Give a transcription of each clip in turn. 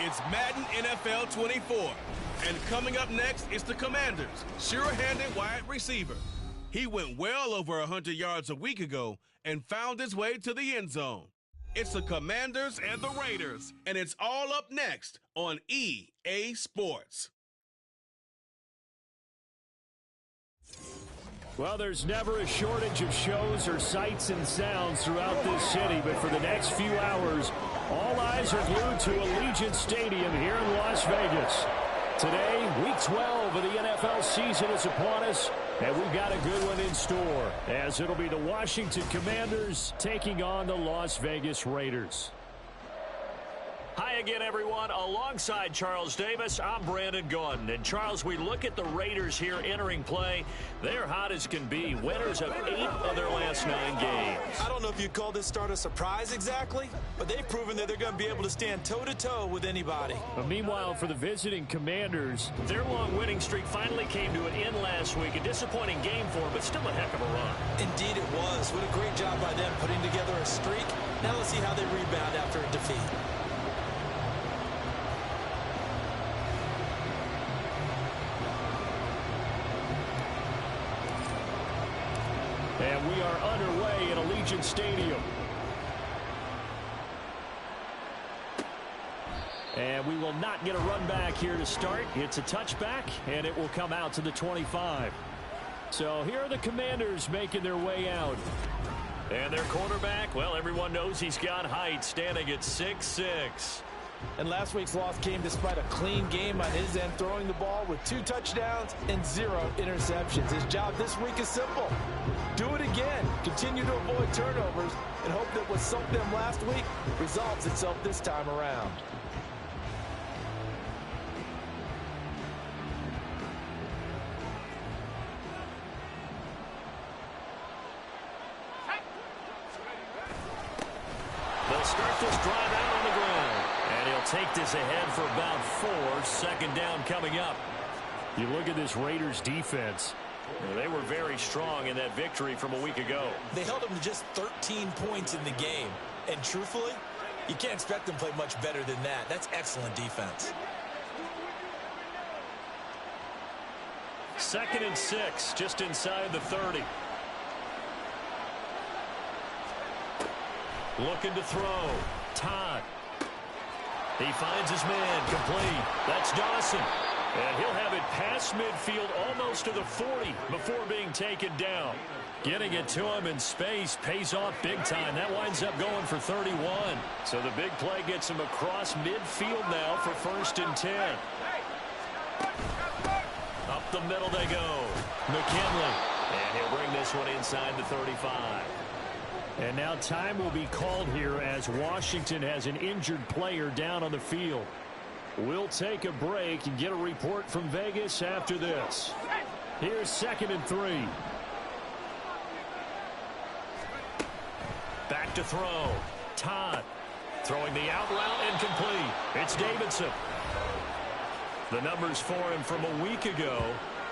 It's Madden NFL 24. And coming up next is the Commanders' sure-handed wide receiver. He went well over 100 yards a week ago and found his way to the end zone. It's the Commanders and the Raiders, and it's all up next on EA Sports. Well, there's never a shortage of shows or sights and sounds throughout this city, but for the next few hours, all eyes are glued to Allegiant Stadium here in Las Vegas. Today, Week 12 of the NFL season is upon us, and we've got a good one in store, as it'll be the Washington Commanders taking on the Las Vegas Raiders. Hi again, everyone. Alongside Charles Davis, I'm Brandon Gaudin. And, Charles, we look at the Raiders here entering play. They're hot as can be. Winners of 8 of their last 9 games. I don't know if you'd call this start a surprise exactly, but they've proven that they're going to be able to stand toe-to-toe with anybody. But meanwhile, for the visiting Commanders, their long winning streak finally came to an end last week. A disappointing game for them, but still a heck of a run. Indeed it was. What a great job by them putting together a streak. Now let's see how they rebound after a defeat. And we are underway at Allegiant Stadium. And we will not get a run back here to start. It's a touchback, and it will come out to the 25. So here are the Commanders making their way out. And their quarterback, well, everyone knows he's got height, standing at 6'6". And last week's loss came despite a clean game on his end, throwing the ball with 2 touchdowns and 0 interceptions. His job this week is simple. Do it again. Continue to avoid turnovers and hope that what sunk them last week resolves itself this time around. They'll start this drive out on the ground. And he'll take this ahead for about 4. 2nd down coming up. You look at this Raiders defense. They were very strong in that victory from a week ago. They held them to just 13 points in the game. And truthfully, you can't expect them to play much better than that. That's excellent defense. 2nd and 6, just inside the 30. Looking to throw. Todd. He finds his man, complete. That's Dawson. And he'll have it past midfield almost to the 40 before being taken down. Getting it to him in space pays off big time. That winds up going for 31. So the big play gets him across midfield now for 1st and 10. Up the middle they go. McKinley. And he'll bring this one inside the 35. And now time will be called here as Washington has an injured player down on the field. We'll take a break and get a report from Vegas after this. Here's 2nd and 3. Back to throw. Todd throwing the out route incomplete. It's Davidson. The numbers for him from a week ago.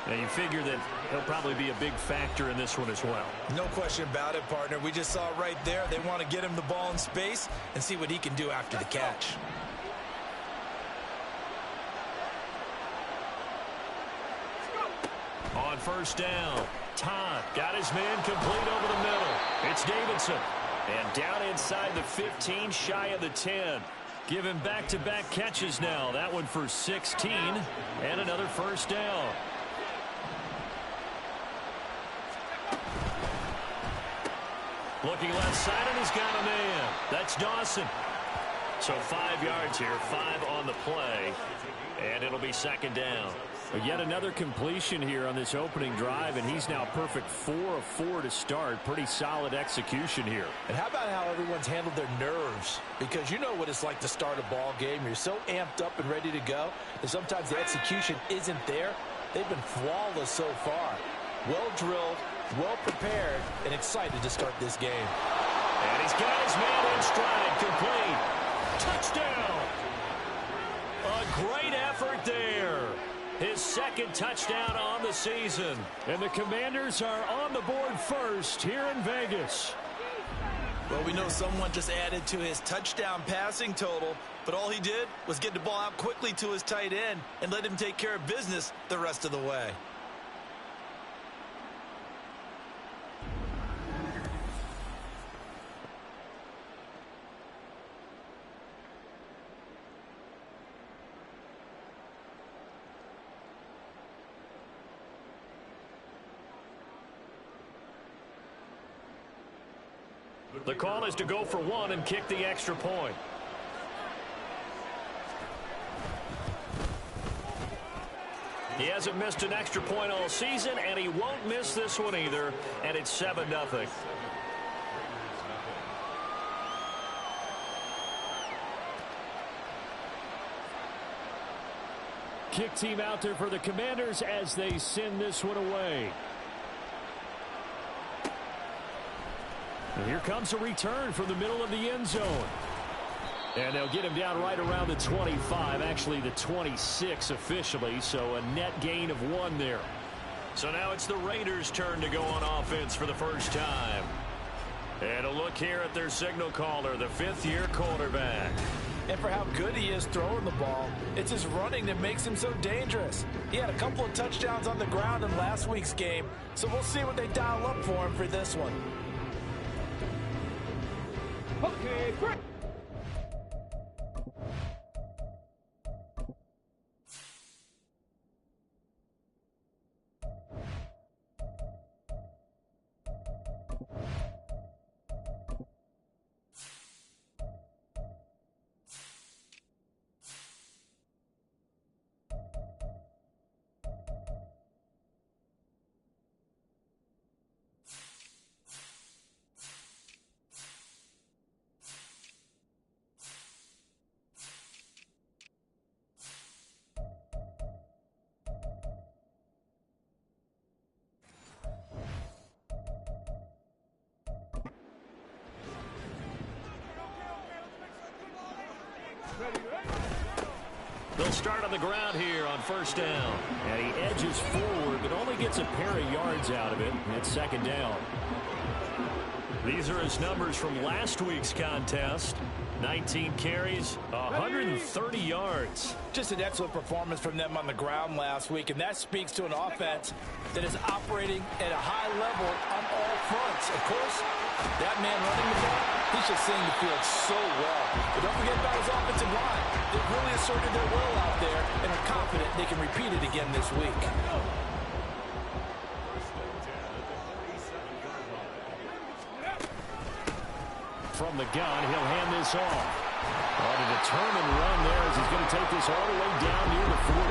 And you figure that he'll probably be a big factor in this one as well. No question about it, partner. We just saw it right there. They want to get him the ball in space and see what he can do after the catch. On 1st down, Todd got his man complete over the middle. It's Davidson. And down inside the 15, shy of the 10. Give him back-to-back catches now. That one for 16 and another 1st down. Looking left side, and he's got a man. That's Dawson. So 5 yards here, 5 on the play, and it'll be 2nd down. Yet another completion here on this opening drive, and he's now perfect 4 of 4 to start. Pretty solid execution here. And how about how everyone's handled their nerves? Because you know what it's like to start a ball game. You're so amped up and ready to go, and sometimes the execution isn't there. They've been flawless so far. Well drilled, well prepared, and excited to start this game. And he's got his man in stride, complete. Touchdown! A great effort there. His 2nd touchdown on the season. And the Commanders are on the board first here in Vegas. Well, we know someone just added to his touchdown passing total, but all he did was get the ball out quickly to his tight end and let him take care of business the rest of the way. The call is to go for one and kick the extra point. He hasn't missed an extra point all season, and he won't miss this one either, and it's 7-0. Kick team out there for the Commanders as they send this one away. And here comes a return from the middle of the end zone. And they'll get him down right around the 25, actually the 26 officially, so a net gain of 1 there. So now it's the Raiders' turn to go on offense for the first time. And a look here at their signal caller, the 5th-year quarterback. And for how good he is throwing the ball, it's his running that makes him so dangerous. He had a couple of touchdowns on the ground in last week's game, so we'll see what they dial up for him for this one. Okay, great. They'll start on the ground here on first down. And he edges forward, but only gets a pair of yards out of it. It's second down. These are his numbers from last week's contest. 19 carries, 130 yards. Just an excellent performance from them on the ground last week, and that speaks to an offense that is operating at a high level on all fronts. Of course, that man running the ball, he's just seeing the field so well. But don't forget about his offensive line. They've really asserted their will out there and are confident they can repeat it again this week. From the gun, he'll hand this off. On a determined run there as he's going to take this all the way down near the 40.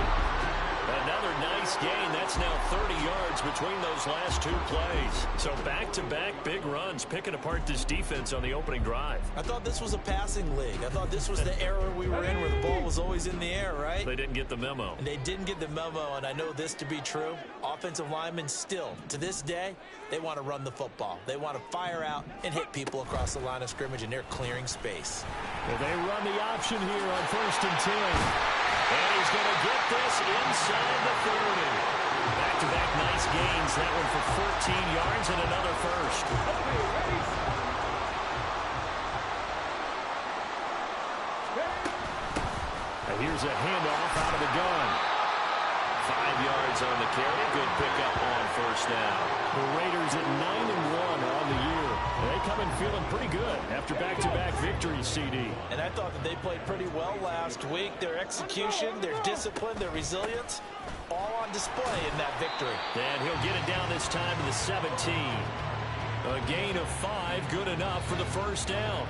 Another nice gain. That's now 30 yards between those last 2 plays. So back-to-back big runs, picking apart this defense on the opening drive. I thought this was a passing league. I thought this was the era we were in where the ball was always in the air, right? They didn't get the memo. And they didn't get the memo, and I know this to be true. Offensive linemen still, to this day, they want to run the football. They want to fire out and hit people across the line of scrimmage, and they're clearing space. Well, they run the option here on 1st and 10. And he's going to get this inside the 30. Back-to-back nice gains. That one for 14 yards and another first. And here's a handoff out of the gun. 5 yards on the carry. Good pickup on first down. The Raiders at 9-1 on the year. They come in feeling pretty good after back-to-back victories, CD. And I thought that they played pretty well last week. Their execution, their discipline, their resilience, all on display in that victory. And he'll get it down this time to the 17. A gain of 5, good enough for the first down.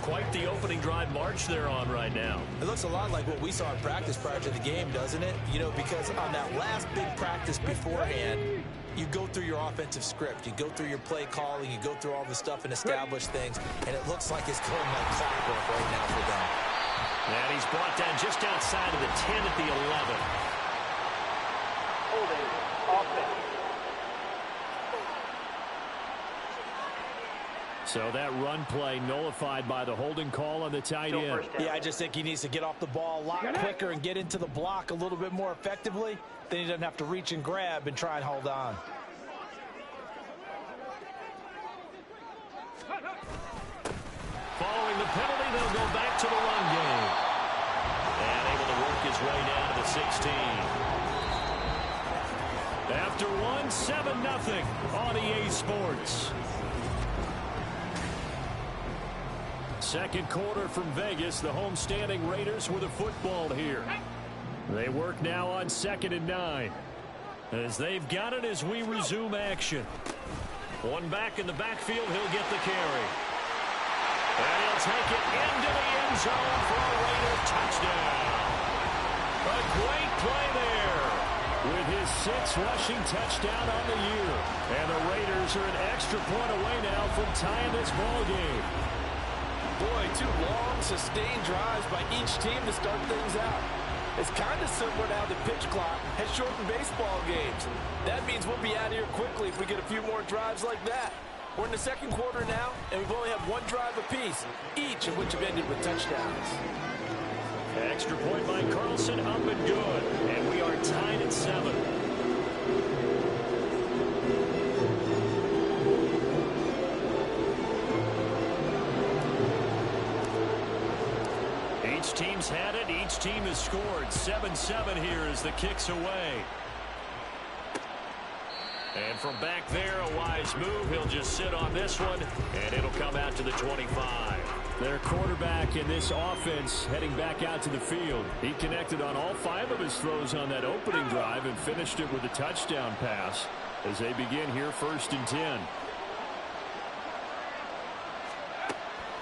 Quite the opening drive march they're on right now. It looks a lot like what we saw in practice prior to the game, doesn't it? You know, because on that last big practice beforehand, you go through your offensive script. You go through your play calling. You go through all the stuff and establish things. And it looks like it's going like clockwork right now for them. And he's brought down just outside of the 10 at the 11. Holding offense. So that run play nullified by the holding call on the tight end. Yeah, I just think he needs to get off the ball a lot quicker and get into the block a little bit more effectively. Then he doesn't have to reach and grab and try and hold on. they'll go back to the run game. And able to work his way down to the 16. After one, 7-0 on EA Sports. Second quarter from Vegas. The homestanding Raiders with a football here. They work now on 2nd and 9. As they've got it as we resume action. One back in the backfield. He'll get the carry. And he'll take it into the end zone for a Raider touchdown. A great play there with his 6th rushing touchdown on the year. And the Raiders are an extra point away now from tying this ball game. Boy, 2 long, sustained drives by each team to start things out. It's kind of similar to how the pitch clock has shortened baseball games. That means we'll be out of here quickly if we get a few more drives like that. We're in the second quarter now, and we've only had 1 drive apiece, each of which have ended with touchdowns. Extra point by Carlson, up and good. And we are tied at 7. Each team's had it. Each team has scored. 7-7 here as the kick's away. And from back there, a wise move. He'll just sit on this one, and it'll come out to the 25. Their quarterback in this offense heading back out to the field. He connected on all 5 of his throws on that opening drive and finished it with a touchdown pass as they begin here 1st and 10.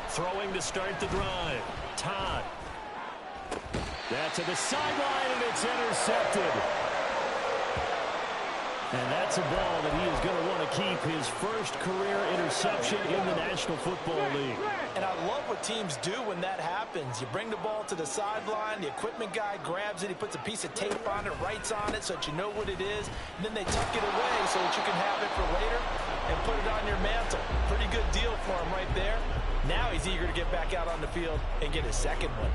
Throwing to start the drive. Todd. That's to the sideline, and it's intercepted. And that's a ball that he is going to want to keep, his first career interception in the National Football League. And I love what teams do when that happens. You bring the ball to the sideline, the equipment guy grabs it, he puts a piece of tape on it, writes on it so that you know what it is, and then they tuck it away so that you can have it for later and put it on your mantle. Pretty good deal for him right there. Now he's eager to get back out on the field and get his second one.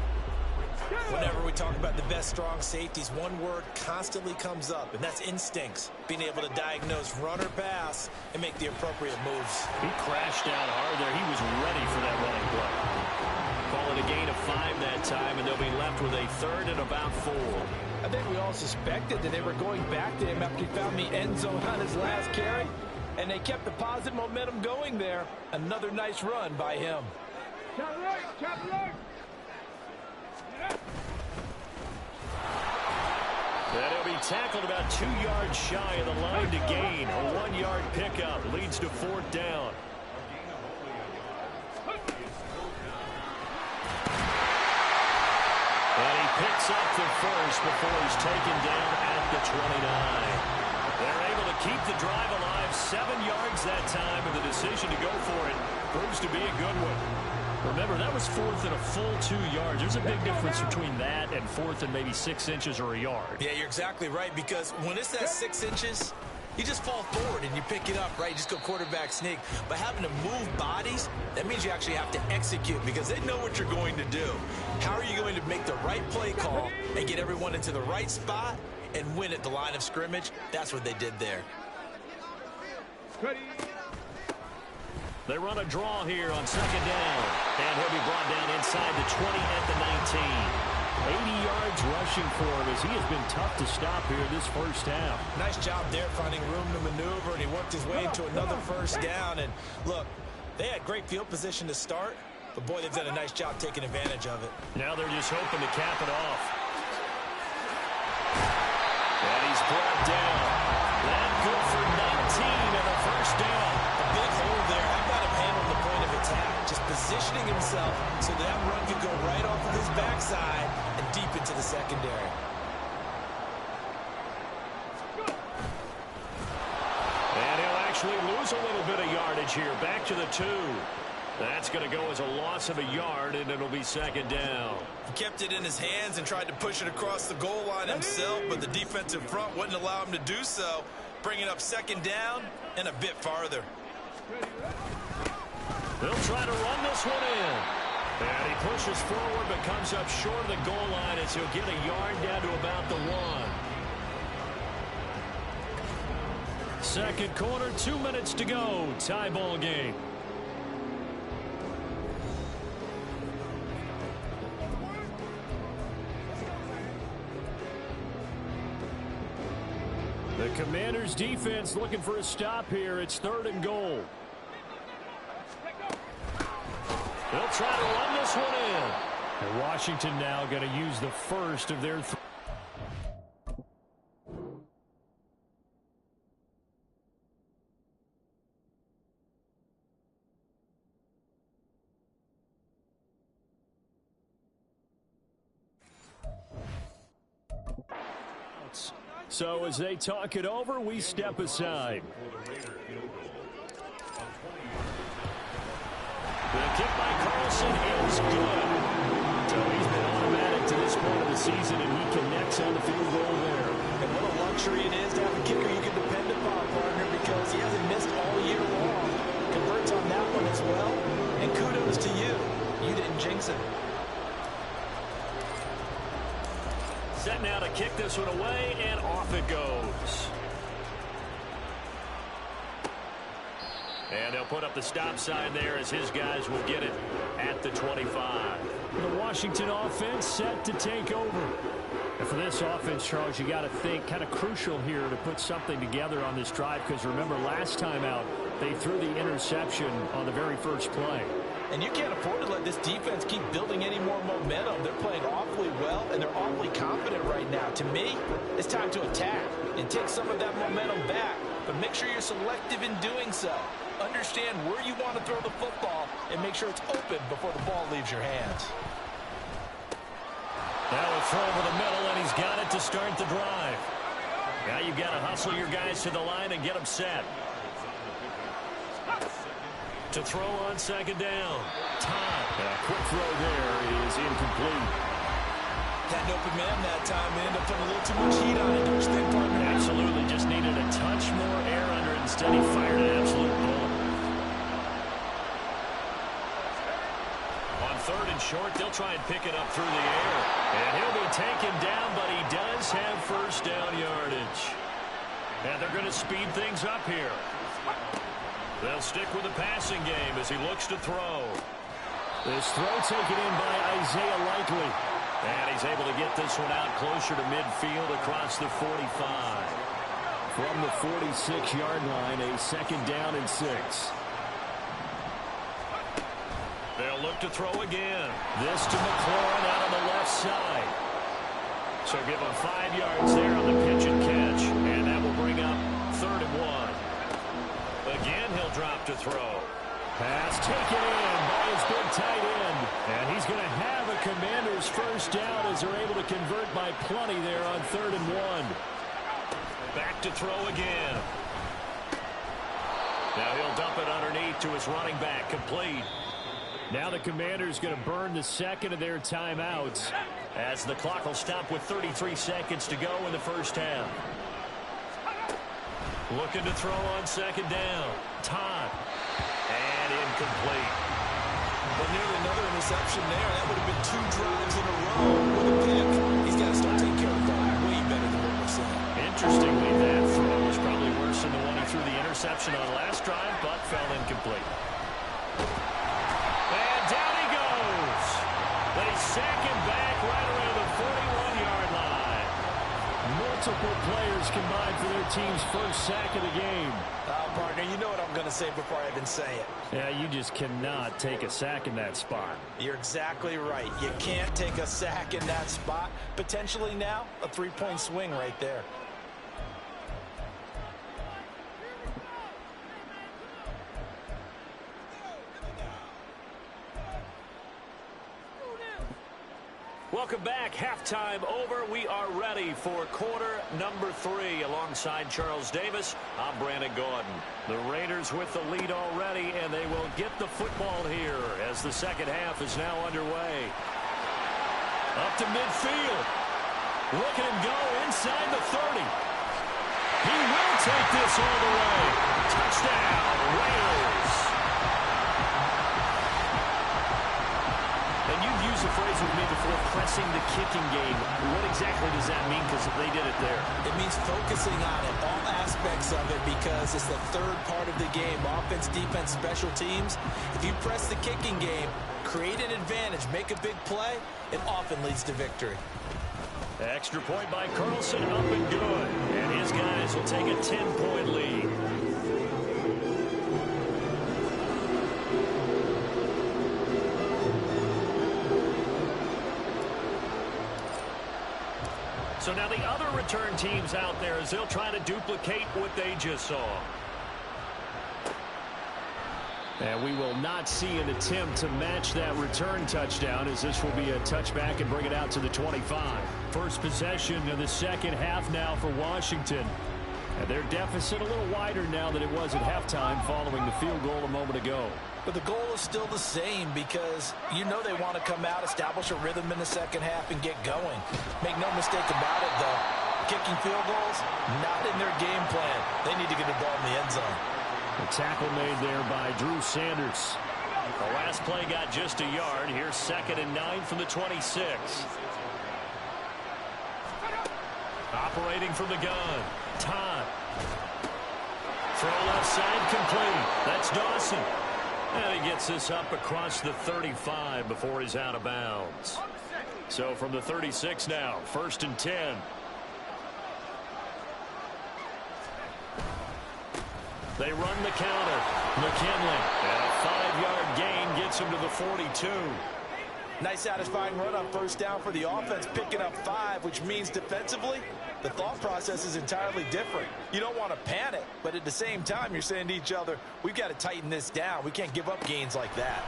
Whenever we talk about the best strong safeties, one word constantly comes up, and that's instincts. Being able to diagnose run or pass and make the appropriate moves. He crashed down hard there. He was ready for that running play. Call it a gain of 5 that time, and they'll be left with a 3rd and about 4. I think we all suspected that they were going back to him after he found the end zone on his last carry, and they kept the positive momentum going there. Another nice run by him. And he'll be tackled about 2 yards shy of the line to gain. A 1-yard pickup leads to 4th down. And he picks up the first before he's taken down at the 29. They're able to keep the drive alive, 7 yards that time, and the decision to go for it proves to be a good one. Remember, that was 4th and a full 2 yards. There's a big difference between that and 4th and maybe 6 inches or a yard. Yeah, you're exactly right, because when it's that 6 inches, you just fall forward and you pick it up, right? You just go quarterback sneak. But having to move bodies, that means you actually have to execute because they know what you're going to do. How are you going to make the right play call and get everyone into the right spot and win at the line of scrimmage? That's what they did there. They run a draw here on 2nd down. And he'll be brought down inside the 20 at the 19. 80 yards rushing for him as he has been tough to stop here this first half. Nice job there finding room to maneuver, and he worked his way into another 1st down. And look, they had great field position to start, but boy, they've done a nice job taking advantage of it. Now they're just hoping to cap it off. And he's brought down. That good for 19 and a 1st down. A big hole there. How about him handling the point of attack? Just positioning himself so that run could go right off of his backside and deep into the secondary. And he'll actually lose a little bit of yardage here. Back to the 2. That's going to go as a loss of a yard, and it'll be 2nd down. He kept it in his hands and tried to push it across the goal line himself, but the defensive front wouldn't allow him to do so, bringing up 2nd down and a bit farther. They'll try to run this one in. And he pushes forward but comes up short of the goal line as he'll get a yard down to about the 1. Second quarter, 2 minutes to go. Tie ball game. Commanders defense looking for a stop here. It's 3rd and goal. They'll try to run this one in. And Washington now going to use the first of their So as they talk it over, we step aside. The kick by Carlson is good. So he's been automatic to this point of the season, and he connects on the field goal there. And what a luxury it is to have a kicker you can depend upon, partner, because he hasn't missed all year long. Converts on that one as well. And kudos to you. You didn't jinx it. Set now to kick this one away, and off it goes. And they'll put up the stop sign there as his guys will get it at the 25. The Washington offense set to take over. And for this offense, Charles, you got to think kind of crucial here to put something together on this drive, because remember last time out they threw the interception on the very first play. And you can't afford to let this defense keep building any more momentum. They're playing awfully well, and they're awfully confident right now. To me, it's time to attack and take some of that momentum back. But make sure you're selective in doing so. Understand where you want to throw the football and make sure it's open before the ball leaves your hands. Now a throw over the middle, and he's got it to start the drive. Now you've got to hustle your guys to the line and get them set. To throw on 2nd down. Todd. A quick throw there is incomplete. Had an open man that time and ended up putting a little too much heat on it, don't you think, partner? Absolutely. Just needed a touch more air under it. Instead, he fired an absolute bullet. On 3rd and short, they'll try and pick it up through the air. And he'll be taken down, but he does have 1st down yardage. And they're going to speed things up here. They'll stick with the passing game as he looks to throw. This throw taken in by Isaiah Likely. And he's able to get this one out closer to midfield across the 45. From the 46-yard line, a 2nd down and 6. They'll look to throw again. This to McLaurin out on the left side. So give him 5 yards there on the pitch and catch. And that will bring up 3rd and 1. Again, he'll drop to throw. Pass taken in by his big tight end. And he's going to have a Commanders 1st down as they're able to convert by plenty there on 3rd and 1. Back to throw again. Now he'll dump it underneath to his running back, complete. Now the Commanders going to burn the 2nd of their timeouts as the clock will stop with 33 seconds to go in the 1st half. Looking to throw on 2nd down. Todd. And incomplete. But nearly another interception there. That would have been 2 drives in a row with a pick. He's got to start taking care of the ball way better than what we're seeing. Interestingly, that throw was probably worse than the one he threw the interception on last drive, but fell incomplete. And down he goes. They sack him back right around the 41-yard line. Multiple players combined for their team's 1st sack of the game. Partner, you know what I'm going to say before I even say it. Yeah, you just cannot take a sack in that spot. You're exactly right. You can't take a sack in that spot. Potentially now, a 3-point swing right there. Welcome back. Halftime over. We are ready for quarter number 3. Alongside Charles Davis, I'm Brandon Gordon. The Raiders with the lead already, and they will get the football here as the 2nd half is now underway. Up to midfield. Look at him go inside the 30. He will take this all the way. Touchdown, Raiders. And you've used the phrase with me before, pressing the kicking game. What exactly does that mean? Because they did it there. It means focusing on it, all aspects of it, because it's the 3rd part of the game. Offense, defense, special teams. If you press the kicking game, create an advantage, make a big play, it often leads to victory. Extra point by Carlson, up and good. And his guys will take a 10-point lead. So now the other return teams out there as they'll try to duplicate what they just saw. And we will not see an attempt to match that return touchdown, as this will be a touchback and bring it out to the 25. First possession of the second half now for Washington. And their deficit a little wider now than it was at halftime following the field goal a moment ago. But the goal is still the same because you know they want to come out, establish a rhythm in the second half, and get going. Make no mistake about it, though. Kicking field goals, not in their game plan. They need to get the ball in the end zone. The tackle made there by Drew Sanders. The last play got just a yard. Here's 2nd and 9 from the 26. Operating from the gun. Todd. Throw left side complete. That's Dawson. And he gets this up across the 35 before he's out of bounds. So from the 36 now, 1st and 10. They run the counter. McKinley. And a 5-yard gain gets him to the 42. Nice satisfying run on first down for the offense, picking up 5, which means defensively, the thought process is entirely different. You don't want to panic, but at the same time, you're saying to each other, we've got to tighten this down. We can't give up gains like that.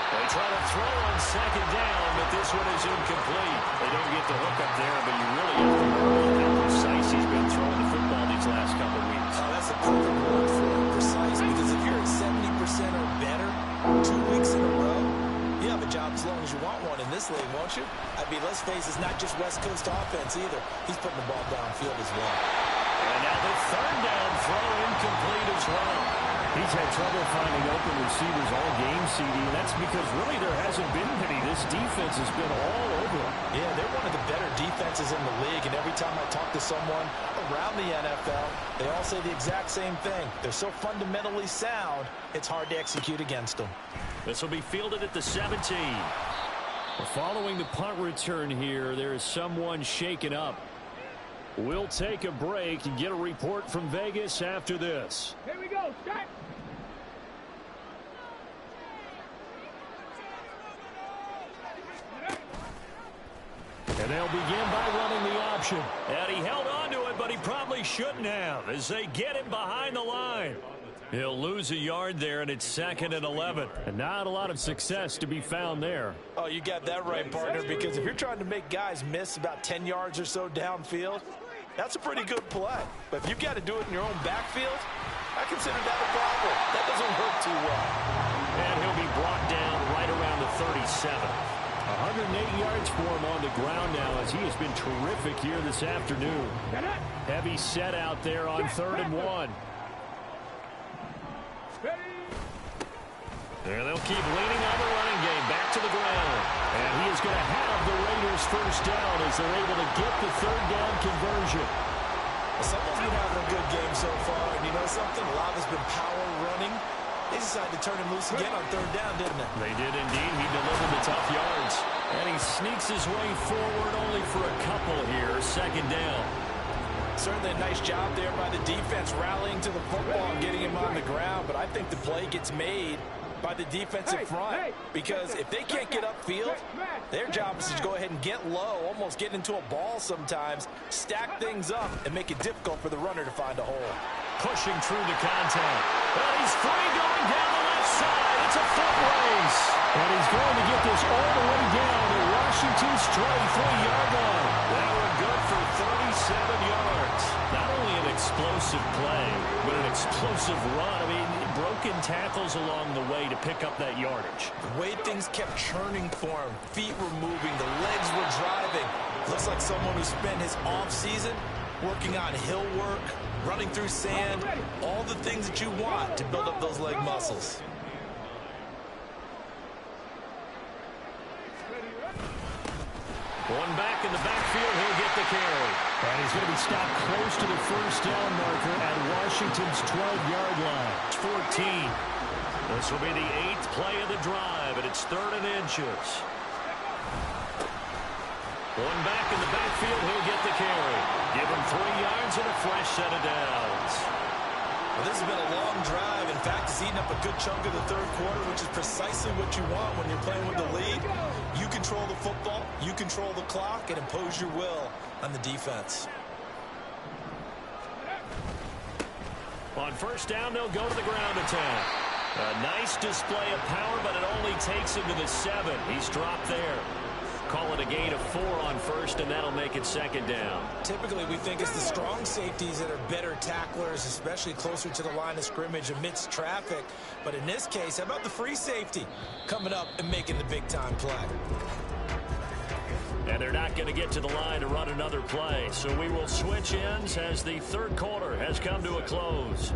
They try to throw on 2nd down, but this one is incomplete. They don't get the hook up there, but you really have to wonder how precise he's been throwing the football these last couple of weeks. Oh, that's a perfect word for it, precise, because if you're at 70% or better 2 weeks in a row, you have a job as long as you want one in this league, won't you? I mean, let's face it, it's not just West Coast offense either. He's putting the ball downfield as well. And now the 3rd down throw incomplete as well. He's had trouble finding open receivers all game, CD, and that's because really there hasn't been many. This defense has been all over them. Yeah, they're one of the better defenses in the league, and every time I talk to someone around the NFL, they all say the exact same thing. They're so fundamentally sound, it's hard to execute against them. This will be fielded at the 17. Following the punt return here, there is someone shaken up. We'll take a break and get a report from Vegas after this. Here we go. Start. And they'll begin by running the option. And he held on to it, but he probably shouldn't have as they get him behind the line. He'll lose a yard there, and it's 2nd and 11. And not a lot of success to be found there. Oh, you got that right, partner, because if you're trying to make guys miss about 10 yards or so downfield, that's a pretty good play. But if you've got to do it in your own backfield, I consider that a problem. That doesn't work too well. And he'll be brought down right around the 37. 108 yards for him on the ground now as he has been terrific here this afternoon. Heavy set out there on 3rd and 1. There they'll keep leaning on the running game. Back to the ground. And he is going to have the Raiders first down as they're able to get the 3rd down conversion. Someone's been having a good game so far, and you know something? A lot has been power running. They decided to turn him loose again on 3rd down, didn't they? They did indeed. He delivered the tough yards. And he sneaks his way forward only for a couple here. 2nd down. Certainly a nice job there by the defense rallying to the football and getting him on the ground, but I think the play gets made by the defensive front, because if they can't get upfield, their job is to go ahead and get low, almost get into a ball sometimes, stack things up, and make it difficult for the runner to find a hole. Pushing through the contact. And he's free going down the left side. It's a foot race. And he's going to get this all the way down to Washington's 23-yard line. That one good for 37 yards. Not only an explosive play, but an explosive run. I mean, broken tackles along the way to pick up that yardage. The way things kept churning for him, feet were moving, the legs were driving. Looks like someone who spent his off-season working on hill work, running through sand, all the things that you want to build up those leg muscles. One back in the backfield, he'll get the carry. And he's going to be stopped close to the first down marker at Washington's 12-yard line. It's 14. This will be the 8th play of the drive, and it's 3rd and inches. One back in the backfield, he'll get the carry. Give him 3 yards and a fresh set of downs. Well, this has been a long drive. In fact, it's eaten up a good chunk of the third quarter, which is precisely what you want when you're playing with the lead. You control the football, you control the clock, and impose your will on the defense. On first down, they'll go to the ground attack. A nice display of power, but it only takes him to the 7. He's dropped there. Call it a gain of 4 on first, and that'll make it second down. Typically, we think it's the strong safeties that are better tacklers, especially closer to the line of scrimmage amidst traffic. But in this case, how about the free safety coming up and making the big-time play? And they're not going to get to the line to run another play, so we will switch ends as the third quarter has come to a close.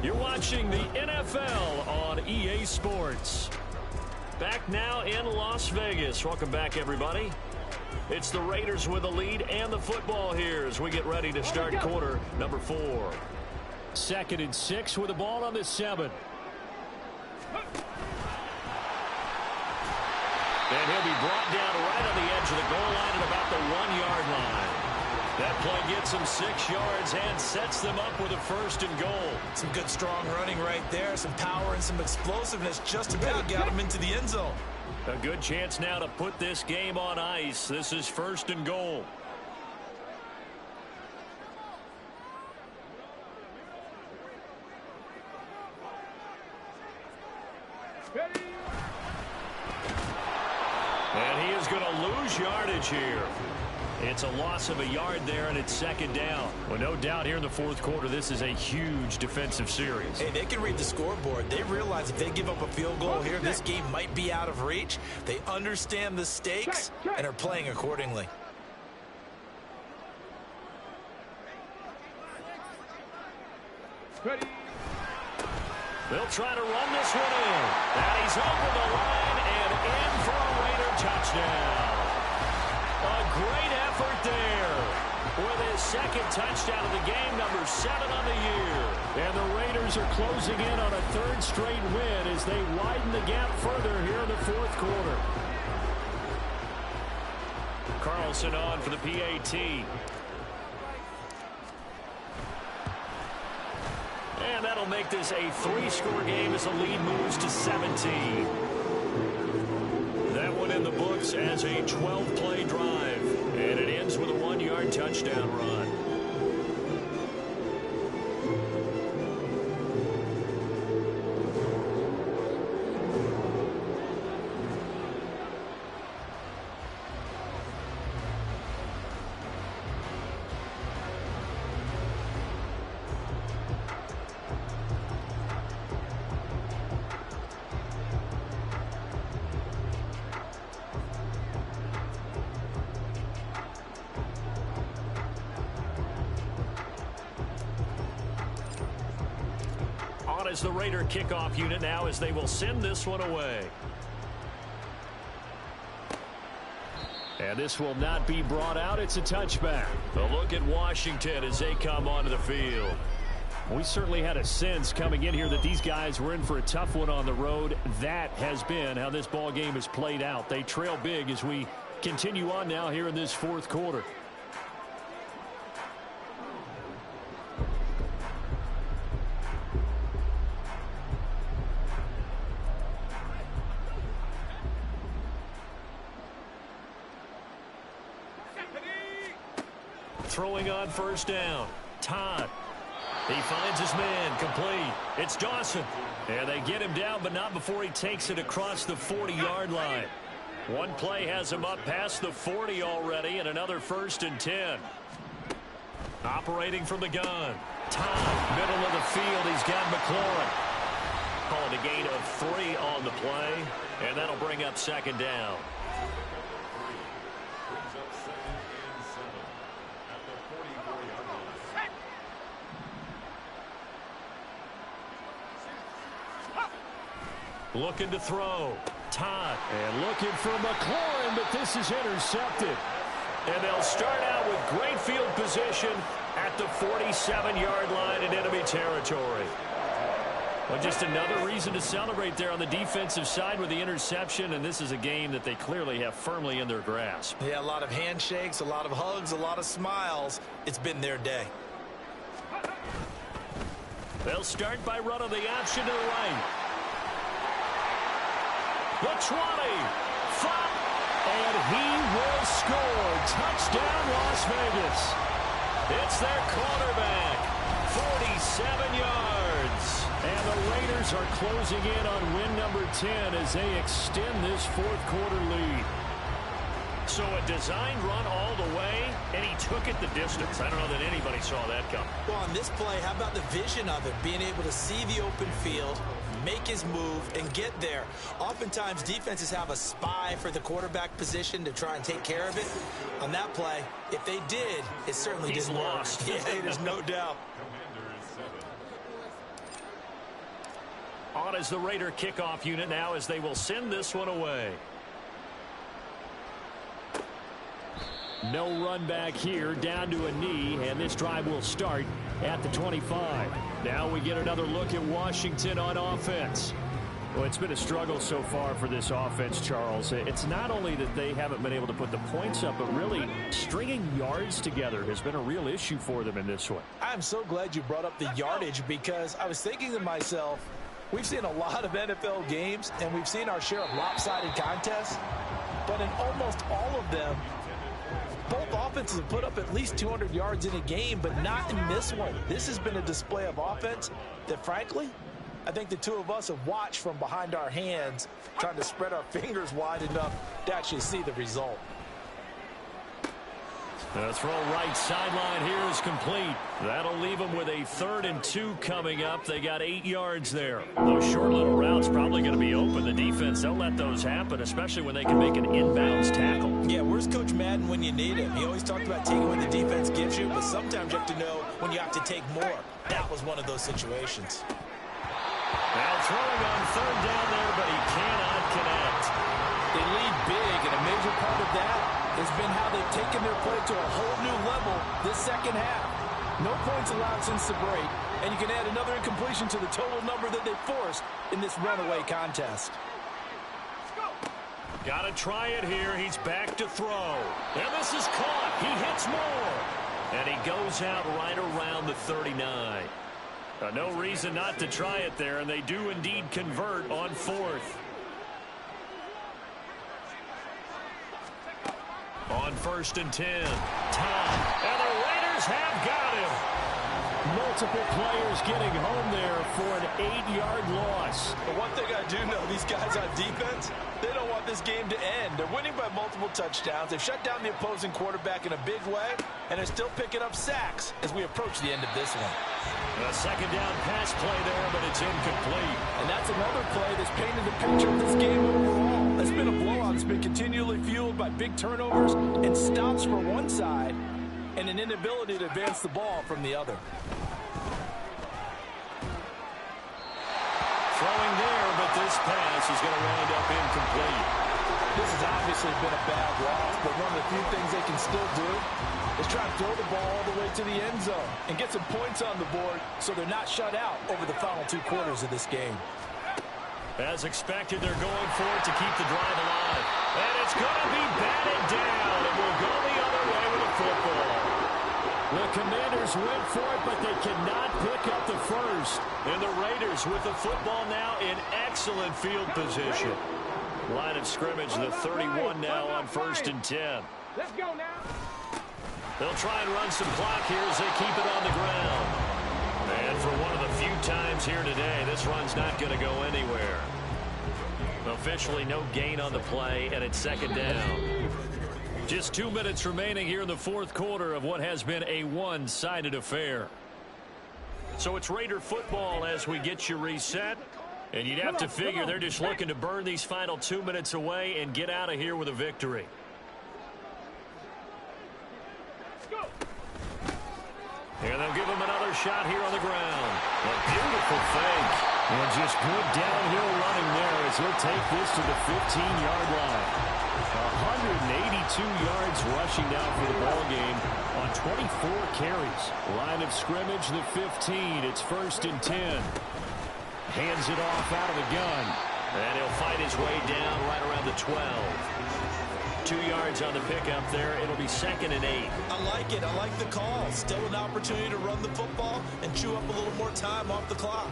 You're watching the NFL on EA Sports. Back now in Las Vegas. Welcome back, everybody. It's the Raiders with the lead and the football here as we get ready to start quarter number 4. 2nd and 6 with the ball on the 7. And he'll be brought down right on the edge of the goal line at about the 1-yard line. That play gets him 6 yards and sets them up with a 1st and goal. Some good strong running right there. Some power and some explosiveness just about got him into the end zone. A good chance now to put this game on ice. This is 1st and goal. And he is going to lose yardage here. It's a loss of a yard there, and it's 2nd down. Well, no doubt here in the 4th quarter, this is a huge defensive series. Hey, they can read the scoreboard. They realize if they give up a field goal here, this game might be out of reach. They understand the stakes and are playing accordingly. Ready. They'll try to run this one in. And he's over the line and in for a Raider touchdown. A great effort there with his 2nd touchdown of the game, number 7 on the year. And the Raiders are closing in on a 3rd straight win as they widen the gap further here in the 4th quarter. Carlson on for the PAT. And that'll make this a 3-score game as the lead moves to 17. That one in the books as a 12-play drive. And it ends with a 1-yard touchdown run. As the Raider kickoff unit now as they will send this one away. And this will not be brought out. It's a touchback. A look at Washington as they come onto the field. We certainly had a sense coming in here that these guys were in for a tough one on the road. That has been how this ball game is played out. They trail big as we continue on now here in this 4th quarter. Throwing on first down. Todd. He finds his man complete. It's Dawson. And they get him down, but not before he takes it across the 40-yard line. One play has him up past the 40 already, and another 1st and 10. Operating from the gun. Todd, middle of the field. He's got McLaurin. Call it a gain of 3 on the play, and that'll bring up 2nd down. Looking to throw. Todd. And looking for McLaurin, but this is intercepted. And they'll start out with great field position at the 47-yard line in enemy territory. Well, just another reason to celebrate there on the defensive side with the interception, and this is a game that they clearly have firmly in their grasp. Yeah, a lot of handshakes, a lot of hugs, a lot of smiles. It's been their day. They'll start by running the option to the right. The 20. And he will score. Touchdown, Las Vegas. It's their quarterback. 47 yards. And the Raiders are closing in on win number 10 as they extend this fourth quarter lead. So a designed run all the way, and he took it the distance. I don't know that anybody saw that coming. Well, on this play, how about the vision of it? Being able to see the open field, make his move, and get there. Oftentimes, defenses have a spy for the quarterback position to try and take care of it. On that play, if they did, it certainly didn't work. Lost. Yeah, there's no doubt. On as the Raider kickoff unit now as they will send this one away. No run back here, down to a knee, and this drive will start at the 25. Now we get another look at Washington on offense. Well, it's been a struggle so far for this offense, Charles. It's not only that they haven't been able to put the points up, but really stringing yards together has been a real issue for them in this one. I'm so glad you brought up the yardage because I was thinking to myself, we've seen a lot of NFL games, and we've seen our share of lopsided contests, but in almost all of them, both offenses have put up at least 200 yards in a game, but not in this one. This has been a display of offense that, frankly, I think the two of us have watched from behind our hands, trying to spread our fingers wide enough to actually see the result. The throw right sideline here is complete. That'll leave them with a 3rd and 2 coming up. They got 8 yards there. Those short little routes probably going to be open. The defense, they'll let those happen, especially when they can make an inbounds tackle. Yeah, where's Coach Madden when you need him? He always talked about taking what the defense gives you, but sometimes you have to know when you have to take more. That was one of those situations. Now throwing on 3rd down there, but he cannot connect. They lead big, and a major part of that has been how they've taken their play to a whole new level this second half. No points allowed since the break, and you can add another incompletion to the total number that they forced in this runaway contest. Got to try it here. He's back to throw. And this is caught. He hits more. And he goes out right around the 39. No reason not to try it there, and they do indeed convert on 4th. On 1st and 10. Tom. And the Raiders have got him. Multiple players getting home there for an 8-yard loss. But one thing I do know, these guys on defense, they don't want this game to end. They're winning by multiple touchdowns. They've shut down the opposing quarterback in a big way, and they're still picking up sacks as we approach the end of this one. A 2nd down pass play there, but it's incomplete. And that's another play that's painted the picture of this game overall. It's been a blowout. It's been continually fueled by big turnovers and stops for one side and an inability to advance the ball from the other. Throwing there, but this pass is going to wind up incomplete. This has obviously been a bad loss, but one of the few things they can still do is try to throw the ball all the way to the end zone and get some points on the board so they're not shut out over the final 2 quarters of this game. As expected, they're going for it to keep the drive alive. And it's going to be batted down. It will go the other way with the football. The Commanders went for it, but they cannot pick up the first. And the Raiders with the football now in excellent field position. Line of scrimmage, the 31 now on 1st and 10. Let's go now. They'll try and run some clock here as they keep it on the ground. And for one of the few times here today, this run's not going to go anywhere. Officially no gain on the play, and it's 2nd down. Just 2 minutes remaining here in the 4th quarter of what has been a one-sided affair. So it's Raider football as we get you reset. And you'd have to figure they're just looking to burn these final 2 minutes away and get out of here with a victory. And they'll give him another shot here on the ground. A beautiful fake. And just good downhill running there as he'll take this to the 15-yard line. 182 yards rushing down for the ball game on 24 carries. Line of scrimmage, the 15. It's 1st and 10. Hands it off out of the gun. And he'll fight his way down right around the 12. 2 yards on the pickup there. It'll be 2nd and 8. I like it. I like the call. Still an opportunity to run the football and chew up a little more time off the clock.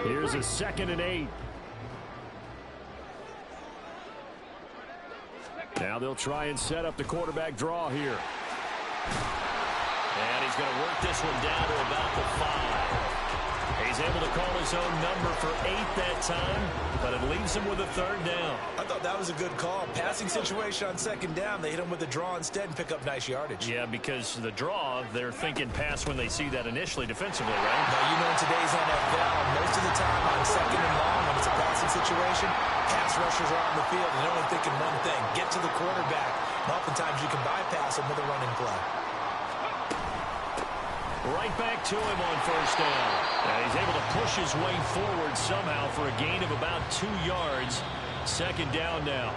Here's a 2nd and 8. Now they'll try and set up the quarterback draw here. And he's going to work this one down to about the 5. He's able to call his own number for 8 that time, but it leaves him with a 3rd down. I thought that was a good call. Passing situation on 2nd down. They hit him with a draw instead and pick up nice yardage. Yeah, because the draw, they're thinking pass when they see that initially defensively, right? Now, you know, in today's NFL, most of the time on 2nd and long, when it's a passing situation, pass rushers are on the field and they're only thinking one thing, get to the quarterback. And oftentimes you can bypass him with a running play. Right back to him on 1st down. And he's able to push his way forward somehow for a gain of about 2 yards. 2nd down now.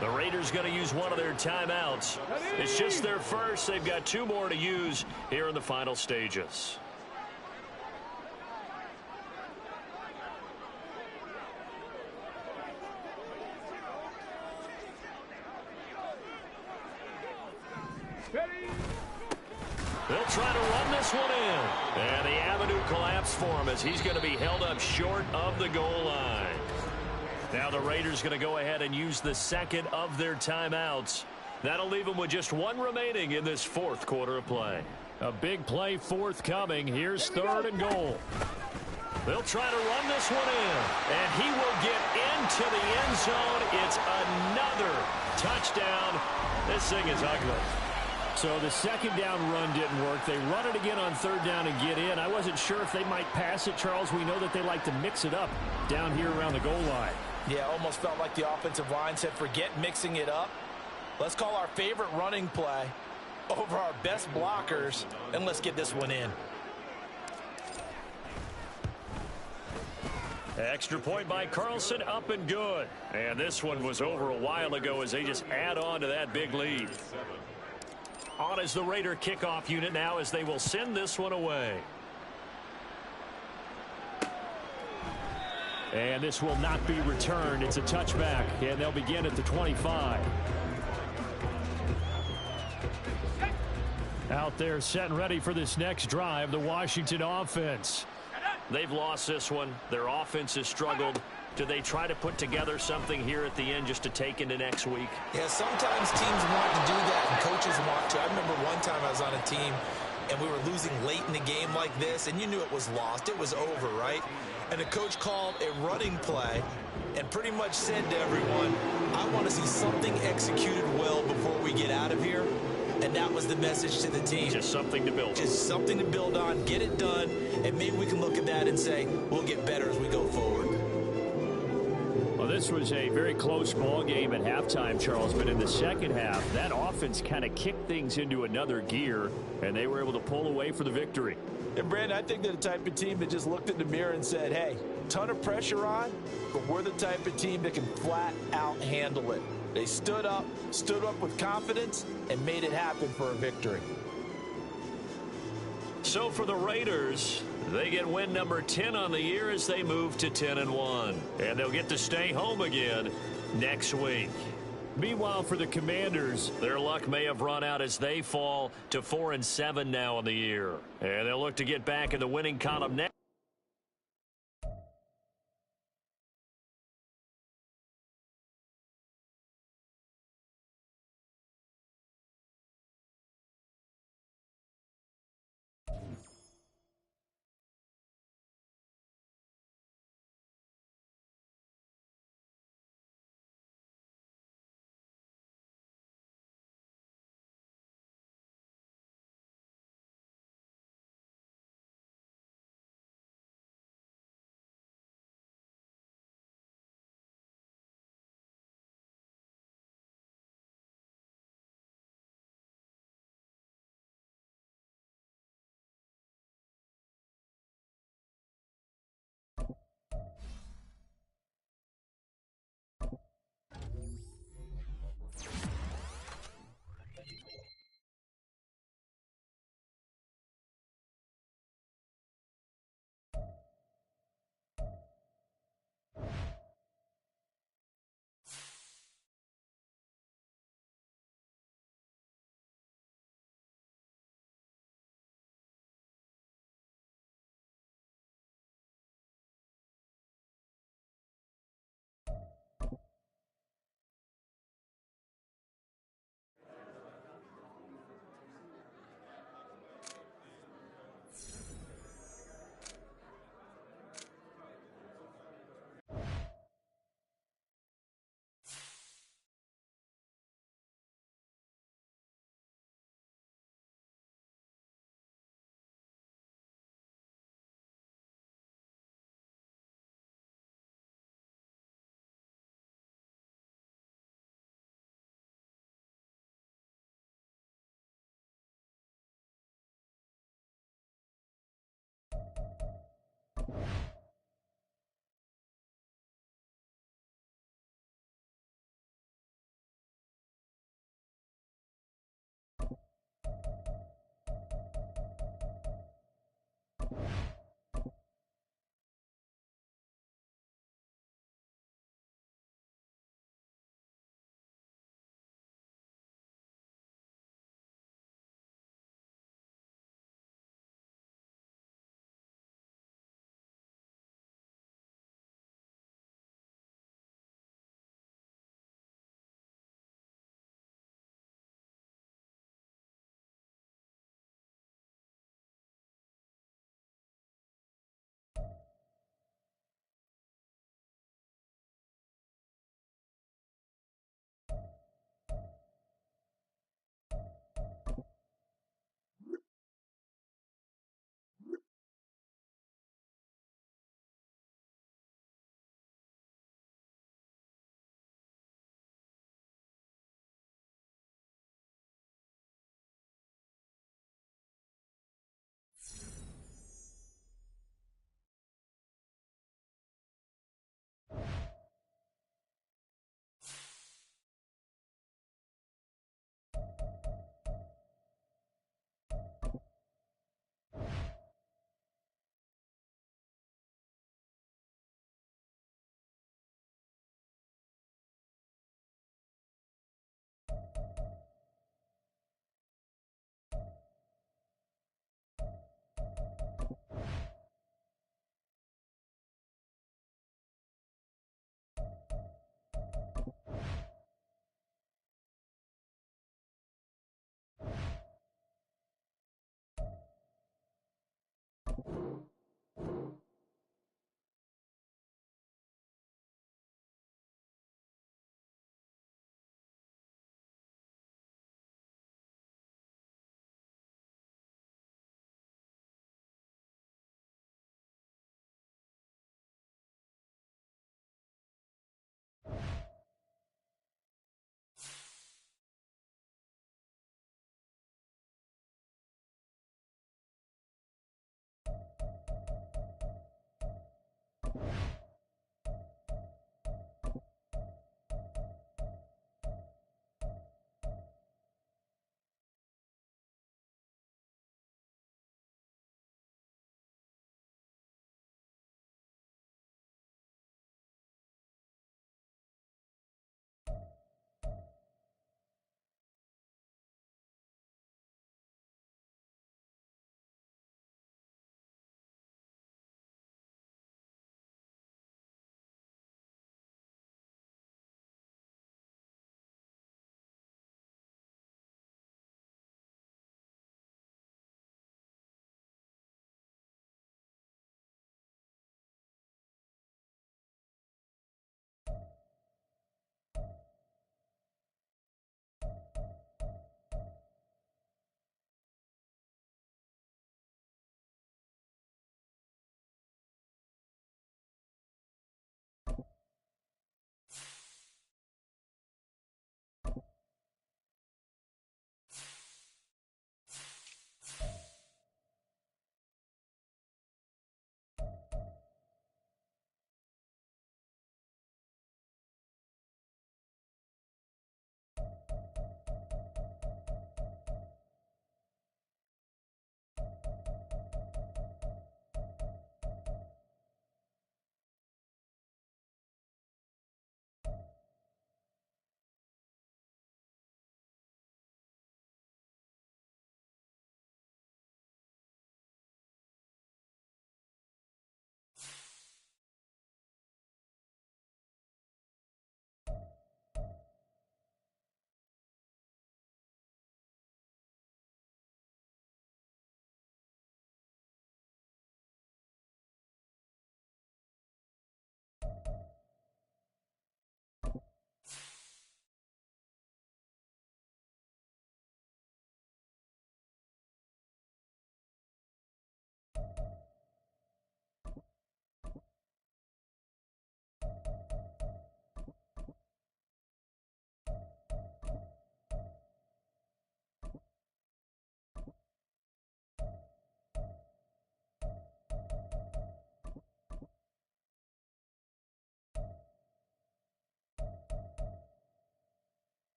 The Raiders going to use one of their timeouts. It's just their first. They've got 2 more to use here in the final stages. They'll try to run this one in. And the avenue collapsed for him as he's going to be held up short of the goal line. Now the Raiders going to go ahead and use the 2nd of their timeouts. That'll leave them with just 1 remaining in this 4th quarter of play. A big play forthcoming. Here's 3rd and goal. They'll try to run this one in. And he will get into the end zone. It's another touchdown. This thing is ugly. So the 2nd down run didn't work. They run it again on 3rd down and get in. I wasn't sure if they might pass it, Charles. We know that they like to mix it up down here around the goal line. Yeah, almost felt like the offensive line said, forget mixing it up. Let's call our favorite running play over our best blockers, and let's get this one in. Extra point by Carlson, up and good. And this one was over a while ago as they just add on to that big lead. On is the Raider kickoff unit now as they will send this one away. And this will not be returned. It's a touchback, and they'll begin at the 25. Out there set and ready for this next drive, the Washington offense. They've lost this one. Their offense has struggled. Do they try to put together something here at the end just to take into next week? Yeah, sometimes teams want to do that and coaches want to. I remember one time I was on a team and we were losing late in the game like this, and you knew it was lost. It was over, right? And the coach called a running play and pretty much said to everyone, I want to see something executed well before we get out of here. And that was the message to the team. Just something to build on. Just something to build on, get it done, and maybe we can look at that and say, we'll get better as we go forward. Well, this was a very close ball game at halftime, Charles, but in the second half, that offense kind of kicked things into another gear, and they were able to pull away for the victory. And, Brandon, I think they're the type of team that just looked in the mirror and said, hey, ton of pressure on, but we're the type of team that can flat out handle it. They stood up with confidence, and made it happen for a victory. So for the Raiders, they get win number 10 on the year as they move to 10-1. And they'll get to stay home again next week. Meanwhile, for the Commanders, their luck may have run out as they fall to 4-7 now in the year. And they'll look to get back in the winning column next.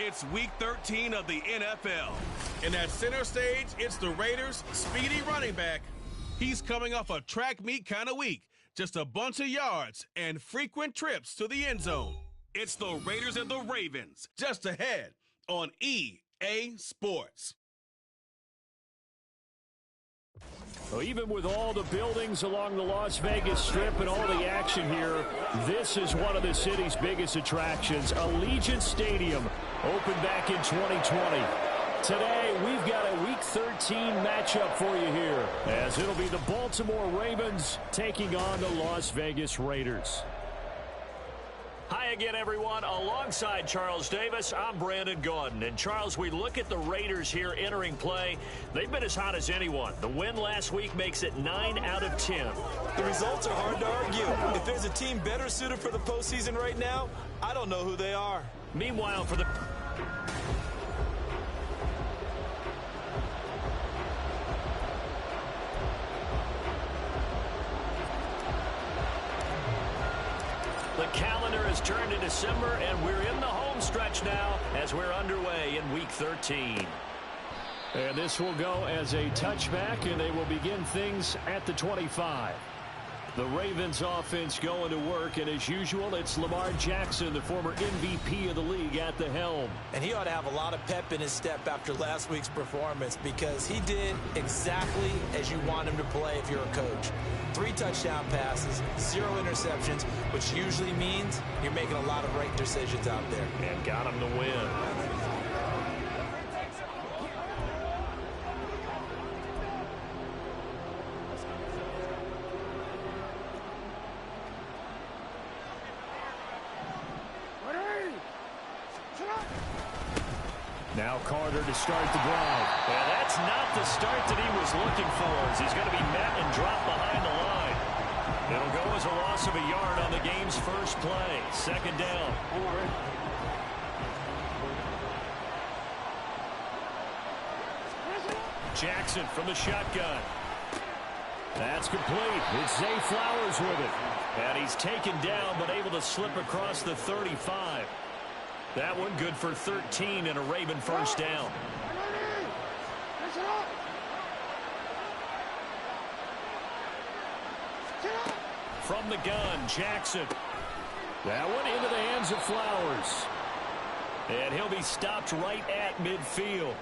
It's Week 13 of the NFL. And at center stage, it's the Raiders' speedy running back. He's coming off a track meet kind of week. Just a bunch of yards and frequent trips to the end zone. It's the Raiders and the Ravens, just ahead on EA Sports. Well, even with all the buildings along the Las Vegas Strip and all the action here, this is one of the city's biggest attractions. Allegiant Stadium opened back in 2020. Today, we've got a Week 13 matchup for you here, as it'll be the Baltimore Ravens taking on the Las Vegas Raiders. Hi again, everyone. Alongside Charles Davis, I'm Brandon Gaudin. And, Charles, we look at the Raiders here entering play. They've been as hot as anyone. The win last week makes it 9 out of 10. The results are hard to argue. If there's a team better suited for the postseason right now, I don't know who they are. Meanwhile, for the... The calendar has turned to December, and we're in the home stretch now as we're underway in Week 13. And this will go as a touchback, and they will begin things at the 25. The Ravens offense going to work, and as usual, it's Lamar Jackson, the former MVP of the league, at the helm. And he ought to have a lot of pep in his step after last week's performance, because he did exactly as you want him to play if you're a coach. 3 touchdown passes, 0 interceptions, which usually means you're making a lot of right decisions out there. And got him the win. Now Carter to start the drive. Yeah, that's not the start that he was looking for, as he's going to be met and dropped behind the line. It'll go as a loss of a yard on the game's first play. Second down. Jackson from the shotgun. That's complete. It's Zay Flowers with it. And he's taken down, but able to slip across the 35. That one good for 13 and a Raven first down. From the gun, Jackson. That one into the hands of Flowers. And he'll be stopped right at midfield.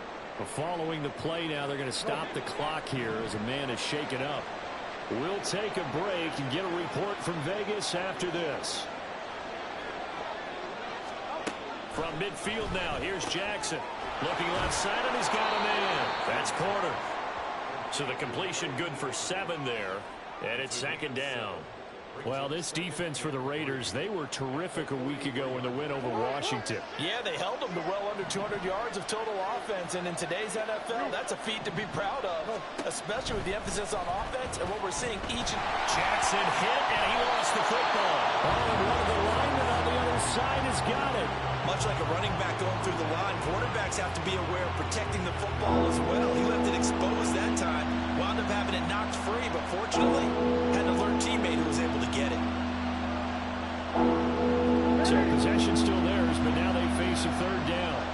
Following the play now, they're going to stop the clock here as a man is shaken up. We'll take a break and get a report from Vegas after this. From midfield now, here's Jackson. Looking left side, and he's got a man. That's Porter. So the completion good for 7 there. And it's second down. Well, this defense for the Raiders, they were terrific a week ago in the win over Washington. Yeah, they held them to well under 200 yards of total offense, and in today's NFL, that's a feat to be proud of, especially with the emphasis on offense and what we're seeing each. Jackson hit, and he lost the football. Oh, and one of the linemen on the other side has got it. Much like a running back going through the line, quarterbacks have to be aware of protecting the football as well. He left it exposed that time, wound up having it knocked free, but fortunately had an alert teammate who was able to get it. So possession still theirs, but now they face a third down.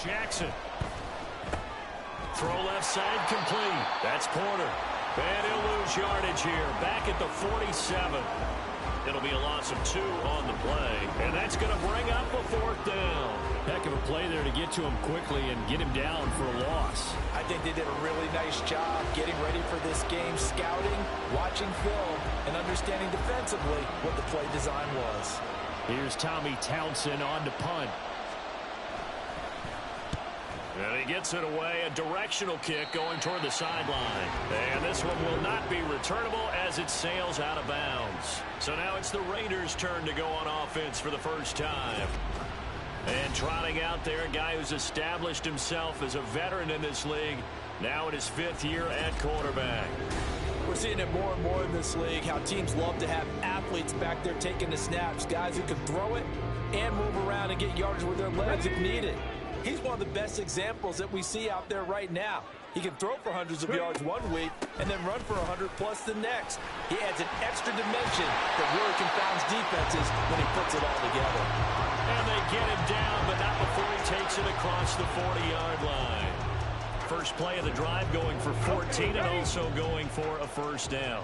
Jackson. Throw left side complete. That's Porter. And he'll lose yardage here. Back at the 47. It'll be a loss of 2 on the play. And that's going to bring up a 4th down. Heck of a play there to get to him quickly and get him down for a loss. I think they did a really nice job getting ready for this game, scouting, watching film, and understanding defensively what the play design was. Here's Tommy Townsend on to punt. And he gets it away, a directional kick going toward the sideline. And this one will not be returnable as it sails out of bounds. So now it's the Raiders' turn to go on offense for the first time. And trotting out there, a guy who's established himself as a veteran in this league, now in his 5th year at quarterback. we're seeing it more and more in this league, how teams love to have athletes back there taking the snaps, guys who can throw it and move around and get yardage with their legs if needed. He's one of the best examples that we see out there right now. He can throw for hundreds of yards one week and then run for 100+ the next. He adds an extra dimension that really confounds defenses when he puts it all together. And they get him down, but not before he takes it across the 40-yard line. First play of the drive going for 14 and also going for a first down.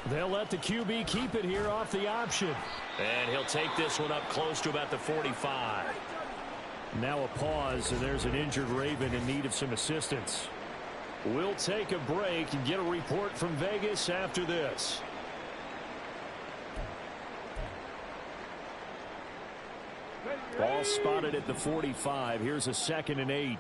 They'll let the QB keep it here off the option. And he'll take this one up close to about the 45. Now a pause, and there's an injured Raven in need of some assistance. We'll take a break and get a report from Vegas after this. Ball spotted at the 45. Here's a 2nd and 8.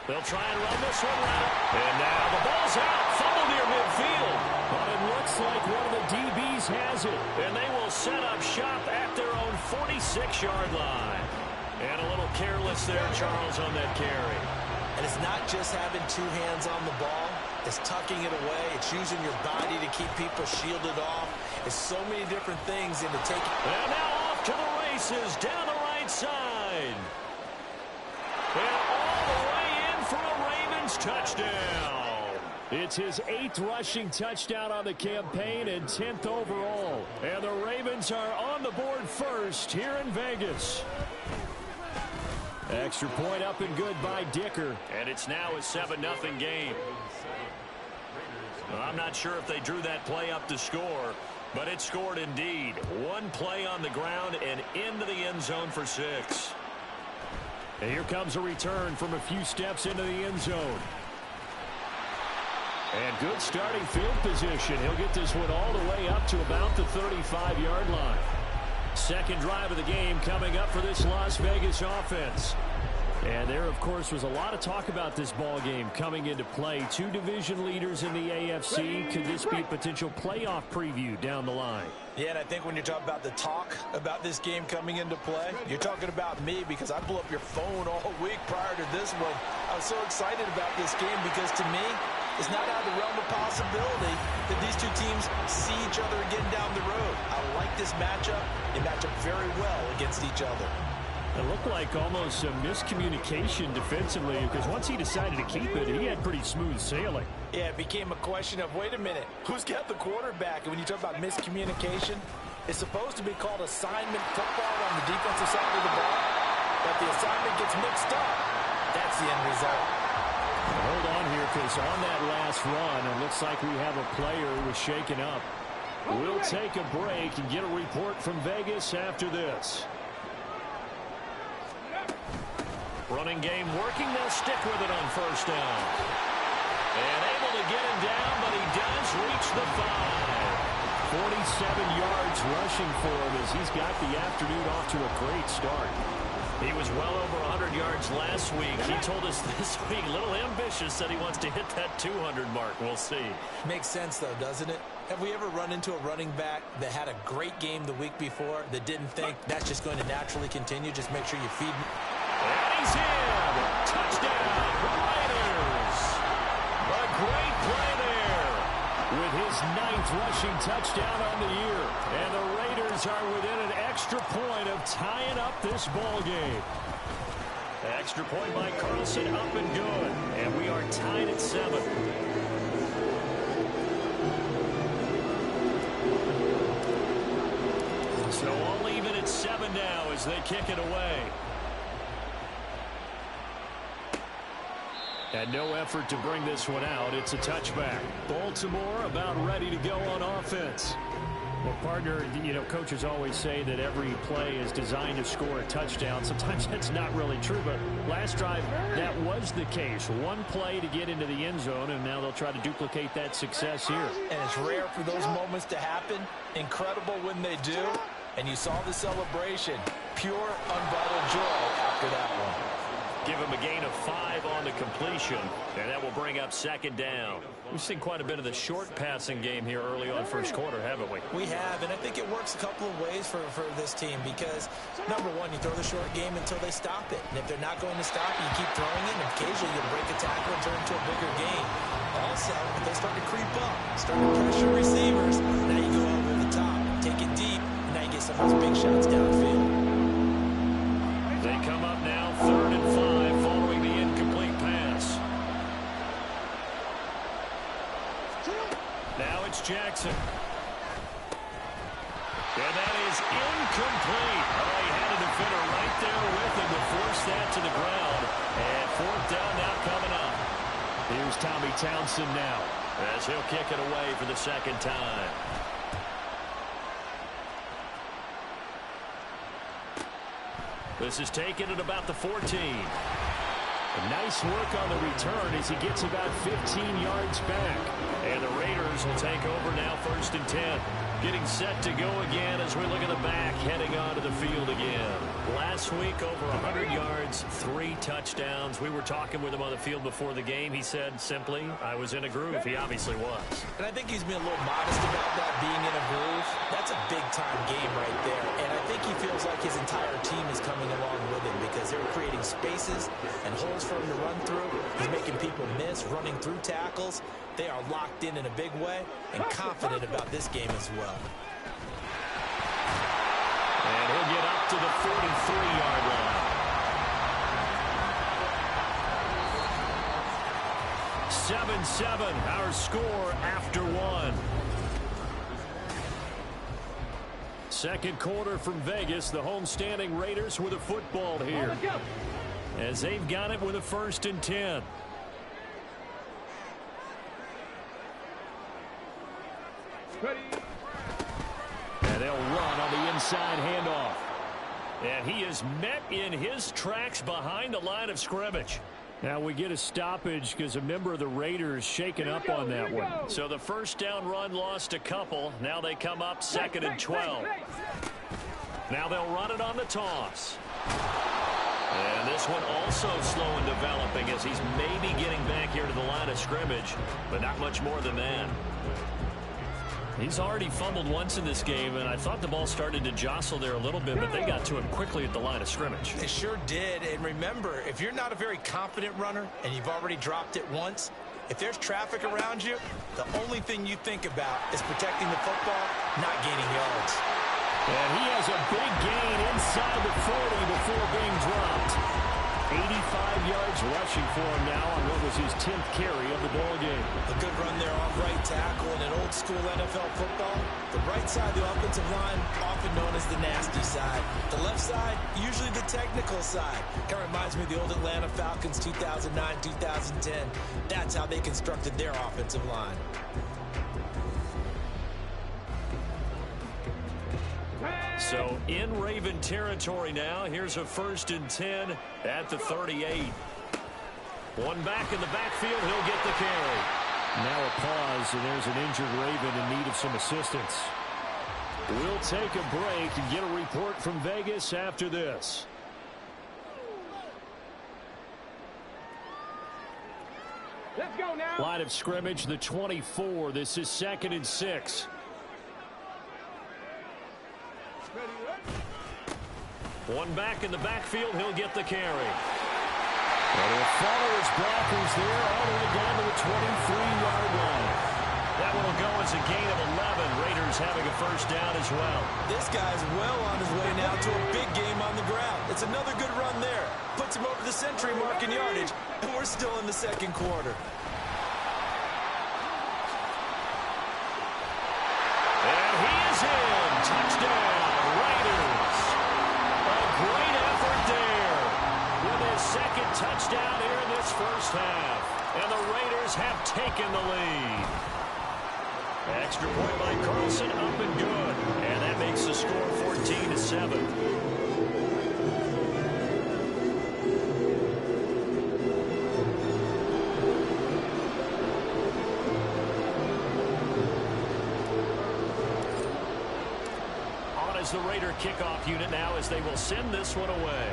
They'll try and run this one right. And now the ball's out. Fumble near midfield. But it looks like one of the DBs has it. And they will set up shop at their own 46-yard line. And a little careless there, Charles, on that carry. And it's not just having two hands on the ball. It's tucking it away. It's using your body to keep people shielded off. It's so many different things into taking. And now off to the races down the right side. And all the way in for a Ravens touchdown. It's his 8th rushing touchdown on the campaign and 10th overall. And the Ravens are on the board first here in Vegas. Extra point up and good by Dicker. And it's now a 7-0 game. Well, I'm not sure if they drew that play up to score, but it scored indeed. One play on the ground and into the end zone for 6. And here comes a return from a few steps into the end zone. And good starting field position. He'll get this one all the way up to about the 35-yard line. Second drive of the game coming up for this Las Vegas offense. And there, of course, was a lot of talk about this ball game coming into play. Two division leaders in the AFC. Could this be a potential playoff preview down the line? Yeah, and I think when you're talking about the talk about this game coming into play, you're talking about me because I blew up your phone all week prior to this one. I was so excited about this game because to me, it's not out of the realm of possibility that these two teams see each other again down the road. I like this matchup. They match up very well against each other. It looked like almost a miscommunication defensively because once he decided to keep it, he had pretty smooth sailing. Yeah, it became a question of, wait a minute, who's got the quarterback? And when you talk about miscommunication, it's supposed to be called assignment football on the defensive side of the ball. But the assignment gets mixed up. That's the end result. Hold on here because on that last run, it looks like we have a player who was shaken up. We'll take a break and get a report from Vegas after this. Running game working. They'll stick with it on first down. And able to get him down, but he does reach the 5. 47 yards rushing for him as he's got the afternoon off to a great start. He was well over 100 yards last week. He told us this week, a little ambitious, said he wants to hit that 200 mark. We'll see. Makes sense, though, doesn't it? Have we ever run into a running back that had a great game the week before that didn't think that's just going to naturally continue? Just make sure you feed him. And he's in. Touchdown, Raiders. A great play there. With his 9th rushing touchdown on the year. And the Raiders are within an extra point of tying up this ball game. Extra point by Carlson, up and good. And we are tied at 7. So all even at 7 now as they kick it away. And no effort to bring this one out. It's a touchback. Baltimore about ready to go on offense. Well, partner, you know, coaches always say that every play is designed to score a touchdown. Sometimes that's not really true, but last drive, that was the case. One play to get into the end zone, and now they'll try to duplicate that success here. And it's rare for those moments to happen. Incredible when they do. And you saw the celebration. Pure, unbridled joy after that one. Give him a gain of 5 on the completion, and that will bring up second down. We've seen quite a bit of the short passing game here early on first quarter, haven't we? We have, and I think it works a couple of ways for this team because, number one, you throw the short game until they stop it. And if they're not going to stop it, you keep throwing it, and occasionally you'll break a tackle and turn it into a bigger game. Also, if they start to creep up, start to pressure receivers, now you go over the top, take it deep, and now you get some of those big shots downfield. They come up now 3rd and 5 following the incomplete pass. Now it's Jackson. And that is incomplete. Oh, he had a defender right there with him to force that to the ground. And 4th down now coming up. Here's Tommy Townsend now, as he'll kick it away for the second time. This is taken at about the 14. Nice work on the return as he gets about 15 yards back. And the Raiders will take over now 1st and 10. Getting set to go again as we look at the back, heading onto the field again. Last week, over 100 yards, 3 touchdowns. We were talking with him on the field before the game. He said simply, I was in a groove. He obviously was. And I think he's being a little modest about that, being in a groove. That's a big-time game right there. And I think he feels like his entire team is coming along with him because they're creating spaces and holes for him to run through. He's making people miss, running through tackles. They are locked in a big way and confident about this game as well. And he'll get up to the 43-yard line. 7-7, our score after 1. Second quarter from Vegas. The homestanding Raiders with a football here, as they've got it with a 1st and 10. And they'll run on the inside handoff. And he is met in his tracks behind the line of scrimmage. Now we get a stoppage because a member of the Raiders shaken up on that one. So the 1st down run lost a couple. Now they come up 2nd and 12. Now they'll run it on the toss. And this one also slow in developing as he's maybe getting back here to the line of scrimmage, but not much more than that. He's already fumbled once in this game, and I thought the ball started to jostle there a little bit, but they got to him quickly at the line of scrimmage. They sure did. And remember, if you're not a very confident runner and you've already dropped it once, if there's traffic around you, the only thing you think about is protecting the football, not gaining yards. And he has a big gain inside the 40 before being dropped. 85 yards rushing for him now on what was his 10th carry of the ball game. A good run there off right tackle in an old-school NFL football. The right side of the offensive line, often known as the nasty side. The left side, usually the technical side. Kind of reminds me of the old Atlanta Falcons 2009, 2010. That's how they constructed their offensive line. So in Raven territory now. Here's a 1st and 10 at the 38. One back in the backfield. He'll get the carry. Now a pause, and there's an injured Raven in need of some assistance. We'll take a break and get a report from Vegas after this. Let's go now. Line of scrimmage, the 24. This is 2nd and 6. One back in the backfield. He'll get the carry. And he'll follow his blockers there all the way down to the 23-yard line. That one will go as a gain of 11. Raiders having a 1st down as well. This guy's well on his way now to a big game on the ground. It's another good run there. Puts him over the century mark in yardage, and we're still in the 2nd quarter. And he is in. Touchdown, Raiders. A great effort there with his 2nd touchdown here in this 1st half. And the Raiders have taken the lead. Extra point by Carlson, up and good. And that makes the score 14-7. On as the Raider kickoff unit now as they will send this one away.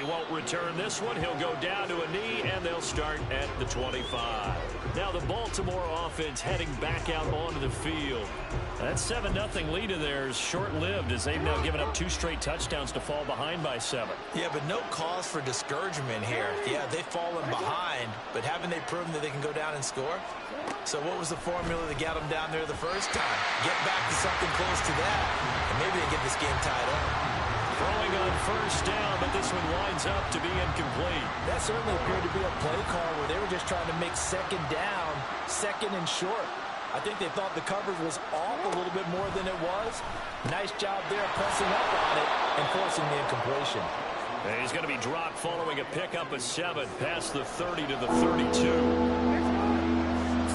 he won't return this one. He'll go down to a knee, and they'll start at the 25. Now the Baltimore offense heading back out onto the field. That 7-0 lead of theirs short-lived as they've now given up 2 straight touchdowns to fall behind by 7. Yeah, but no cause for discouragement here. Yeah, they've fallen behind, but haven't they proven that they can go down and score? So what was the formula that got them down there the first time? Get back to something close to that, and maybe they get this game tied up. Throwing on first down, but this one winds up to be incomplete. That certainly appeared to be a play call where they were just trying to make second down, second and short. I think they thought the coverage was off a little bit more than it was. Nice job there pressing up on it and forcing the incompletion. And he's going to be dropped following a pickup of 7 past the 30 to the 32.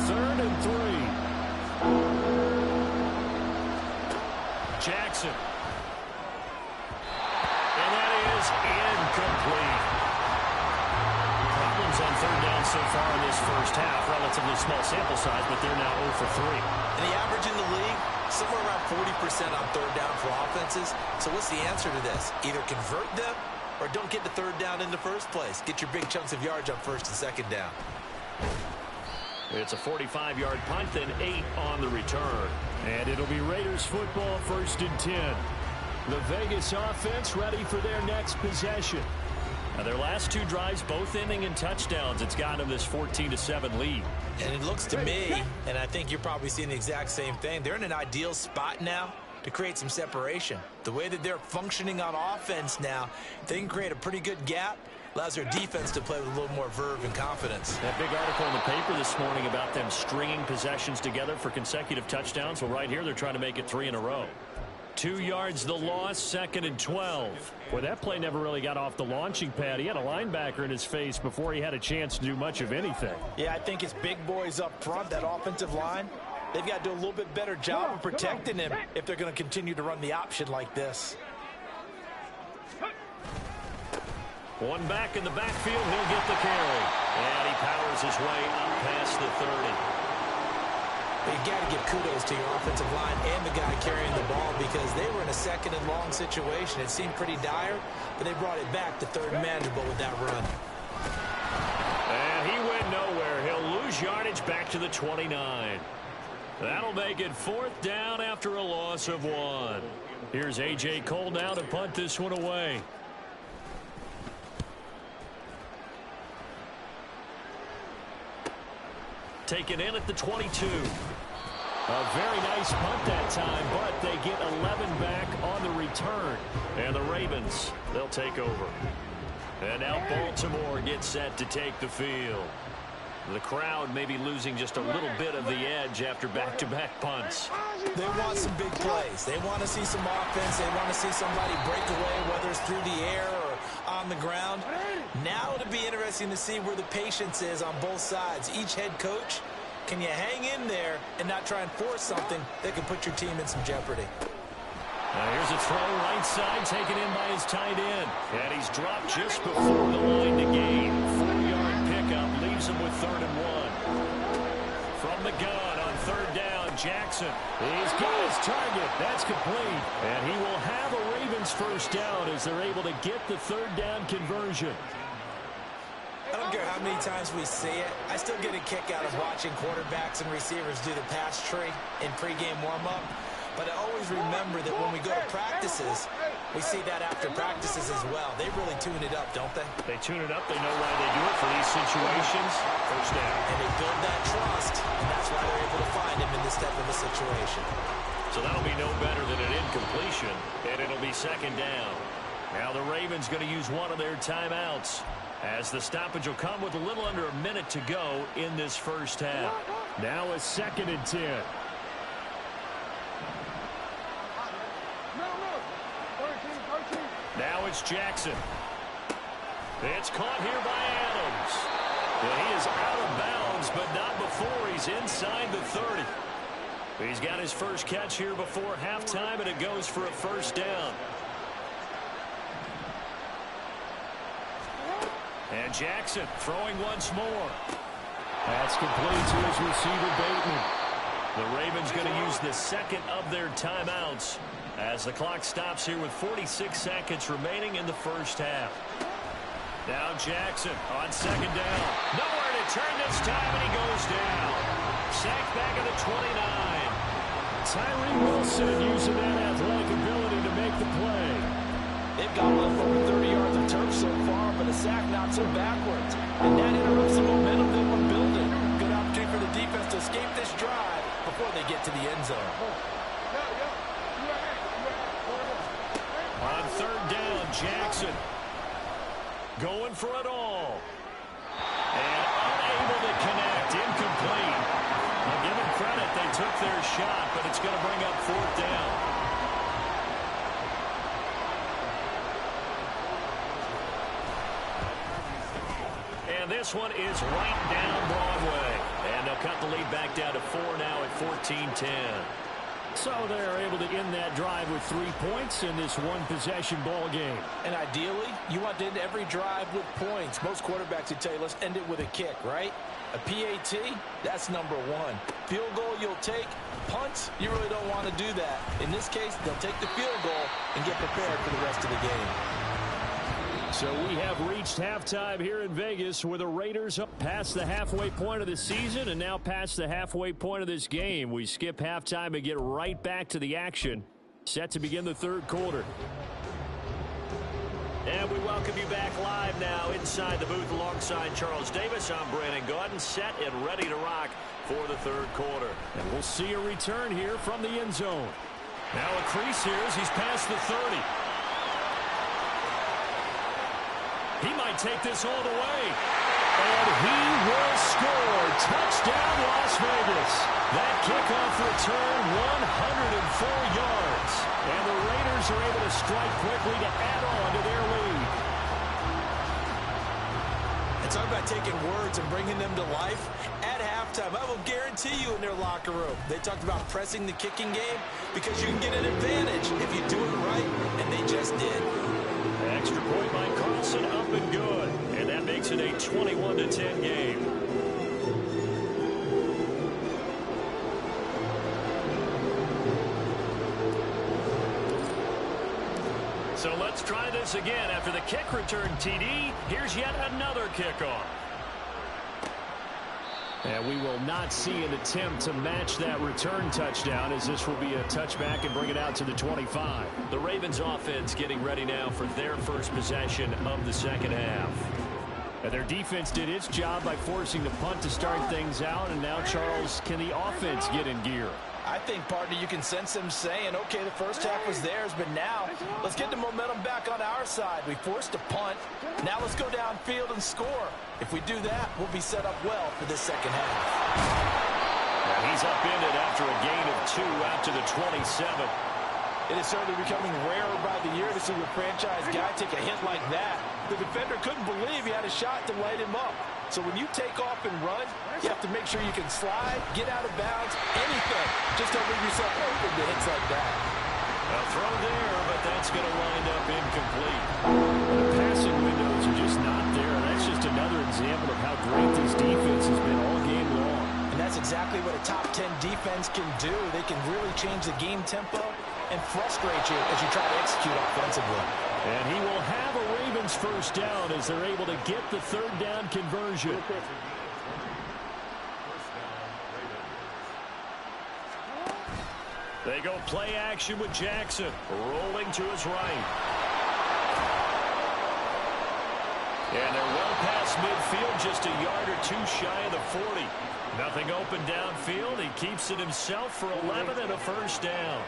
3rd and 3. Jackson. And that is incomplete. Problems on 3rd down so far in this first half. Relatively small sample size, but they're now 0 for 3. And the average in the league, somewhere around 40% on 3rd down for offenses. So what's the answer to this? Either convert them or don't get to 3rd down in the first place. Get your big chunks of yards on 1st and 2nd down. It's a 45-yard punt, then 8 on the return. And it'll be Raiders football, 1st and 10. The Vegas offense ready for their next possession. Now their last 2 drives, both ending in touchdowns. It's gotten them this 14-7 lead. And it looks to me, and I think you're probably seeing the exact same thing, they're in an ideal spot now to create some separation. The way that they're functioning on offense now, they can create a pretty good gap. Allows their defense to play with a little more verve and confidence. That big article in the paper this morning about them stringing possessions together for consecutive touchdowns. Well, right here, they're trying to make it 3 in a row. 2 yards the loss, 2nd and 12. Well, that play never really got off the launching pad. He had a linebacker in his face before he had a chance to do much of anything. Yeah, I think it's big boys up front, that offensive line. They've got to do a little bit better job of protecting him if they're going to continue to run the option like this. One back in the backfield, he'll get the carry. And he powers his way up past the 30. You've got to give kudos to your offensive line and the guy carrying the ball because they were in a 2nd and long situation. It seemed pretty dire, but they brought it back to 3rd and manageable with that run. And he went nowhere. He'll lose yardage back to the 29. That'll make it 4th down after a loss of 1. Here's A.J. Cole now to punt this one away. Taken in at the 22. A very nice punt that time, but they get 11 back on the return. And the Ravens, they'll take over. And now Baltimore gets set to take the field. The crowd may be losing just a little bit of the edge after back-to-back punts. They want some big plays. They want to see some offense. They want to see somebody break away, whether it's through the air or on the ground. Now it'll be interesting to see where the patience is on both sides. Each head coach, can you hang in there and not try and force something that can put your team in some jeopardy? Now here's a throw right side taken in by his tight end. And he's dropped just before the line to gain. 4-yard pickup leaves him with 3rd and 1. From the gun on 3rd down, Jackson. He's got his target. That's complete. And he will have a Ravens first down as they're able to get the 3rd down conversion. I don't care how many times we see it. I still get a kick out of watching quarterbacks and receivers do the pass tree in pregame warm-up. But I always remember that when we go to practices, we see that after practices as well. They really tune it up, don't they? They tune it up. They know why they do it for these situations. First down. And they build that trust, and that's why they're able to find him in this type of a situation. So that'll be no better than an incompletion, and it'll be 2nd down. Now the Ravens going to use one of their timeouts as the stoppage will come with a little under a minute to go in this first half. Now a 2nd and 10. Now it's Jackson. It's caught here by Adams. And he is out of bounds, but not before he's inside the 30. He's got his first catch here before halftime, and it goes for a first down. And Jackson throwing once more. That's complete to his receiver, Bateman. The Ravens going to use the 2nd of their timeouts as the clock stops here with 46 seconds remaining in the first half. Now Jackson on second down. Nowhere to turn this time, and he goes down. Sacked back at the 29. Tyree Wilson using that athletic ability to make the play. They've got one for over 30 yards of turf so far, but a sack knocks them backwards. And that interrupts the momentum they were building. Good opportunity for the defense to escape this drive before they get to the end zone. On third down, Jackson going for it all. And unable to connect. Incomplete. I'll give them credit. They took their shot, but it's going to bring up fourth down. And this one is right down Broadway. And they'll cut the lead back down to 4 now at 14-10. So they're able to end that drive with 3 points in this one-possession ball game. And ideally, you want to end every drive with points. Most quarterbacks would tell you, let's end it with a kick, right? A PAT, that's number one. Field goal you'll take. Punts, you really don't want to do that. In this case, they'll take the field goal and get prepared for the rest of the game. So we have reached halftime here in Vegas with the Raiders up past the halfway point of the season and now past the halfway point of this game. We skip halftime and get right back to the action. Set to begin the third quarter. And we welcome you back live now inside the booth alongside Charles Davis. I'm Brandon Gaudin, set and ready to rock for the third quarter. And we'll see a return here from the end zone. Now a crease here as he's past the 30. He might take this all the way. And he will score. Touchdown, Las Vegas. That kickoff return, 104 yards. And the Raiders are able to strike quickly to add on to their lead. It's all about taking words and bringing them to life. At halftime, I will guarantee you in their locker room, they talked about pressing the kicking game because you can get an advantage if you do it right, and they just did. Extra point by Carlson, up and good. And that makes it a 21-10 game. So let's try this again. After the kick return TD, here's yet another kickoff. And we will not see an attempt to match that return touchdown, as this will be a touchback and bring it out to the 25. The Ravens offense getting ready now for their first possession of the second half. And their defense did its job by forcing the punt to start things out. And now, Charles, can the offense get in gear? I think, partner, you can sense them saying, okay, the first half was theirs, but now let's get the momentum back on our side. We forced a punt. Now let's go downfield and score. If we do that, we'll be set up well for this second half. And he's upended after a gain of 2 out to the 27. It is certainly becoming rarer by the year to see a franchise guy take a hit like that. The defender couldn't believe he had a shot to light him up. So when you take off and run, you have to make sure you can slide, get out of bounds, anything. Just don't leave yourself open to hits like that. A throw there, but that's going to wind up incomplete. The passing windows are just not there. That's just another example of how great this defense has been all game long. And that's exactly what a top 10 defense can do. They can really change the game tempo and frustrate you as you try to execute offensively. And he will have a Ravens first down as they're able to get the third down conversion. They go play action with Jackson, rolling to his right. And they're well past midfield, just a yard or 2 shy of the 40. Nothing open downfield. He keeps it himself for 11 and a first down.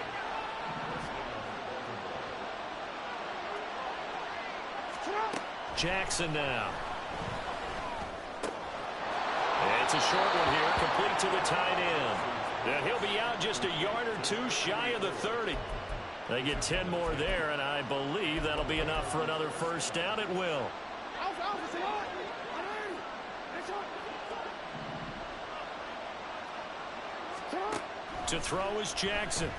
Jackson now. It's a short one here, complete to the tight end. And he'll be out just a yard or 2 shy of the 30. They get 10 more there, and I believe that'll be enough for another first down. It will. To throw is Jackson.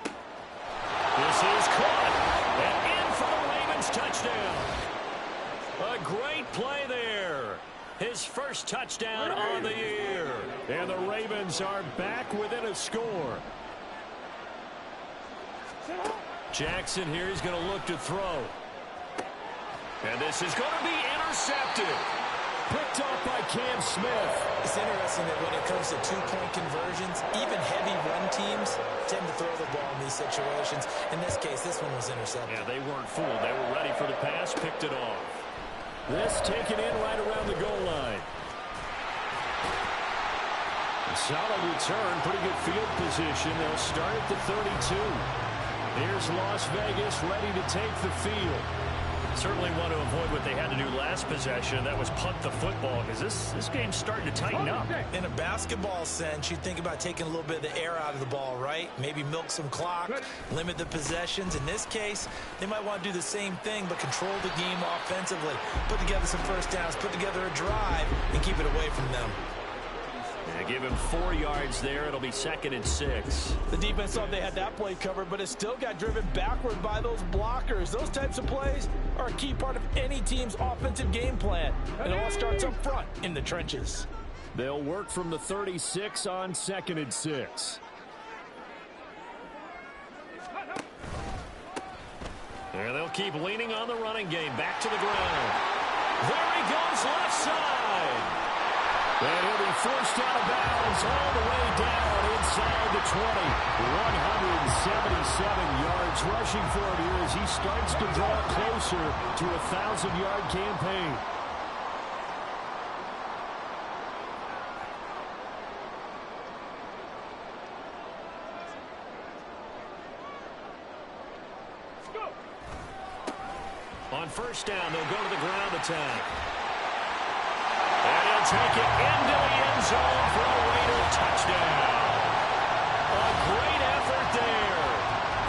This is caught. And in for the Ravens touchdown. A great play there. His first touchdown on the year. And the Ravens are back within a score. Jackson here is going to look to throw. And this is going to be intercepted. Picked off by Cam Smith. It's interesting that when it comes to two-point conversions, even heavy run teams tend to throw the ball in these situations. In this case, this one was intercepted. Yeah, they weren't fooled. They were ready for the pass, picked it off. This taken in right around the goal line. A solid return, pretty good field position. They'll start at the 32. Here's Las Vegas ready to take the field. Certainly want to avoid what they had to do last possession. That was punt the football, because this game's starting to tighten up. In a basketball sense, you think about taking a little bit of the air out of the ball, right? Maybe milk some clock, limit the possessions. In this case, they might want to do the same thing, but control the game offensively. Put together some first downs, put together a drive, and keep it away from them. Yeah, give him 4 yards there. It'll be 2nd and 6. The defense thought they had that play covered, but it still got driven backward by those blockers. Those types of plays are a key part of any team's offensive game plan. And it all starts up front in the trenches. They'll work from the 36 on 2nd and 6. And they'll keep leaning on the running game. Back to the ground. There he goes, left side. And he'll be forced out of bounds all the way down inside the 20. 177 yards rushing for it here as he starts to draw closer to a 1,000-yard campaign. On first down, they'll go to the ground attack. And he'll take it into the end zone for a Raider touchdown. A great effort there.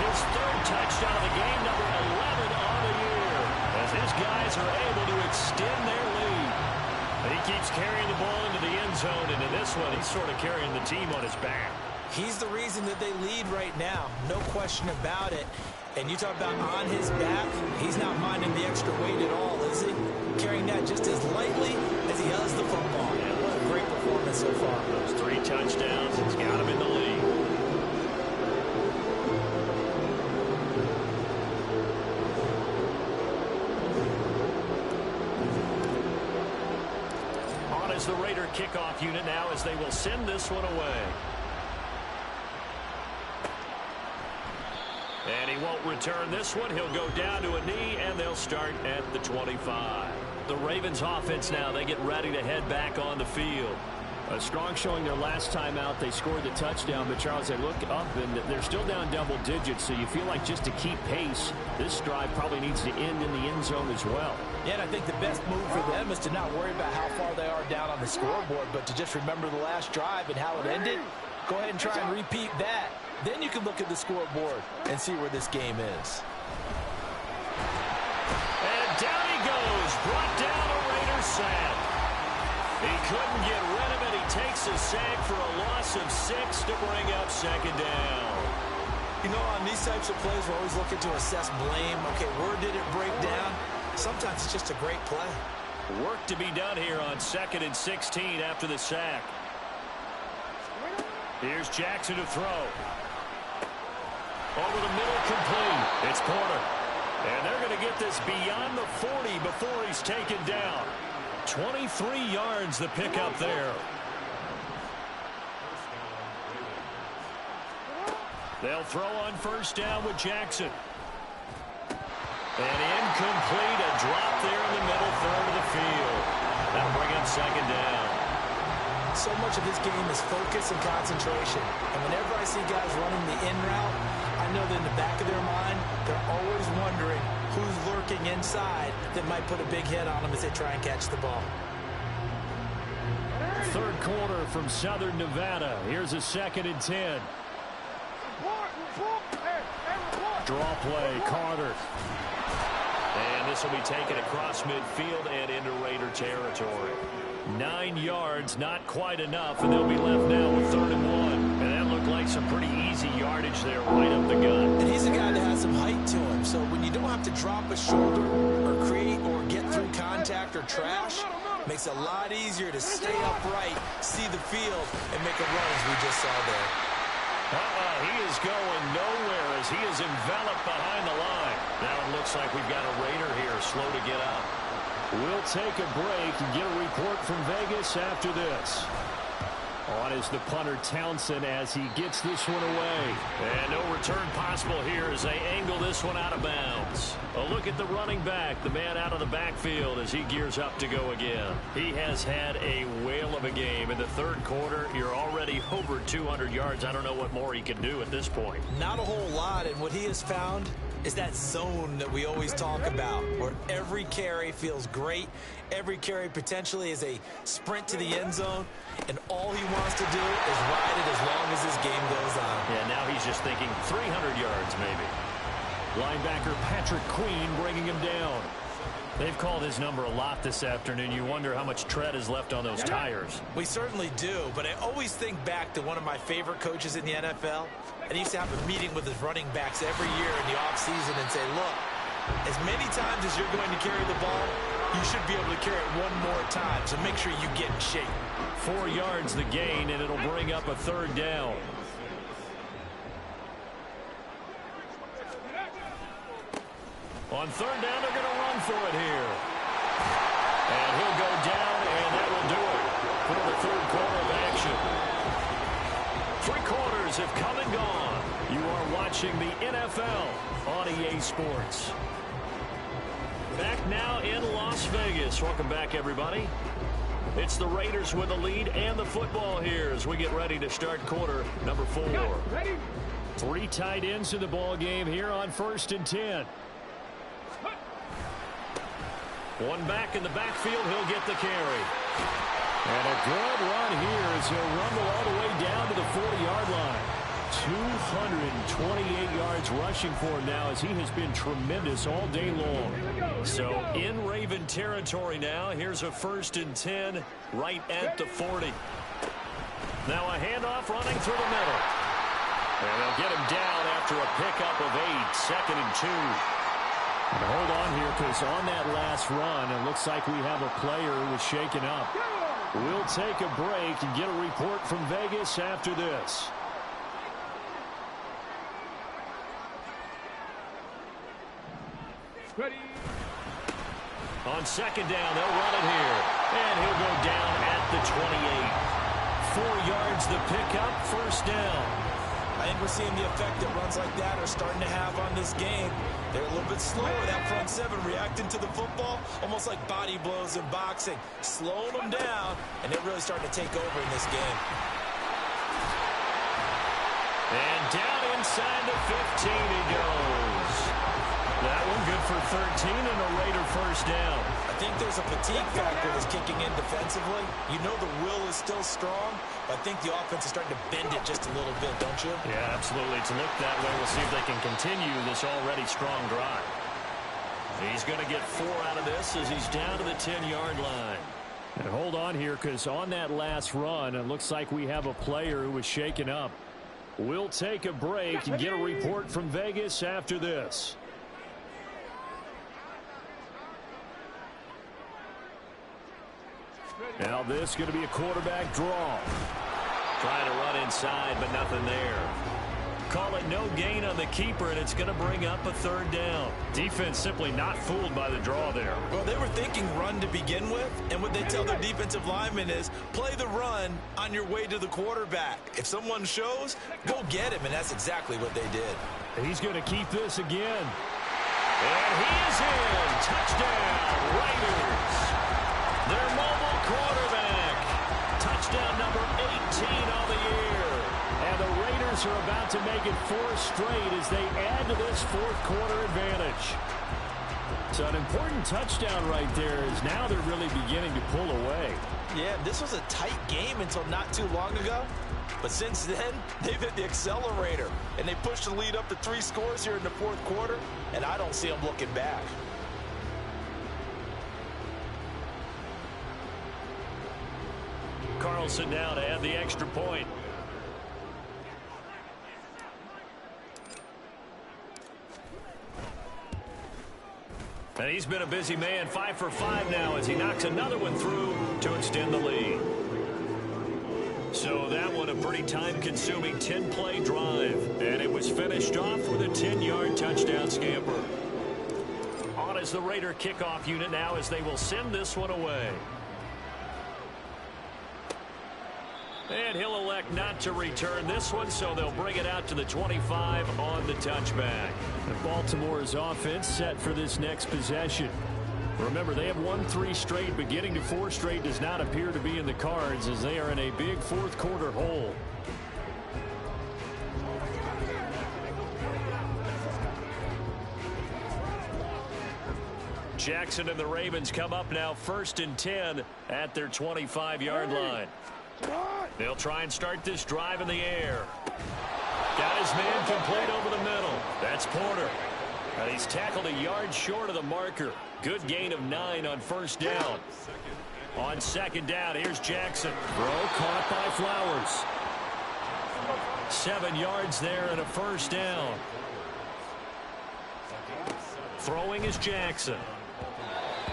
His 3rd touchdown of the game, number 11 on the year, as his guys are able to extend their lead. And he keeps carrying the ball into the end zone, and in this one, he's sort of carrying the team on his back. He's the reason that they lead right now. No question about it. And you talk about on his back, he's not minding the extra weight at all, is he? Carrying that just as lightly as he does the football. Yeah, what a great performance so far. Those 3 touchdowns, it's got him in the lead. On is the Raider kickoff unit now as they will send this one away. And he won't return this one. He'll go down to a knee, and they'll start at the 25. The Ravens offense now, they get ready to head back on the field. A strong showing their last time out. They scored the touchdown, but Charles, they look up, and they're still down double digits, so you feel like just to keep pace, this drive probably needs to end in the end zone as well. Yeah, and I think the best move for them is to not worry about how far they are down on the scoreboard, but to just remember the last drive and how it ended. Go ahead and try and repeat that. Then you can look at the scoreboard and see where this game is. And down he goes. Brought down a Raiders sack. He couldn't get rid of it. He takes a sack for a loss of 6 to bring up 2nd down. You know, on these types of plays, we're always looking to assess blame. Okay, where did it break down? Sometimes it's just a great play. Work to be done here on 2nd and 16 after the sack. Here's Jackson to throw. Over the middle, complete. It's Porter. And they're going to get this beyond the 40 before he's taken down. 23 yards the pickup there. They'll throw on first down with Jackson. And incomplete, a drop there in the middle third of the field. That'll bring up 2nd down. So much of this game is focus and concentration. And whenever I see guys running the in route, I know that in the back of their mind, they're always wondering who's lurking inside that might put a big hit on them as they try and catch the ball. 3rd quarter from Southern Nevada. Here's a 2nd and 10. Draw play, Carter. And this will be taken across midfield and into Raider territory. 9 yards, not quite enough, and they'll be left now with 3rd and 1. And that looked like some pretty easy yardage there right up the gut. And he's a guy that has some height to him, so when you don't have to drop a shoulder or create or get through contact or trash, it makes it a lot easier to stay upright, see the field, and make a run as we just saw there. He is going nowhere as he is enveloped behind the line. Now it looks like we've got a Raider here, slow to get up. We'll take a break and get a report from Vegas after this. On is the punter Townsend as he gets this one away. And no return possible here as they angle this one out of bounds. A look at the running back, the man out of the backfield as he gears up to go again. He has had a whale of a game. In the third quarter, you're already over 200 yards. I don't know what more he can do at this point. Not a whole lot, and what he has found is that zone that we always talk about, where every carry feels great. Every carry potentially is a sprint to the end zone, and all he wants to do is ride it as long as this game goes on. Yeah, now he's just thinking 300 yards maybe. Linebacker Patrick Queen bringing him down. They've called his number a lot this afternoon. You wonder how much tread is left on those tires. We certainly do, but I always think back to one of my favorite coaches in the NFL. And he used to have a meeting with his running backs every year in the offseason and say, look, as many times as you're going to carry the ball, you should be able to carry it one more time, so make sure you get in shape. 4 yards the gain, and it'll bring up a third down. On third down, they're going to run for it here. And he'll go down, and that will do it for the third quarter of action. 3 quarters have come and gone. You are watching the NFL on EA Sports. Back now in Las Vegas. Welcome back, everybody. It's the Raiders with the lead and the football here as we get ready to start quarter number 4. Ready? 3 tight ends in the ball game here on 1st and 10. One back in the backfield. He'll get the carry. And a good run here as he'll rumble all the way down to the 40-yard line. 228 yards rushing for him now as he has been tremendous all day long. So in Raven territory now. Here's a 1st and 10 right at the 40. Now a handoff running through the middle. And they'll get him down after a pickup of 8. 2nd and 2. And hold on here because on that last run, it looks like we have a player who was shaken up. We'll take a break and get a report from Vegas after this. Ready? On 2nd down, they'll run it here. And he'll go down at the 28. 4 yards the pickup, 1st down. I think we're seeing the effect that runs like that are starting to have on this game. They're a little bit slower, that front 7, reacting to the football, almost like body blows in boxing, slowing them down, and they're really starting to take over in this game. And down inside the 15 he goes. That one good for 13 and a Raider 1st down. I think there's a fatigue factor that's kicking in defensively. You know the will is still strong, but I think the offense is starting to bend it just a little bit, don't you? Yeah, absolutely. It's looked that way. We'll see if they can continue this already strong drive. He's going to get 4 out of this as he's down to the 10-yard line. And hold on here because on that last run, it looks like we have a player who was shaken up. We'll take a break and get a report from Vegas after this. Now this is going to be a quarterback draw. Trying to run inside, but nothing there. Call it no gain on the keeper, and it's going to bring up a 3rd down. Defense simply not fooled by the draw there. Well, they were thinking run to begin with, and what they tell their defensive linemen is play the run on your way to the quarterback. If someone shows, go get him, and that's exactly what they did. He's going to keep this again. And he is in. Touchdown, Raiders. Their mobile quarterback. Touchdown number 18 on the year. And the Raiders are about to make it 4 straight as they add to this 4th quarter advantage. So an important touchdown right there is now they're really beginning to pull away. Yeah, this was a tight game until not too long ago. But since then, they've hit the accelerator. And they pushed the lead up to 3 scores here in the 4th quarter. And I don't see them looking back. Carlson now to add the extra point. And he's been a busy man, 5 for 5 now as he knocks another one through to extend the lead. So that one a pretty time-consuming 10-play drive. And it was finished off with a 10-yard touchdown scamper. On as the Raider kickoff unit now as they will send this one away. And he'll elect not to return this one, so they'll bring it out to the 25 on the touchback. And Baltimore's offense set for this next possession. Remember, they have won 3 straight, but getting to 4 straight does not appear to be in the cards as they are in a big fourth quarter hole. Jackson and the Ravens come up now 1st and 10 at their 25-yard line. They'll try and start this drive in the air. Got his man complete over the middle. That's Porter. And he's tackled a yard short of the marker. Good gain of 9 on 1st down. On 2nd down, here's Jackson. Throw caught by Flowers. 7 yards there and a 1st down. Throwing is Jackson.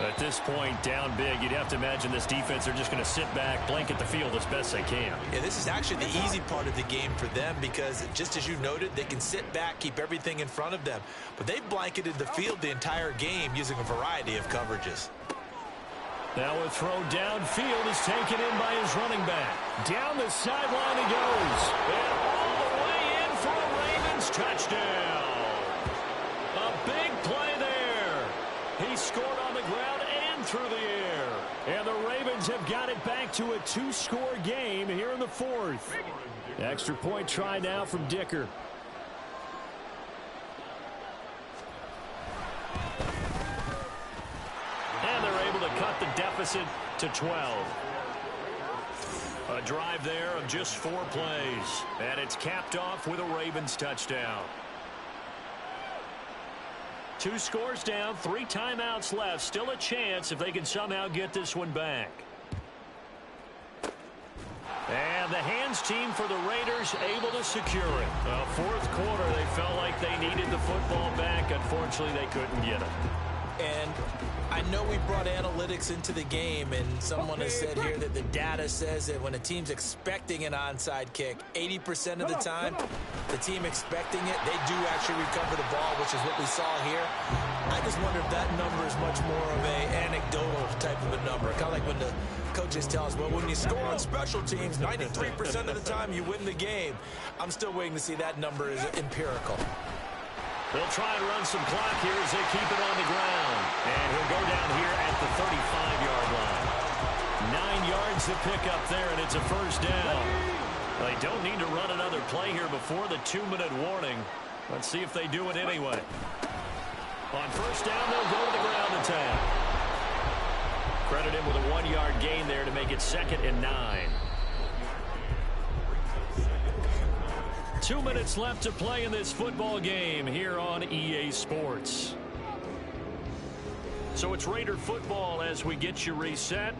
At this point, down big, you'd have to imagine this defense are just going to sit back, blanket the field as best they can. Yeah, this is actually the easy part of the game for them because, just as you noted, they can sit back, keep everything in front of them. But they've blanketed the field the entire game using a variety of coverages. Now a throw downfield is taken in by his running back. Down the sideline he goes. And all the way in for a Ravens touchdown. A big play there. He scored on the ground and through the air. And the Ravens have got it back to a 2-score game here in the 4th. Extra point try now from Dicker. And they're able to cut the deficit to 12. A drive there of just 4 plays. And it's capped off with a Ravens touchdown. 2 scores down, 3 timeouts left. Still a chance if they can somehow get this one back. And the hands team for the Raiders able to secure it. 4th quarter, they felt like they needed the football back. Unfortunately, they couldn't get it. And I know we brought analytics into the game, and someone has said here that the data says that when a team's expecting an onside kick, 80% of the time, the team expecting it, they do actually recover the ball, which is what we saw here. I just wonder if that number is much more of a anecdotal type of a number. Kind of like when the coaches tell us, well, when you score on special teams, 93% of the time you win the game. I'm still waiting to see that number is empirical. They'll try and run some clock here as they keep it on the ground. And he'll go down here at the 35-yard line. 9 yards to pick up there, and it's a 1st down. They don't need to run another play here before the 2-minute warning. Let's see if they do it anyway. On 1st down, they'll go to the ground attack. Credit him with a 1-yard gain there to make it 2nd and 9. 2 minutes left to play in this football game here on EA Sports. So it's Raider football as we get you reset.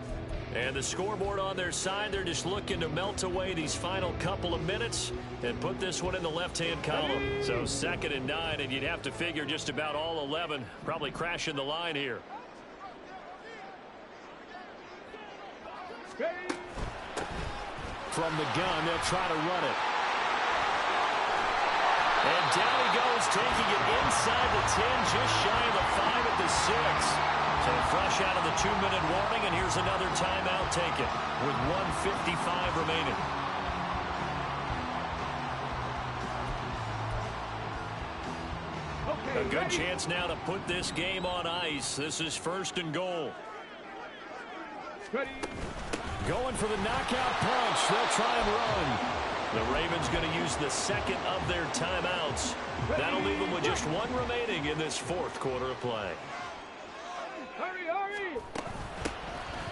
And the scoreboard on their side, they're just looking to melt away these final couple of minutes and put this one in the left-hand column. So 2nd and 9, and you'd have to figure just about all 11 probably crashing the line here. From the gun, they'll try to run it. And down he goes, taking it inside the 10, just shy of the 5 at the 6. So fresh out of the 2-minute warning, and here's another timeout taken with 1:55 remaining. A good chance now to put this game on ice. This is 1st and goal. Going for the knockout punch. They'll try and run. The Ravens going to use the 2nd of their timeouts. That'll leave them with just 1 remaining in this 4th quarter of play.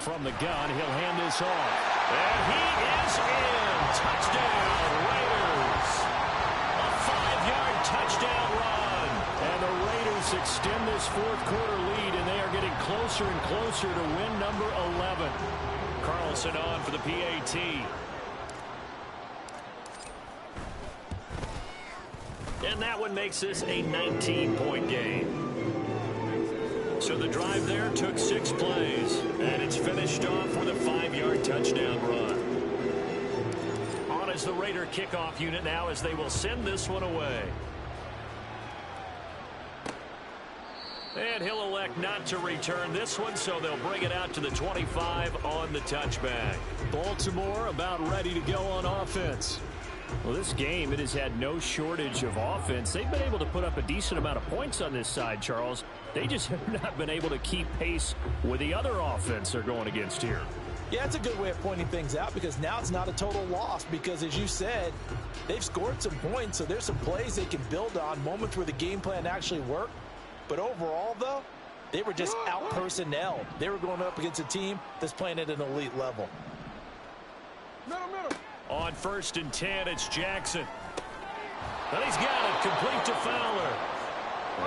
From the gun, he'll hand this off. And he is in. Touchdown, Raiders. A 5-yard touchdown run. And the Raiders extend this 4th quarter lead, and they are getting closer and closer to win number 11. Carlson on for the PAT. And that one makes this a 19-point game. So the drive there took 6 plays, and it's finished off with a 5-yard touchdown run. as the Raider kickoff unit now as they will send this one away. And he'll elect not to return this one, so they'll bring it out to the 25 on the touchback. Baltimore about ready to go on offense. Well, this game, it has had no shortage of offense. They've been able to put up a decent amount of points on this side, Charles. They just have not been able to keep pace with the other offense they're going against here. Yeah, it's a good way of pointing things out because now it's not a total loss because, as you said, they've scored some points, so there's some plays they can build on, moments where the game plan actually worked. But overall, though, they were just out-personnelled. They were going up against a team that's playing at an elite level. On 1st and 10, it's Jackson. And he's got it complete to Fowler.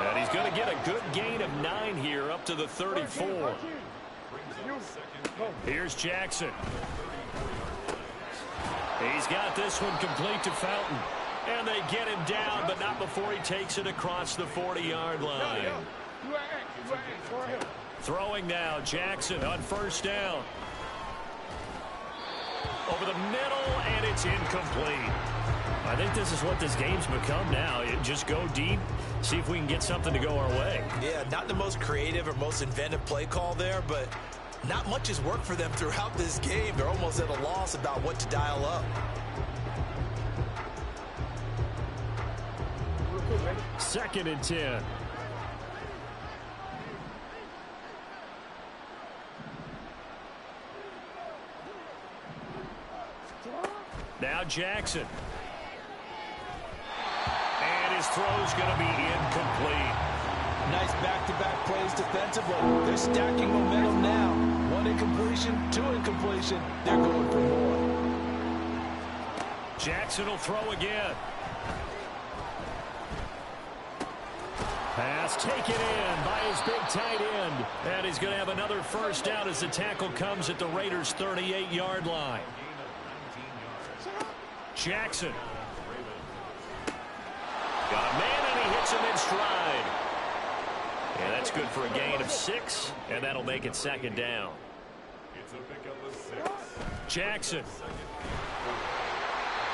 And he's going to get a good gain of 9 here up to the 34. Here's Jackson. He's got this one complete to Fountain. And they get him down, but not before he takes it across the 40-yard line. Throwing now, Jackson on 1st down. Over the middle, and it's incomplete. I think this is what this game's become now. Just go deep, see if we can get something to go our way. Yeah, not the most creative or most inventive play call there, but not much has worked for them throughout this game. They're almost at a loss about what to dial up. 2nd and 10. Now Jackson. And his throw's going to be incomplete. Nice back-to-back plays defensively. They're stacking momentum now. 1 incompletion, 2 incompletion. They're going for more. Jackson will throw again. Pass taken in by his big tight end. And he's going to have another 1st down as the tackle comes at the Raiders' 38-yard line. Jackson. Got a man, and he hits him in stride. And that's good for a gain of 6, and that'll make it 2nd down. Jackson.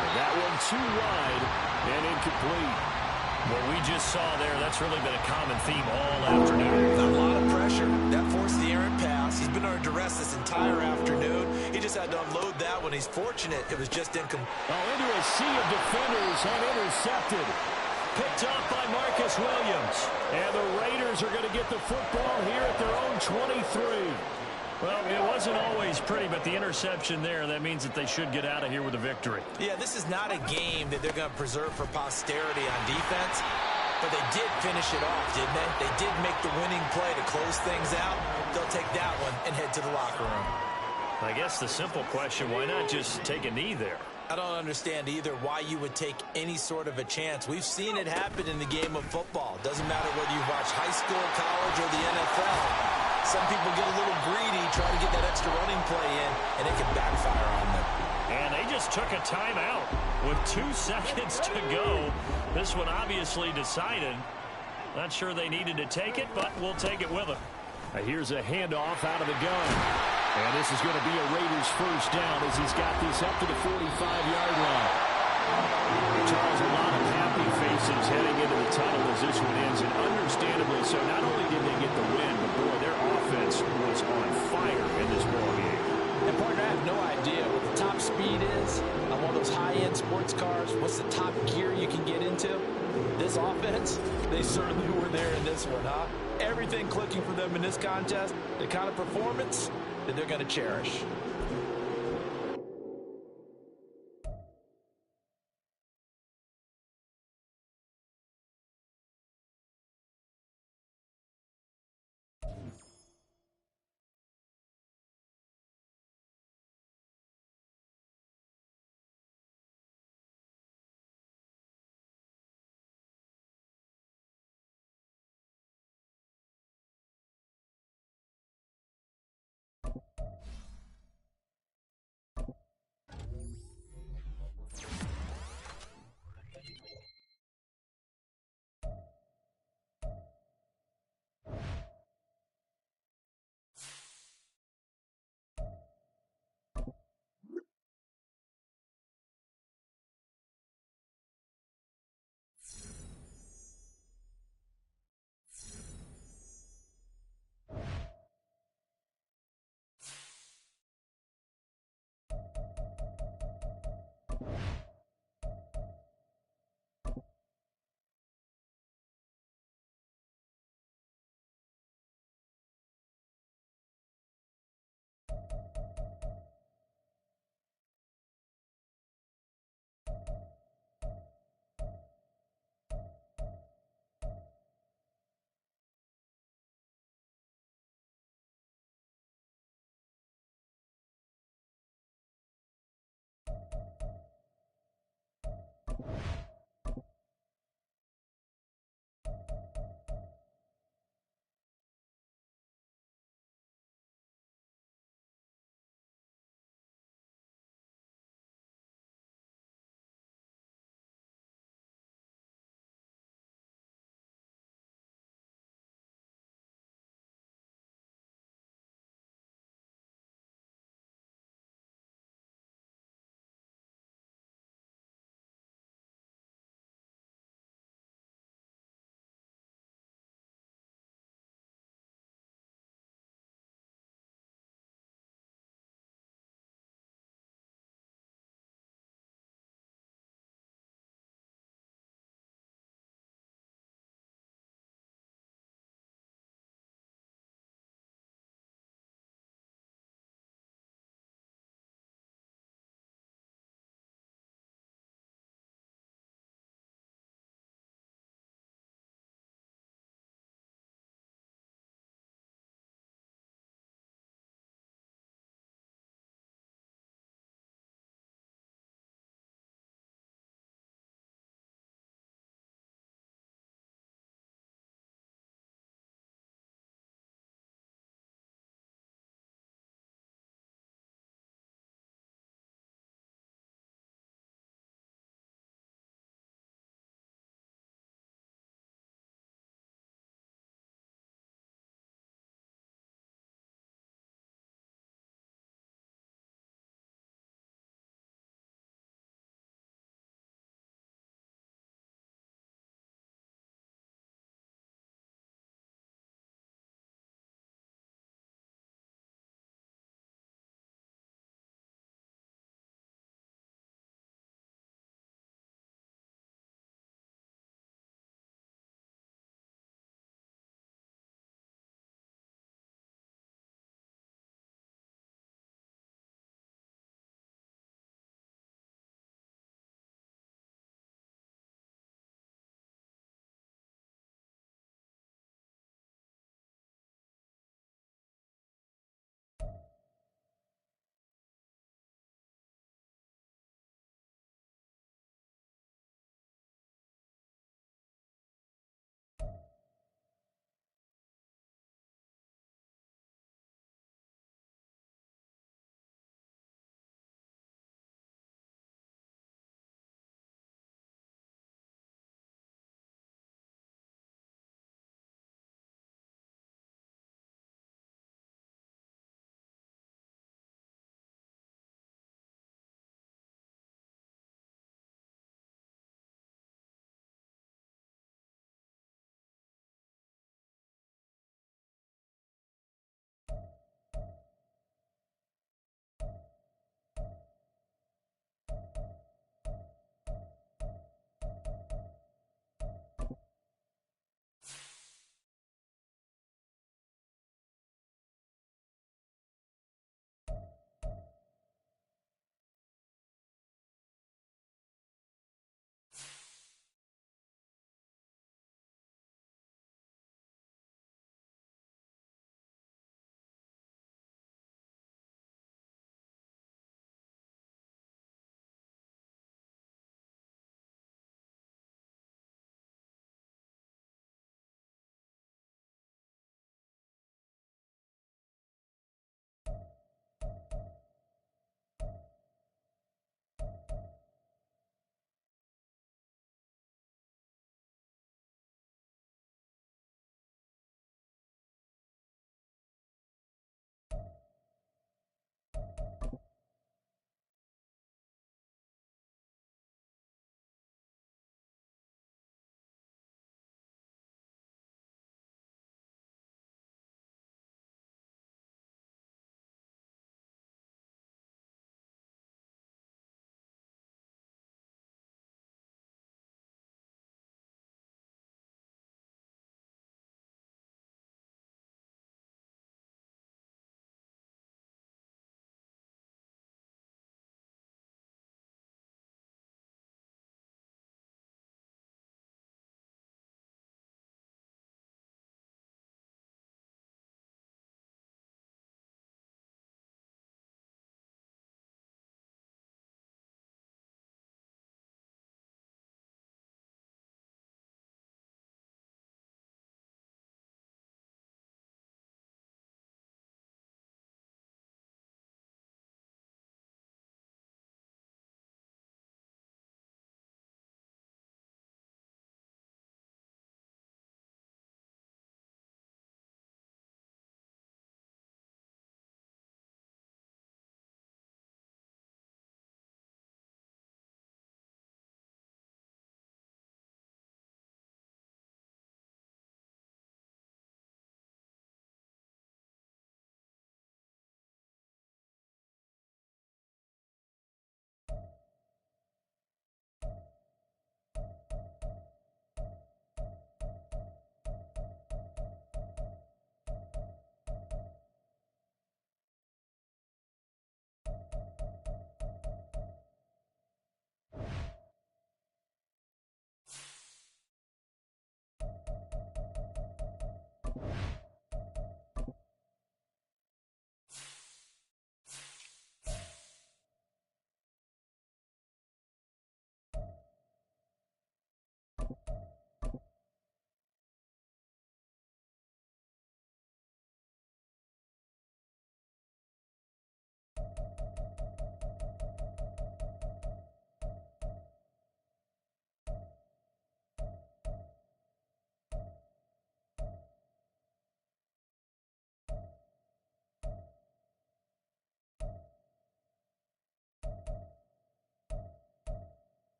And that one too wide and incomplete. What we just saw there, that's really been a common theme all afternoon. A lot of pressure. That forced the errant pass. He's been under duress this entire afternoon. He just had to unload that one. He's fortunate it was just incomplete. Oh, into a sea of defenders and intercepted. Picked up by Marcus Williams. And the Raiders are going to get the football here at their own 23. Well, it wasn't always pretty, but the interception there, that means that they should get out of here with a victory. Yeah, this is not a game that they're going to preserve for posterity on defense, but they did finish it off, didn't they? They did make the winning play to close things out. They'll take that one and head to the locker room. I guess the simple question, why not just take a knee there? I don't understand either why you would take any sort of a chance. We've seen it happen in the game of football. Doesn't matter whether you watch high school, college, or the NFL. Some people get a little greedy, try to get that extra running play in, and it can backfire on them. And they just took a timeout with 2 seconds to go. This one obviously decided. Not sure they needed to take it, but we'll take it with them. Here's a handoff out of the gun. And this is going to be a Raiders 1st down as he's got this up to the 45-yard line. Charles, a lot of happy faces heading into the tunnel as this one ends, and understandably so. Not only did they get the win, but boy, their offense was on fire in this ball game. And partner, I have no idea what the top speed is on one of those high-end sports cars. What's the top gear you can get into? This offense, they certainly were there in this one, huh? Everything clicking for them in this contest, the kind of performance that they're going to cherish.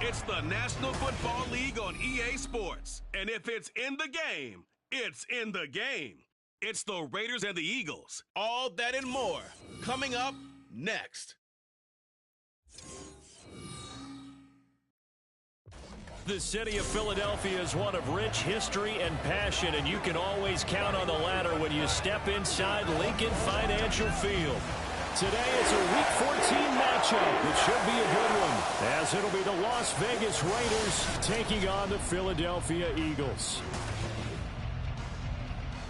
It's the National Football League on EA Sports. And if it's in the game, it's in the game. It's the Raiders and the Eagles. All that and more coming up next. The city of Philadelphia is one of rich history and passion, and you can always count on the latter when you step inside Lincoln Financial Field. Today it's a Week 14 matchup. It should be a good one, as it'll be the Las Vegas Raiders taking on the Philadelphia Eagles.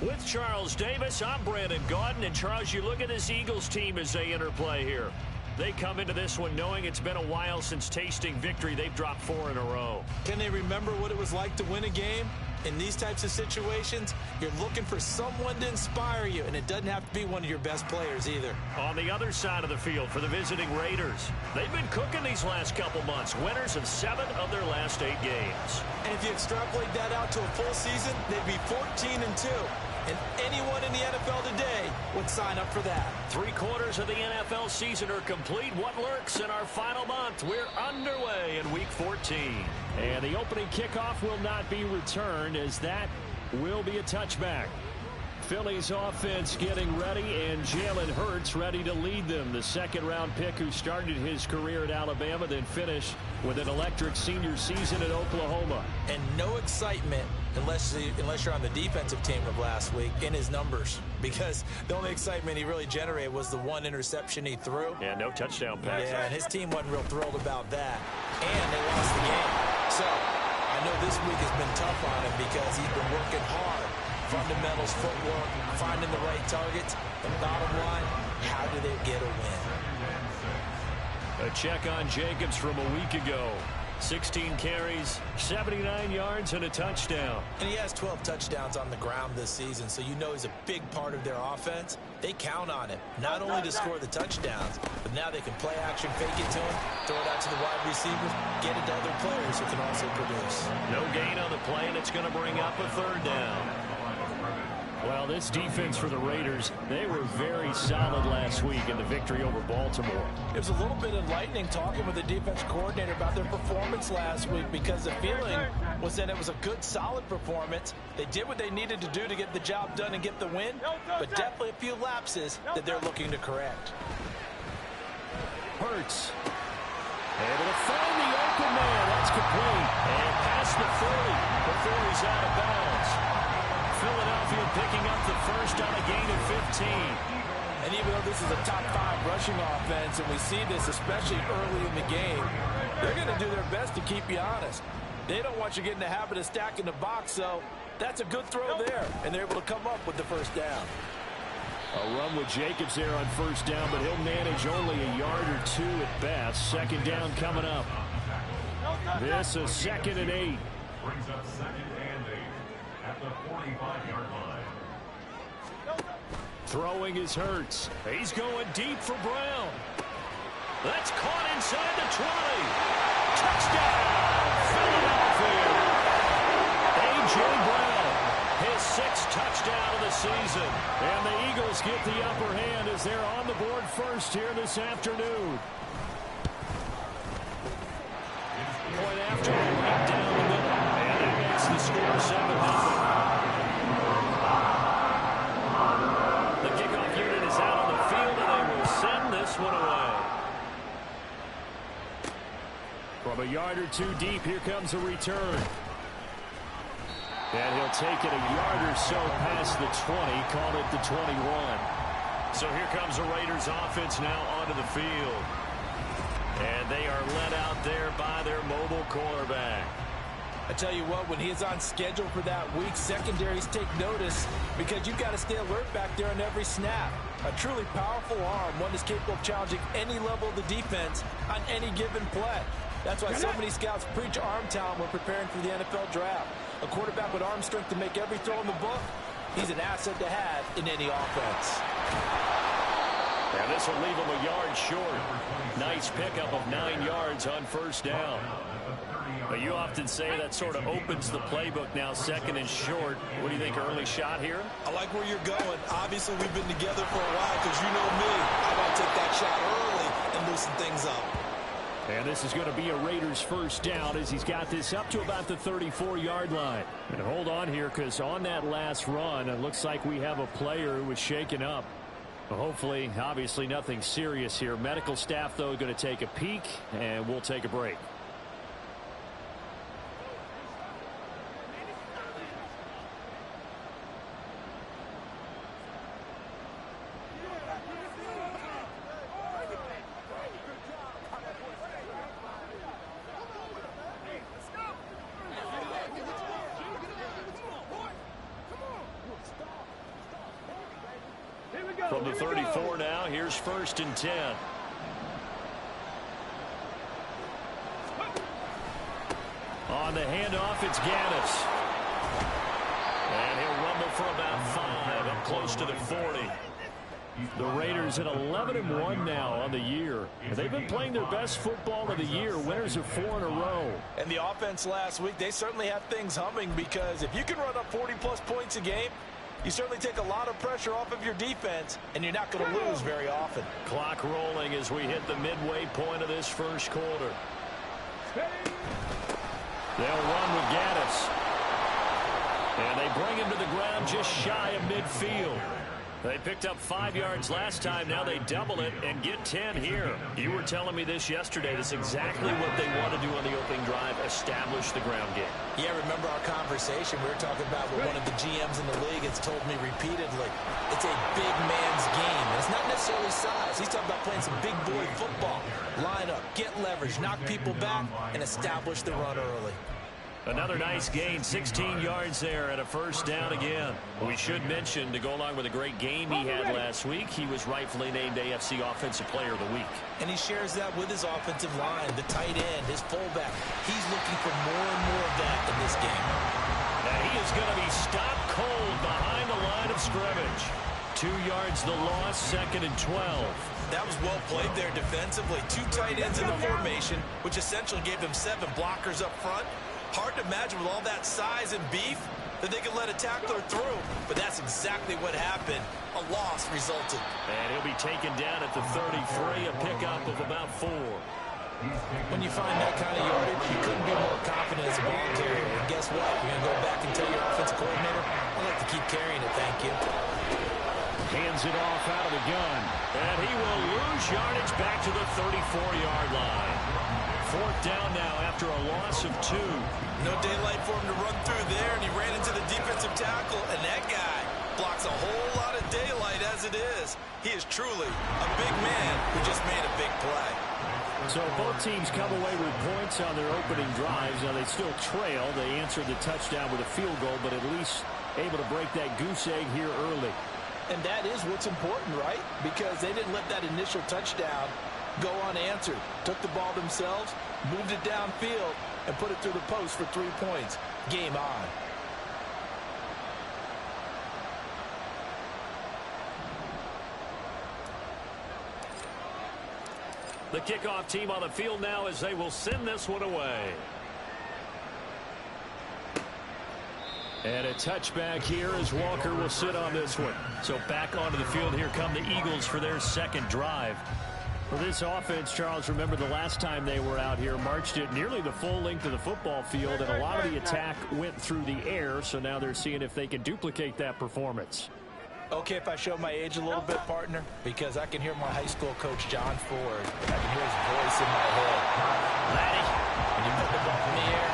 With Charles Davis, I'm Brandon Gaudin, and Charles, you look at this Eagles team as they interplay here. They come into this one knowing it's been a while since tasting victory. They've dropped 4 in a row. Can they remember what it was like to win a game? In these types of situations, you're looking for someone to inspire you, and it doesn't have to be one of your best players either. On the other side of the field for the visiting Raiders, they've been cooking these last couple months, winners of 7 of their last 8 games. And if you extrapolate that out to a full season, they'd be 14-2. And anyone in the NFL today would sign up for that. 3/4 of the NFL season are complete. What lurks in our final month? We're underway in Week 14. And the opening kickoff will not be returned, as that will be a touchback. Philly's offense getting ready, and Jalen Hurts ready to lead them. The second-round pick who started his career at Alabama, then finished with an electric senior season at Oklahoma. And no excitement unless you're on the defensive team of last week in his numbers, because the only excitement he really generated was the 1 interception he threw. Yeah, no touchdown pass. Yeah, and his team wasn't real thrilled about that. And they lost the game. So I know this week has been tough on him because he's been working hard. Fundamentals, footwork, finding the right targets. The bottom line, how do they get a win? A check on Jacobs from a week ago. 16 carries, 79 yards, and a touchdown. And he has 12 touchdowns on the ground this season, so you know he's a big part of their offense. They count on him, not only to score the touchdowns, but now they can play action, fake it to him, throw it out to the wide receivers, get it to other players who can also produce. No gain on the play, and it's going to bring up a 3rd down. Well, this defense for the Raiders, they were very solid last week in the victory over Baltimore. It was a little bit enlightening talking with the defense coordinator about their performance last week, because the feeling was that it was a good, solid performance. They did what they needed to do to get the job done and get the win, but definitely a few lapses that they're looking to correct. Hurts. Able to find the open man. That's complete. And past the 30 before he's out of bounds. Philadelphia picking up the first on a gain of 15. And even though this is a top 5 rushing offense, and we see this especially early in the game, they're going to do their best to keep you honest. They don't want you getting the habit of stacking the box, so that's a good throw there, and they're able to come up with the first down. A run with Jacobs there on first down, but he'll manage only a yard or 2 at best. Second down coming up. This is 2nd and 8. Brings up 2nd and 8 at the 45-yard line. Throwing is Hurts. He's going deep for Brown. That's caught inside the 20. Touchdown, Philadelphia. A.J. Brown, his 6th touchdown of the season. And the Eagles get the upper hand as they're on the board first here this afternoon. Point after, right down the middle. And that makes the score 7-0. The kickoff unit is out on the field, and they will send this one away. From a yard or 2 deep, here comes a return. And he'll take it a yard or so past the 20, call it the 21. So here comes the Raiders offense now onto the field. And they are led out there by their mobile quarterback. I tell you what, when he's on schedule for that week, secondaries take notice, because you've got to stay alert back there on every snap. A truly powerful arm, one that's capable of challenging any level of the defense on any given play. That's why so many scouts preach arm talent when preparing for the NFL draft. A quarterback with arm strength to make every throw in the book, he's an asset to have in any offense. And this will leave him a yard short. Nice pickup of 9 yards on first down. But you often say that sort of opens the playbook now, 2nd and short. What do you think, early shot here? I like where you're going. Obviously, we've been together for a while, because you know me. I want to take that shot early and loosen things up. And this is going to be a Raiders first down as he's got this up to about the 34-yard line. And hold on here, because on that last run, it looks like we have a player who was shaken up. Well, hopefully, obviously nothing serious here. Medical staff, though, going to take a peek, and we'll take a break. From the 34 now, here's 1st and 10. On the handoff, it's Gaddis. And he'll rumble for about 5, up close to the 40. The Raiders at 11-1 now on the year. They've been playing their best football of the year. Winners of 4 in a row. And the offense last week, they certainly have things humming, because if you can run up 40-plus points a game, you certainly take a lot of pressure off of your defense, and you're not going to lose very often. Clock rolling as we hit the midway point of this first quarter. They'll run with Gaddis. And they bring him to the ground just shy of midfield. They picked up 5 yards last time. Now they double it and get 10 here. You were telling me this yesterday. This is exactly what they want to do on the opening drive, establish the ground game. Yeah, remember our conversation? We were talking about what one of the GMs in the league has told me repeatedly. It's a big man's game. And it's not necessarily size. He's talking about playing some big boy football. Line up, get leverage, knock people back, and establish the run early. Another nice gain, 16 yards there and a first down again. We should mention, to go along with a great game he had last week, he was rightfully named AFC Offensive Player of the Week. And he shares that with his offensive line, the tight end, his fullback. He's looking for more and more of that in this game. Now he is going to be stopped cold behind the line of scrimmage. 2 yards the loss, 2nd and 12. That was well played there defensively. 2 tight ends in the formation, which essentially gave them 7 blockers up front. Hard to imagine with all that size and beef that they could let a tackler through, but that's exactly what happened. A loss resulted. And he'll be taken down at the 33, a pickup of about 4. When you find that kind of yardage, you couldn't be more confident as a ball carrier. And guess what? You're going to go back and tell your offensive coordinator, I'd like to keep carrying it, thank you. Hands it off out of the gun. And he will lose yardage back to the 34-yard line. 4th down now after a loss of 2. No daylight for him to run through there, and he ran into the defensive tackle, and that guy blocks a whole lot of daylight as it is. He is truly a big man who just made a big play. So both teams come away with points on their opening drives. Now they still trail. They answered the touchdown with a field goal, but at least able to break that goose egg here early. And that is what's important, right? Because they didn't let that initial touchdown go unanswered. Took the ball themselves, moved it downfield, and put it through the post for 3 points. Game on. The kickoff team on the field now as they will send this one away. And a touchback here as Walker will sit on this one. So back onto the field, here come the Eagles for their 2nd drive. For this offense, Charles, remember the last time they were out here, marched it nearly the full length of the football field, and a lot of the attack went through the air, so now they're seeing if they can duplicate that performance. Okay, if I show my age a little bit, partner, because I can hear my high school coach, John Ford. I can hear his voice in my head. Laddie, when you put the ball in the air,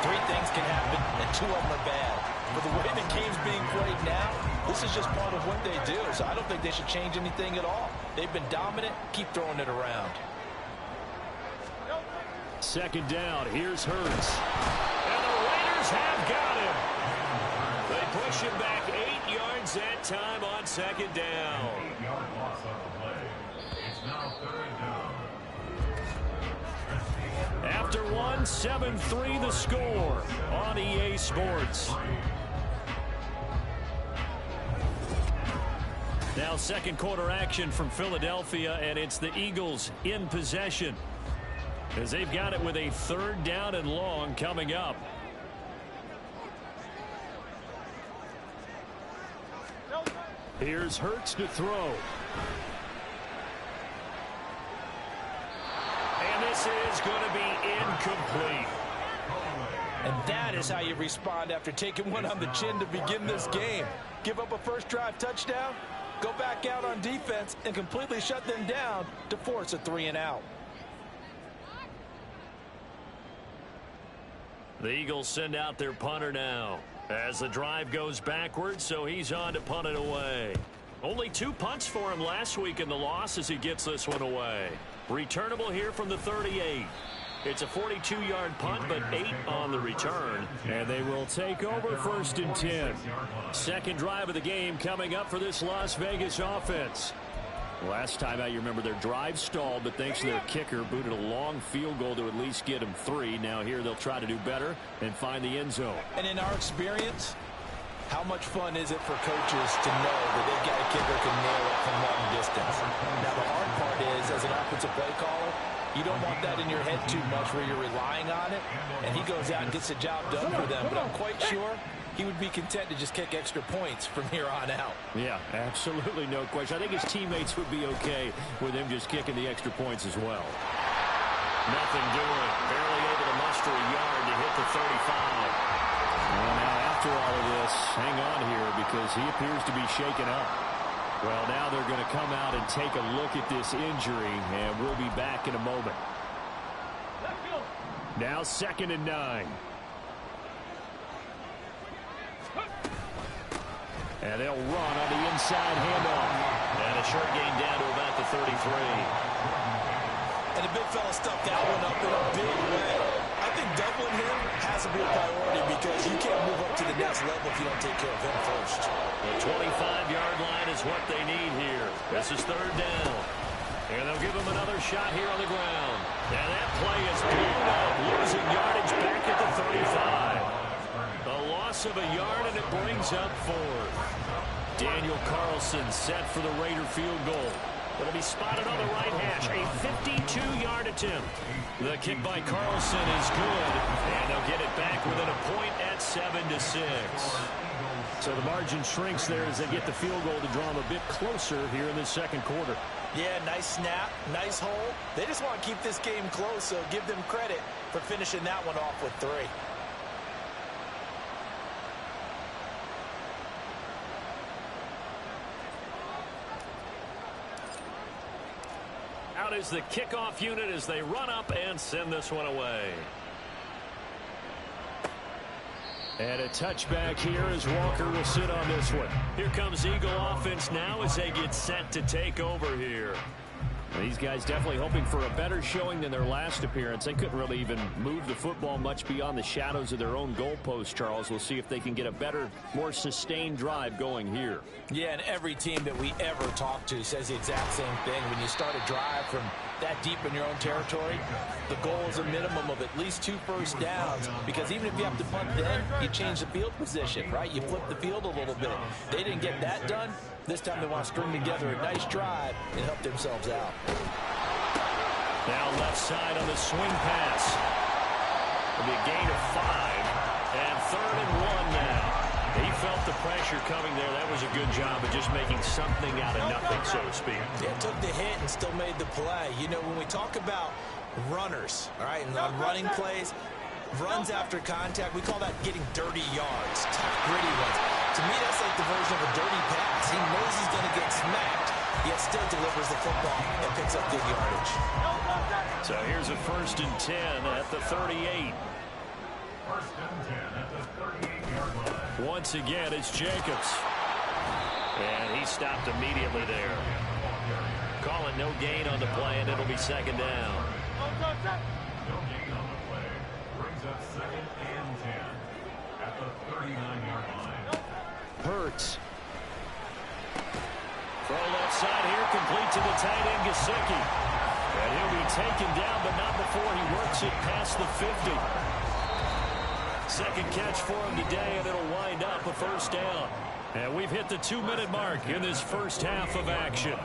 3 things can happen, and 2 of them are bad. But the way the game's being played now, this is just part of what they do, so I don't think they should change anything at all. They've been dominant. Keep throwing it around. 2nd down. Here's Hurts. And the Raiders have got him. They push him back 8 yards that time on 2nd down. 8-yard loss on the play. It's now 3rd down. After 1, 7-3 the score on EA Sports. Now 2nd quarter action from Philadelphia, and it's the Eagles in possession as they've got it with a 3rd down and long coming up. Here's Hurts to throw. And this is going to be incomplete. And that is how you respond after taking one on the chin to begin this game. Give up a first drive touchdown, go back out on defense, and completely shut them down to force a 3-and-out. The Eagles send out their punter now as the drive goes backwards, so he's on to punt it away. Only 2 punts for him last week in the loss as he gets this one away. Returnable here from the 38. It's a 42-yard punt, but 8 on the return. And they will take over 1st and 10. Second drive of the game coming up for this Las Vegas offense. Last time out, you remember their drive stalled, but thanks to their kicker, booted a long field goal to at least get them 3. Now here they'll try to do better and find the end zone. And in our experience, how much fun is it for coaches to know that they've got a kicker who can nail it from long distance? Now the hard part is, as an offensive play caller, you don't want that in your head too much where you're relying on it, and he goes out and gets the job done for them. But I'm quite sure he would be content to just kick extra points from here on out. Yeah, absolutely no question. I think his teammates would be okay with him just kicking the extra points as well. Nothing doing. Barely able to muster a yard to hit the 35. Well, now after all of this, hang on here because he appears to be shaken up. Well, now they're going to come out and take a look at this injury, and we'll be back in a moment. Now 2nd and 9. And they'll run on the inside handoff. And a short gain down to about the 33. And the big fella stuffed that one up in a big way. I think doubling him has to be a priority because you can't move up to the next level if you don't take care of him first. The 25-yard line is what they need here. This is 3rd down. And they'll give him another shot here on the ground. And that play is blown up, losing yardage back at the 35. A loss of a yard, and it brings up 4th. Daniel Carlson set for the Raider field goal. It'll be spotted on the right hash. A 52-yard attempt. The kick by Carlson is good, and they'll get it back within a point at 7-6. So the margin shrinks there as they get the field goal to draw them a bit closer here in the 2nd quarter. Yeah, nice snap, nice hole. They just want to keep this game close, so give them credit for finishing that one off with 3. Out is the kickoff unit as they run up and send this one away. And a touchback here as Walker will sit on this one. Here comes Eagle offense now as they get set to take over here. These guys definitely hoping for a better showing than their last appearance. They couldn't really even move the football much beyond the shadows of their own goalpost, Charles. We'll see if they can get a better, more sustained drive going here. Yeah, and every team that we ever talk to says the exact same thing. When you start a drive from that deep in your own territory, the goal is a minimum of at least 2 first downs, because even if you have to punt then, you change the field position, right? You flip the field a little bit. They didn't get that done. This time they want to string together a nice drive and help themselves out. Now left side on the swing pass. It'll be a gain of 5. And 3rd and 1 now. He felt the pressure coming there. That was a good job of just making something out of nothing, so to speak. Yeah, took the hit and still made the play. You know, when we talk about runners, all right, and on running plays, runs after contact, we call that getting dirty yards, tough, gritty ones. To me, that's like the version of a dirty pass. He knows he's going to get smacked, yet still delivers the football and picks up good yardage. So here's a 1st and 10 at the 38. 1st and 10 at the 38-yard line. Once again, it's Jacobs. And he stopped immediately there. Call it no gain on the play, and it'll be 2nd down. No gain on the play. Brings up 2nd and 10 at the 39-yard line. Hurts. Throw left side here, complete to the tight end, Gesicki. And he'll be taken down, but not before he works it past the 50. 2nd catch for him today, and it'll wind up a 1st down. And we've hit the 2-minute mark in this first half of action.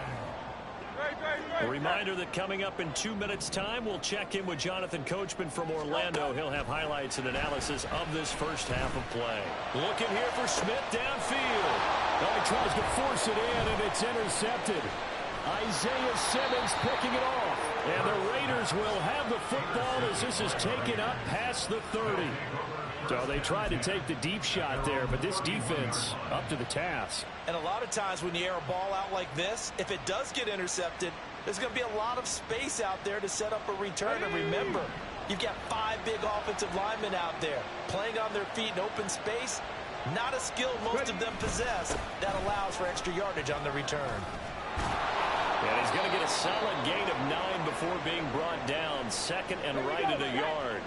A reminder that coming up in 2 minutes' time, we'll check in with Jonathan Coachman from Orlando. He'll have highlights and analysis of this first half of play. Looking here for Smith downfield. Oh, he tries to force it in, and it's intercepted. Isaiah Simmons picking it off. And the Raiders will have the football as this is taken up past the 30. So they tried to take the deep shot there, but this defense up to the task. And a lot of times when you air a ball out like this, if it does get intercepted, there's going to be a lot of space out there to set up a return. And remember, you've got 5 big offensive linemen out there playing on their feet in open space. Not a skill most of them possess that allows for extra yardage on the return. And he's going to get a solid gain of 9 before being brought down. Second and right at a yard.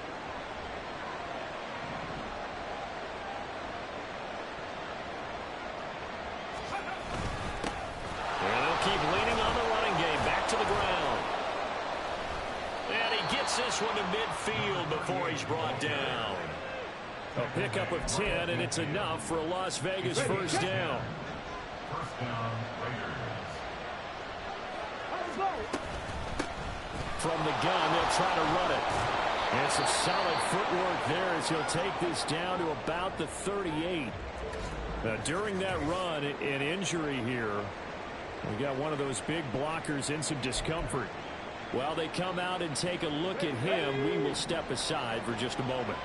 And they'll keep leaning on the running game. Back to the ground. And he gets this one to midfield before he's brought down. A pickup of 10, and it's enough for a Las Vegas first down. First down, Raiders. From the gun, they'll try to run it. And some solid footwork there as he'll take this down to about the 38. Now, during that run, an injury here. We got one of those big blockers in some discomfort. While they come out and take a look at him, we will step aside for just a moment.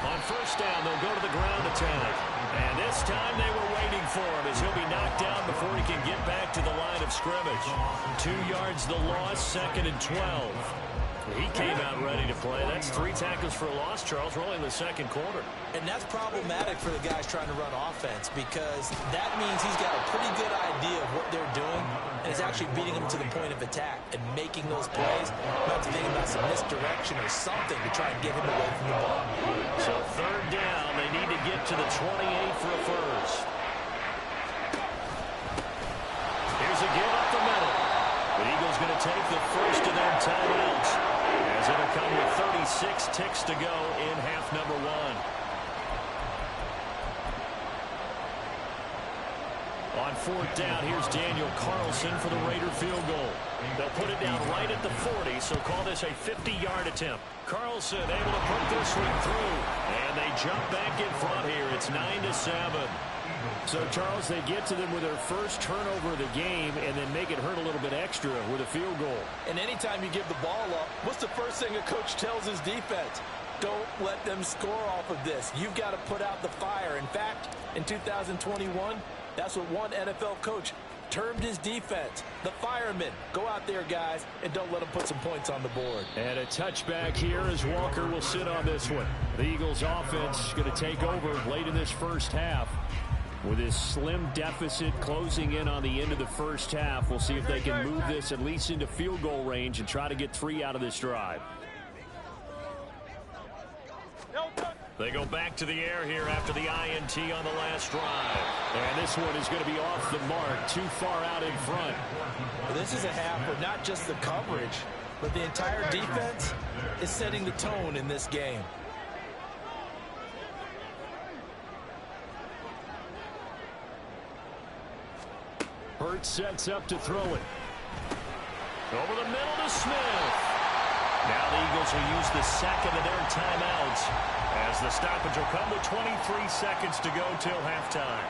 On first down, they'll go to the ground attack. And this time they were waiting for him as he'll be knocked down before he can get back to the line of scrimmage. 2 yards the loss, second and 12. He came out ready to play. That's 3 tackles for a loss, Charles. We're only in the second quarter. And that's problematic for the guys trying to run offense because that means he's got a pretty good idea of what they're doing and is actually beating them to the point of attack and making those plays. Not to think about some misdirection or something to try and get him away from the ball. So third down, they need to get to the 28 for a first. Here's a give up the middle. The Eagles going to take the first of their timeouts as it'll come with 36 ticks to go in half number 1. On fourth down, here's Daniel Carlson for the Raider field goal. They'll put it down right at the 40, so call this a 50-yard attempt. Carlson able to put this one through, and they jump back in front here. It's 9-7. So, Charles, they get to them with their first turnover of the game and then make it hurt a little bit extra with a field goal. And anytime you give the ball up, what's the first thing a coach tells his defense? Don't let them score off of this. You've got to put out the fire. In fact, in 2021, that's what one NFL coach termed his defense. The firemen. Go out there, guys, and don't let them put some points on the board. And a touchback here as Walker will sit on this one. The Eagles offense going to take over late in this first half. With this slim deficit closing in on the end of the first half, we'll see if they can move this at least into field goal range and try to get 3 out of this drive. They go back to the air here after the INT on the last drive. And this one is going to be off the mark, too far out in front. Well, this is a half where not just the coverage, but the entire defense is setting the tone in this game. Hurts sets up to throw it. Over the middle to Smith. Now the Eagles will use the second of their timeouts as the stoppage will come with 23 seconds to go till halftime.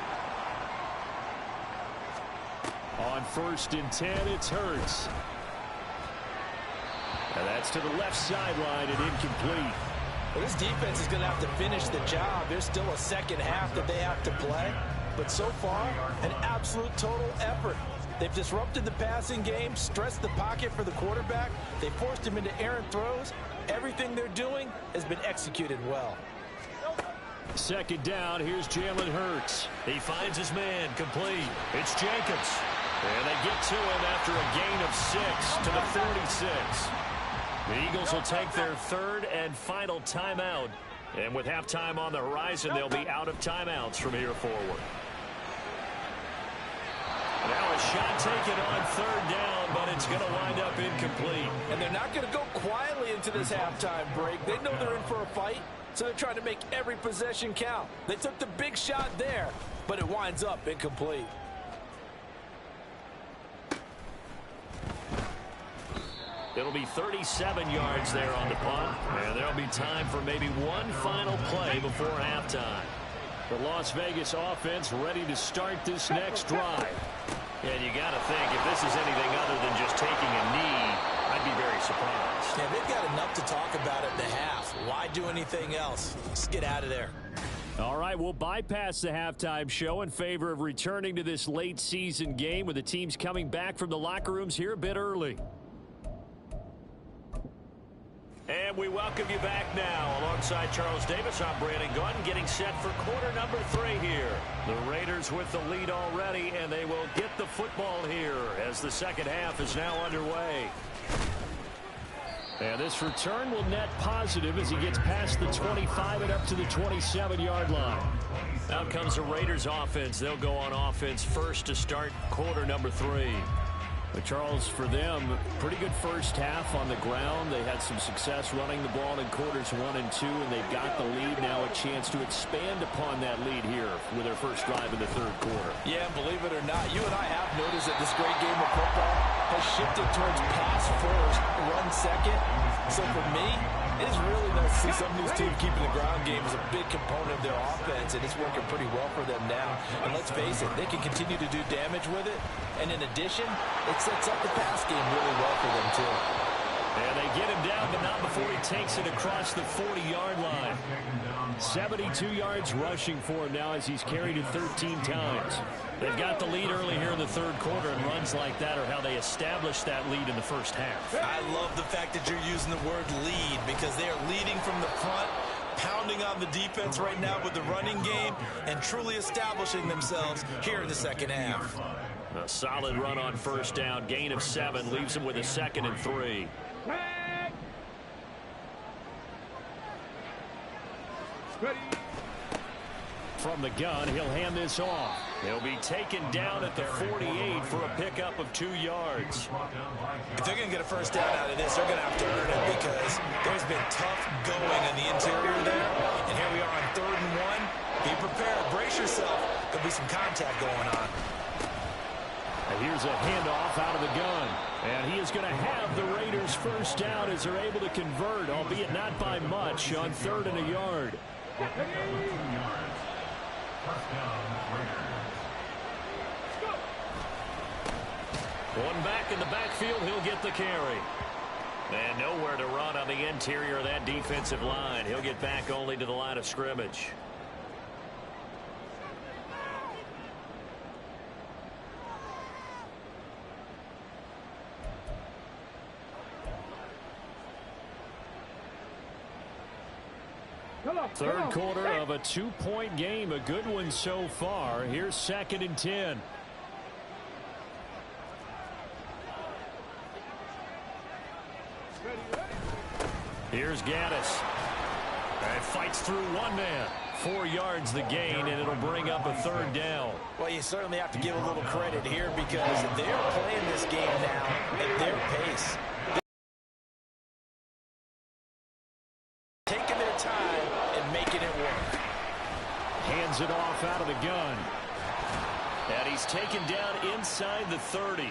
On first and 10, it's Hurts. And that's to the left sideline and incomplete. Well, this defense is going to have to finish the job. There's still a second half that they have to play. But so far, an absolute total effort. They've disrupted the passing game, stressed the pocket for the quarterback. They forced him into errant throws. Everything they're doing has been executed well. Second down, here's Jalen Hurts. He finds his man, complete. It's Jacobs. And they get to him after a gain of 6 to the 46. The Eagles will take their third and final timeout. And with halftime on the horizon, they'll be out of timeouts from here forward. Now a shot taken on third down, but it's going to wind up incomplete. And they're not going to go quietly into this halftime break. They know they're in for a fight, so they're trying to make every possession count. They took the big shot there, but it winds up incomplete. It'll be 37 yards there on the punt, and there'll be time for maybe one final play before halftime. The Las Vegas offense ready to start this next drive. And you got to think, if this is anything other than just taking a knee, I'd be very surprised. Yeah, they've got enough to talk about at the half. Why do anything else? Just get out of there. All right, we'll bypass the halftime show in favor of returning to this late season game with the teams coming back from the locker rooms here a bit early. And we welcome you back now. Alongside Charles Davis, I'm Brandon Gunn, getting set for quarter number 3 here. The Raiders with the lead already, and they will get the football here as the second half is now underway. And this return will net positive as he gets past the 25 and up to the 27-yard line. Out comes the Raiders offense. They'll go on offense first to start quarter number 3. But Charles, for them, pretty good first half on the ground. They had some success running the ball in quarters 1 and 2, and they've got the lead now, a chance to expand upon that lead here with their first drive in the third quarter. Yeah, believe it or not, you and I have noticed that this great game of football has shifted towards pass first, run second. So for me, it's really nice to see some of these teams keeping the ground game as a big component of their offense, and it's working pretty well for them now. And let's face it, they can continue to do damage with it. And in addition, it sets up the pass game really well for them, too. And they get him down, but not before he takes it across the 40-yard line. 72 yards rushing for him now as he's carried it 13 times. They've got the lead early here in the third quarter, and runs like that are how they established that lead in the first half. I love the fact that you're using the word lead because they are leading from the front, pounding on the defense right now with the running game, and truly establishing themselves here in the second half. A solid run on first down. Gain of 7 leaves him with a 2nd and 3. From the gun, he'll hand this off. He'll be taken down at the 48 for a pickup of 2 yards. If they're going to get a first down out of this, they're going to have to earn it because there's been tough going in the interior there. And here we are on 3rd and 1. Be prepared. Brace yourself. There'll be some contact going on. And here's a handoff out of the gun. And he is going to have the Raiders first down as they're able to convert, albeit not by much, on 3rd and a yard. One back in the backfield, he'll get the carry. And nowhere to run on the interior of that defensive line. He'll get back only to the line of scrimmage. Third quarter of a 2-point game, a good one so far. Here's 2nd and 10. Here's Gaddis. And fights through one man. 4 yards the gain, and it'll bring up a 3rd down. Well, you certainly have to give a little credit here because they're playing this game now at their pace. Taking their time and making it work. Hands it off out of the gun. And he's taken down inside the 30.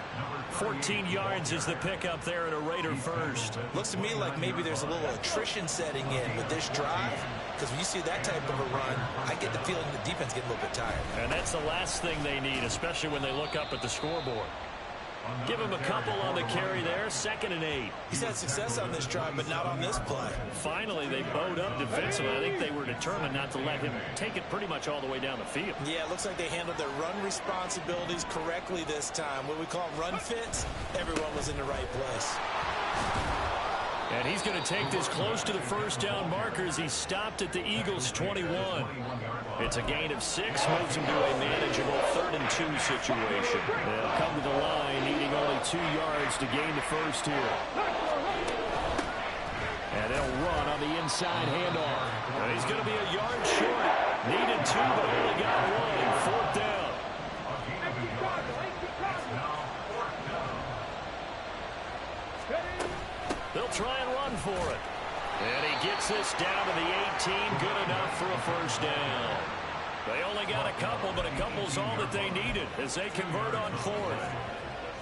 14 yards is the pickup there at a Raider first. Looks to me like maybe there's a little attrition setting in with this drive. Because when you see that type of a run, I get the feeling the defense getting a little bit tired. And that's the last thing they need, especially when they look up at the scoreboard. Give him a couple on the carry there. 2nd and 8. He's had success on this drive, but not on this play. Finally, they bowed up defensively. I think they were determined not to let him take it pretty much all the way down the field. Yeah, it looks like they handled their run responsibilities correctly this time. What we call run fits, everyone was in the right place. And he's going to take this close to the first down markers. He stopped at the Eagles' 21. It's a gain of 6, moves him to a manageable 3rd and 2 situation. They'll come to the line, needing only 2 yards to gain the first here. And they'll run on the inside handoff. And he's going to be a yard short. Needed 2, but only got 1. 4th down. They'll try and run for it. And he gets this down to the 18. Good enough for a first down. They only got a couple, but a couple's all that they needed as they convert on 4th.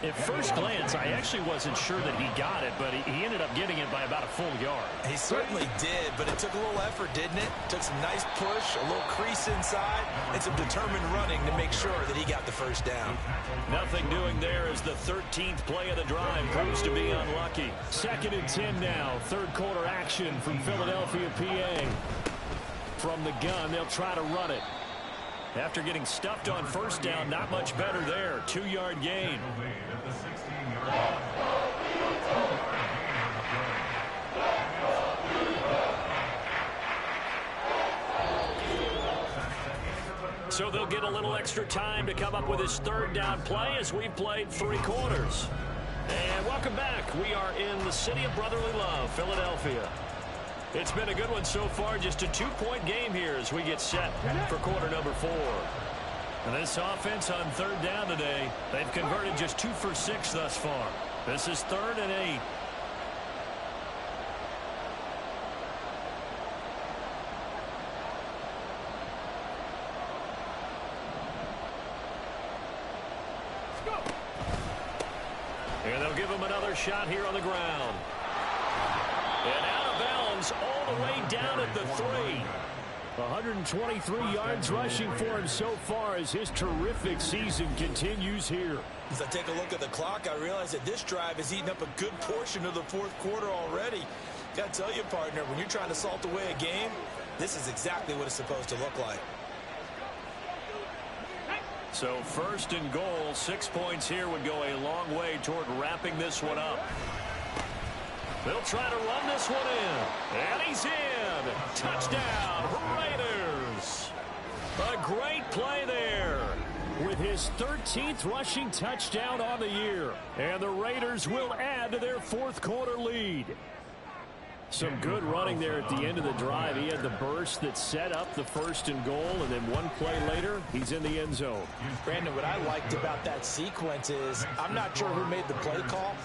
At first glance, I actually wasn't sure that he got it, but he ended up getting it by about a full yard. He certainly did, but it took a little effort, didn't it? Took some nice push, a little crease inside, and some determined running to make sure that he got the first down. Nothing doing there as the 13th play of the drive proves to be unlucky. 2nd and 10 now. Third quarter action from Philadelphia, PA. From the gun, they'll try to run it. After getting stuffed on first down, not much better there. 2-yard gain. So they'll get a little extra time to come up with his 3rd down play as we've played 3 quarters. And welcome back. We are in the city of brotherly love, Philadelphia. It's been a good one so far. Just a 2-point game here as we get set for quarter number 4. And this offense on 3rd down today, they've converted just 2 for 6 thus far. This is 3rd and 8. And they'll give him another shot here on the ground. And out of bounds all the way down at the 3. 123 yards rushing for him so far as his terrific season continues here. As I take a look at the clock, I realize that this drive has eaten up a good portion of the 4th quarter already. Got to tell you, partner, when you're trying to salt away a game, this is exactly what it's supposed to look like. So 1st and goal, 6 points here would go a long way toward wrapping this one up. They'll try to run this one in. And he's in. Touchdown, Raiders. A great play there. With his 13th rushing touchdown on the year. And the Raiders will add to their 4th quarter lead. Some good running there at the end of the drive. He had the burst that set up the 1st and goal, and then one play later, he's in the end zone. Brandon, what I liked about that sequence is I'm not sure who made the play call,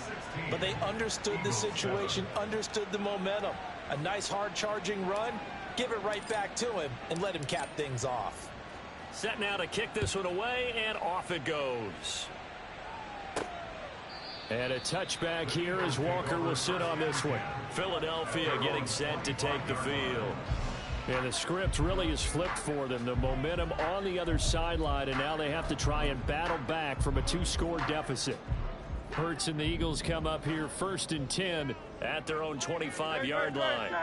but they understood the situation, understood the momentum. A nice hard charging run, give it right back to him, and let him cap things off. Set now to kick this one away, and off it goes. And a touchback here as Walker will sit on this one. Philadelphia getting set to take the field. And the script really is flipped for them. The momentum on the other sideline, and now they have to try and battle back from a 2-score deficit. Hurts and the Eagles come up here 1st and 10 at their own 25-yard line.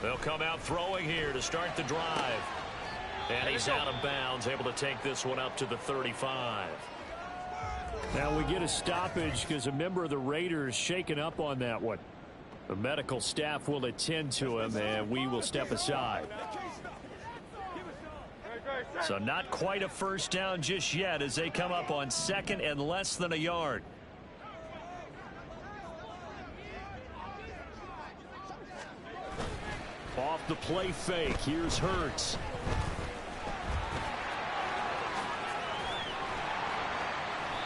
They'll come out throwing here to start the drive. And he's out of bounds, able to take this one up to the 35. Now we get a stoppage because a member of the Raiders shaken up on that one. The medical staff will attend to him, and we will step aside. So not quite a 1st down just yet as they come up on 2nd and less than a yard. Off the play fake, here's Hurts.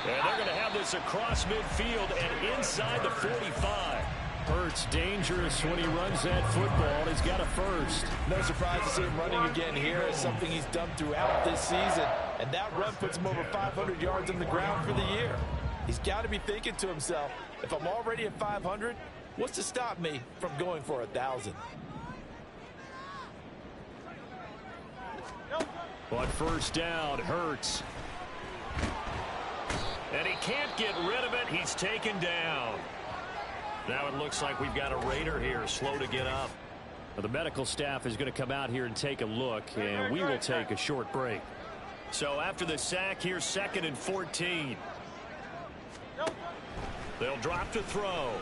And they're going to have this across midfield and inside the 45. Hurts dangerous when he runs that football. He's got a 1st. No surprise to see him running again here. It's something he's done throughout this season. And that run puts him over 500 yards on the ground for the year. He's got to be thinking to himself, if I'm already at 500, what's to stop me from going for 1,000? On 1st down, Hurts. And he can't get rid of it. He's taken down. Now it looks like we've got a Raider here, slow to get up. Well, the medical staff is going to come out here and take a look, and we will take a short break. So after the sack, here's 2nd and 14. They'll drop to throw.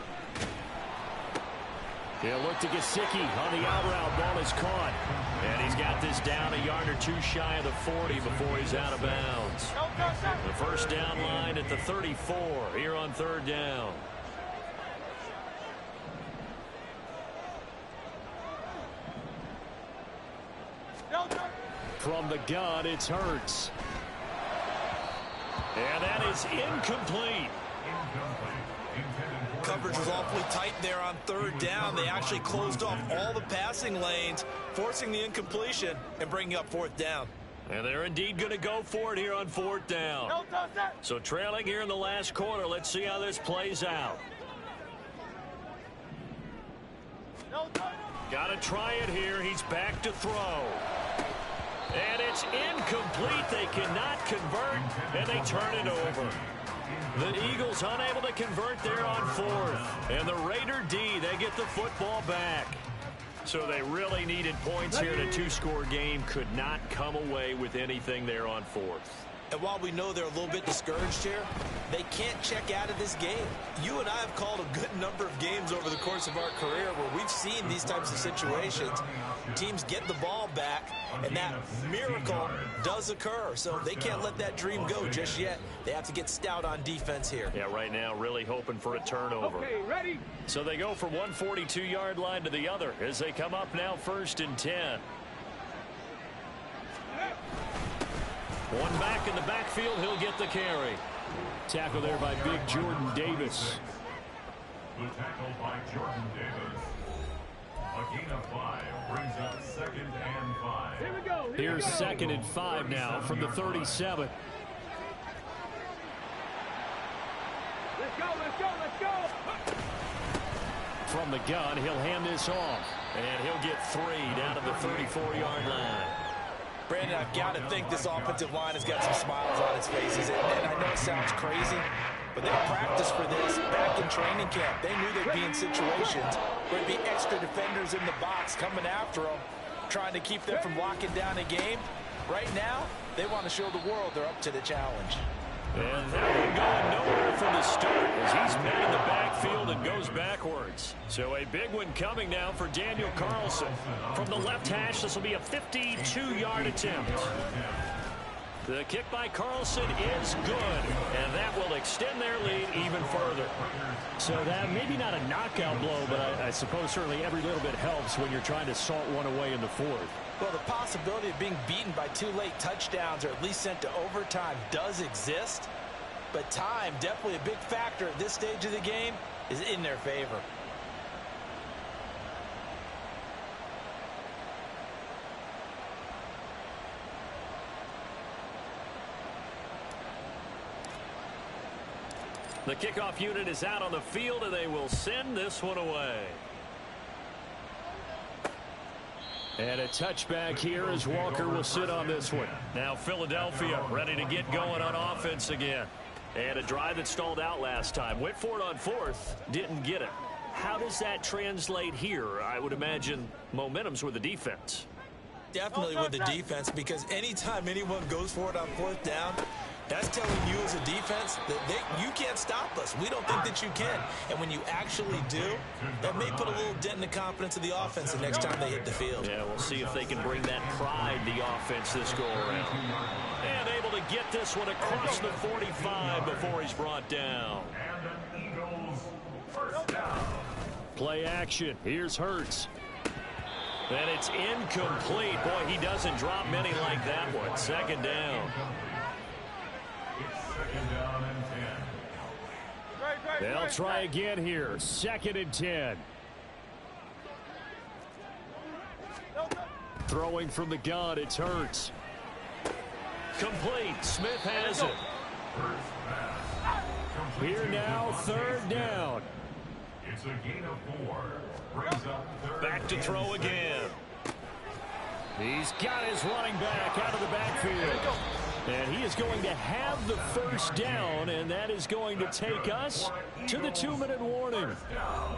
He'll look to Gesicki on the out route. Ball is caught. And he's got this down a yard or 2 shy of the 40 before he's out of bounds. The 1st down line at the 34 here on 3rd down. From the gun, it's Hurts. And that is incomplete. coverage was awfully tight there on third down. They actually closed off all the passing lanes, forcing the incompletion and bringing up fourth down. And they're indeed going to go for it here on fourth down. So trailing here in the last quarter. Let's see how this plays out. Got to try it here. He's back to throw. And it's incomplete. They cannot convert, and they turn it over. The Eagles unable to convert there on fourth. And the Raider D, they get the football back. So they really needed points here in a two-score game. Could not come away with anything there on fourth. And while we know they're a little bit discouraged here, they can't check out of this game. You and I have called a good number of games over the course of our career where we've seen these types of situations. Teams get the ball back, and that miracle does occur. So they can't let that dream go just yet. They have to get stout on defense here. Yeah, right now really hoping for a turnover. Okay, ready? So they go from one 42-yard line to the other as they come up now 1st and 10. One back in the backfield, he'll get the carry. Tackle there by big Jordan Davis. The tackle by Jordan Davis. A gain of 5 brings up 2nd and 5. Here we go. Here's 2nd and 5 now from the 37. Let's go, let's go, let's go. From the gun, he'll hand this off. And he'll get 3 down to the 34-yard line. Brandon, I've got to think this offensive line has got some smiles on its faces. And I know it sounds crazy, but they practiced for this back in training camp. They knew they'd be in situations where there'd be extra defenders in the box coming after them, trying to keep them from locking down a game. Right now, they want to show the world they're up to the challenge. And that one going nowhere from the start as he's met in the backfield and goes backwards. So a big one coming now for Daniel Carlson. From the left hash, this will be a 52-yard attempt. The kick by Carlson is good, and that will extend their lead even further. So that maybe not a knockout blow, but I suppose certainly every little bit helps when you're trying to salt one away in the fourth. Well, the possibility of being beaten by 2 late touchdowns or at least sent to overtime does exist, but time, definitely a big factor at this stage of the game, is in their favor. The kickoff unit is out on the field, and they will send this one away. And a touchback here as Walker will sit on this one. Now Philadelphia ready to get going on offense again. And a drive that stalled out last time. Went for it on fourth, didn't get it. How does that translate here? I would imagine momentum's with the defense. Definitely with the defense, because anytime anyone goes for it on fourth down, that's telling you as a defense that you can't stop us. We don't think that you can. And when you actually do, that may put a little dent in the confidence of the offense the next time they hit the field. Yeah, we'll see if they can bring that pride to the offense this go-around. And able to get this one across the 45 before he's brought down. And an Eagles first down. Play action. Here's Hurts. And it's incomplete. Boy, he doesn't drop many like that one. 2nd down. It's 2nd down and 10. They'll try again here. 2nd and 10. Throwing from the gun, it's Hurts. Complete. Smith has it. First pass. Here now, 3rd down. It's a gain of 4. Brings up 3rd. Back to throw again. He's got his running back out of the backfield. And he is going to have the first down, and that is going to take us to the 2-minute warning.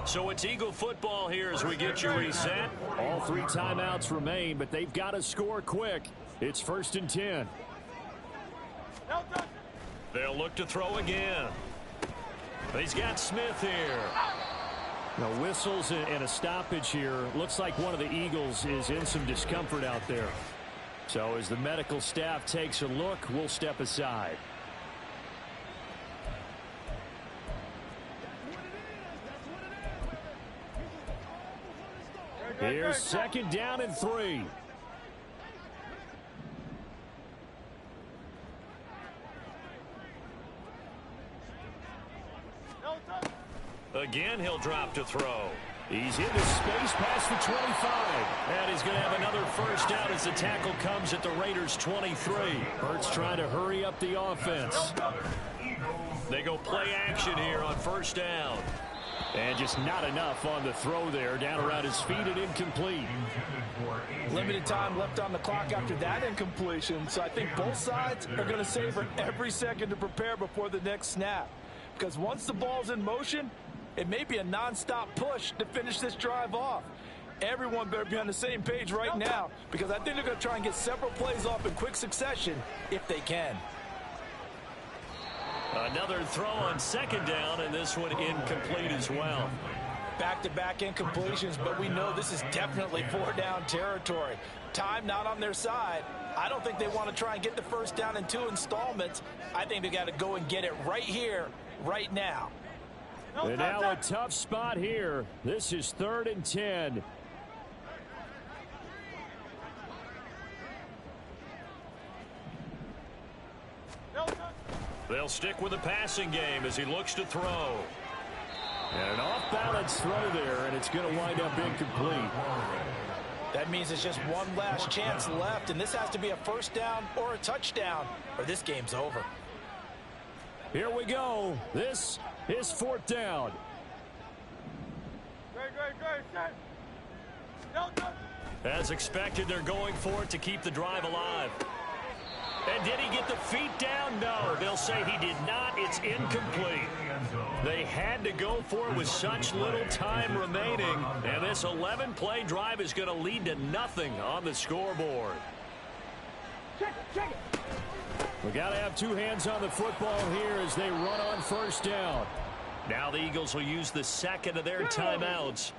So it's Eagle football here as we get you reset. All 3 timeouts remain, but they've got to score quick. It's 1st and 10. They'll look to throw again. He's got Smith here. Now whistles and a stoppage here. Looks like one of the Eagles is in some discomfort out there. So as the medical staff takes a look, we'll step aside. Here's 2nd down and 3. Again, he'll drop to throw. He's into space past the 25. And he's going to have another first down as the tackle comes at the Raiders' 23. Hurts trying to hurry up the offense. They go play action here on first down. And just not enough on the throw there. Down around his feet and incomplete. Limited time left on the clock after that incompletion. So I think both sides are going to savor every second to prepare before the next snap. Because once the ball's in motion, it may be a nonstop push to finish this drive off. Everyone better be on the same page right now, because I think they're going to try and get several plays off in quick succession if they can. Another throw on second down, and this one incomplete as well. Back-to-back incompletions, but we know this is definitely four-down territory. Time not on their side. I don't think they want to try and get the first down in 2 installments. I think they got to go and get it right here, right now. And now a tough spot here. This is 3rd and 10. They'll stick with the passing game as he looks to throw. And an off-balance throw there, and it's going to wind up incomplete. That means it's just one last chance left, and this has to be a first down or a touchdown, or this game's over. Here we go. This is 4th down. As expected, they're going for it to keep the drive alive. And did he get the feet down? No, they'll say he did not. It's incomplete. They had to go for it with such little time remaining. And this 11-play drive is going to lead to nothing on the scoreboard. We got to have 2 hands on the football here as they run on first down. Now the Eagles will use the second of their timeouts